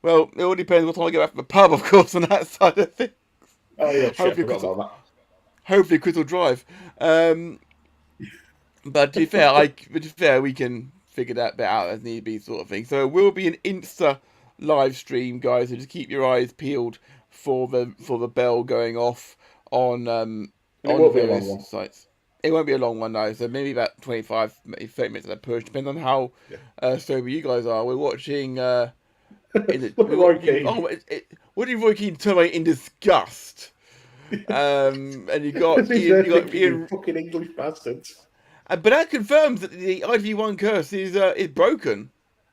Well, it all depends what time I get back from the pub, of course, on that side of things. Oh yeah, hopefully Chris will drive. But to be fair, we can figure that bit out as need be, sort of thing. So it will be an Insta live stream, guys. So just keep your eyes peeled for the bell going off on the various sites. It won't be a long one though, so maybe about 25, maybe 30 minutes at a push, depending on how sober you guys are. We're watching. Look at Roy Keane. What did Roy Keane turn away in disgust? And you got Ian, fucking English bastards. But that confirms that the IV1 curse is broken,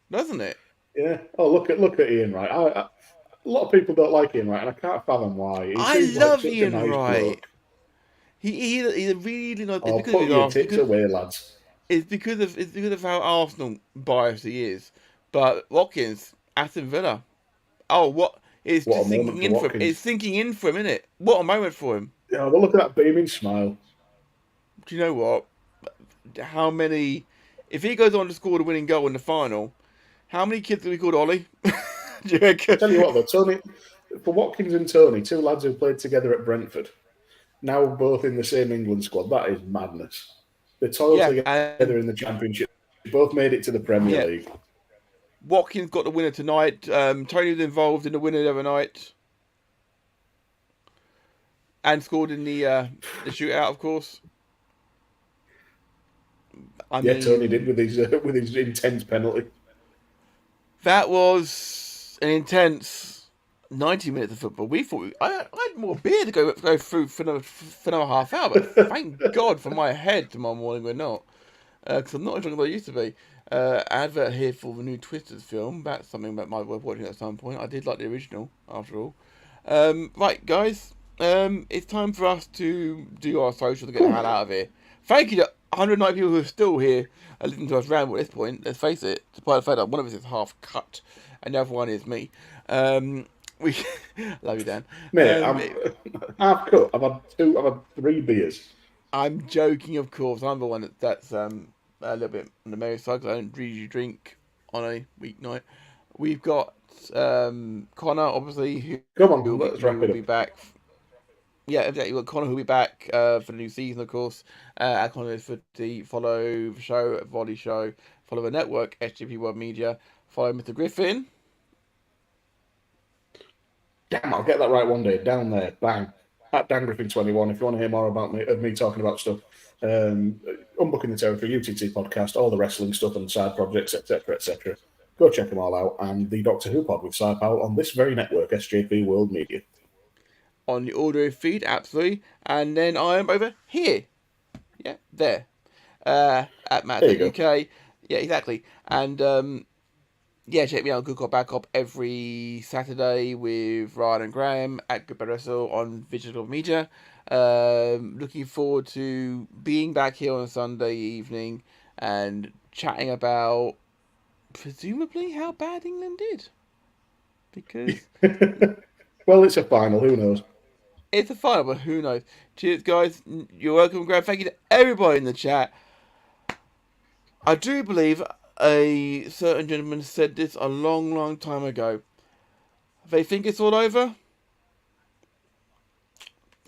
doesn't it? Yeah. Oh, look at Ian Wright. A lot of people don't like Ian Wright, and I can't fathom why. I love Ian Wright. He's a really nice. Oh, put your tits away, lads. It's because of how Arsenal biased he is. But Watkins, Aston Villa. Oh, what? It's just sinking in for him. It's sinking in for him, isn't it? What a moment for him. Yeah, well, look at that beaming smile. Do you know what? How many? If he goes on to score the winning goal in the final, how many kids have we called Ollie? Do you reckon? Tell you what, though, Tony, for Watkins and Tony, two lads who played together at Brentford, now both in the same England squad. That is madness. They toiled together in the Championship. Both made it to the Premier League. Watkins got the winner tonight. Tony was involved in the winner the other night. And scored in the shootout, of course. I mean, Tony did with his intense penalty. That was an intense 90 minutes of football. We thought I had more beer to go through for another half hour, but thank God for my head tomorrow morning we're not. Because I'm not as drunk as I used to be. Advert here for the new Twisters film. That's something that might be worth watching at some point. I did like the original, after all. Right, guys. It's time for us to do our social to get the hell out of here. Thank you to 190 people who are still here listening to us ramble at this point. Let's face it, despite the fact that one of us is half cut and the other one is me. We love you, Dan. Mate, I'm half cut. I've had 3 beers. I'm joking, of course. I'm the one that's a little bit on the merry side because I don't usually drink on a weeknight. We've got Konor, obviously, who will be back. Yeah, exactly. We've got Konor, who'll be back for the new season, of course. At Konor is for the follow the show, Volley show, follow the network, SJP World Media, follow Mr. Griffin. Damn, I'll get that right one day. Down there, bang. At Dan Griffin 21, if you want to hear more about me talking about stuff. Unbooking the Territory, UTT podcast, all the wrestling stuff and side projects, etc., etc. Go check them all out. And the Doctor Who pod with Cy Powell on this very network, SJP World Media. On the audio feed, absolutely. And then I am over here. Yeah, there. At Matt UK. Yeah, exactly. And check me out on Good Cop Bad Cop every Saturday with Ryan and Graham at Good Bad Wrestle on Digital Media. Looking forward to being back here on a Sunday evening and chatting about presumably how bad England did. Because well, it's a final, who knows? It's a final, but who knows? Cheers, guys. You're welcome, Graham. Thank you to everybody in the chat. I do believe a certain gentleman said this a long, long time ago. They think it's all over?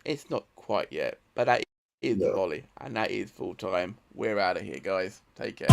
It's not quite yet, but that is the Volley, and that is full time. We're out of here, guys. Take care.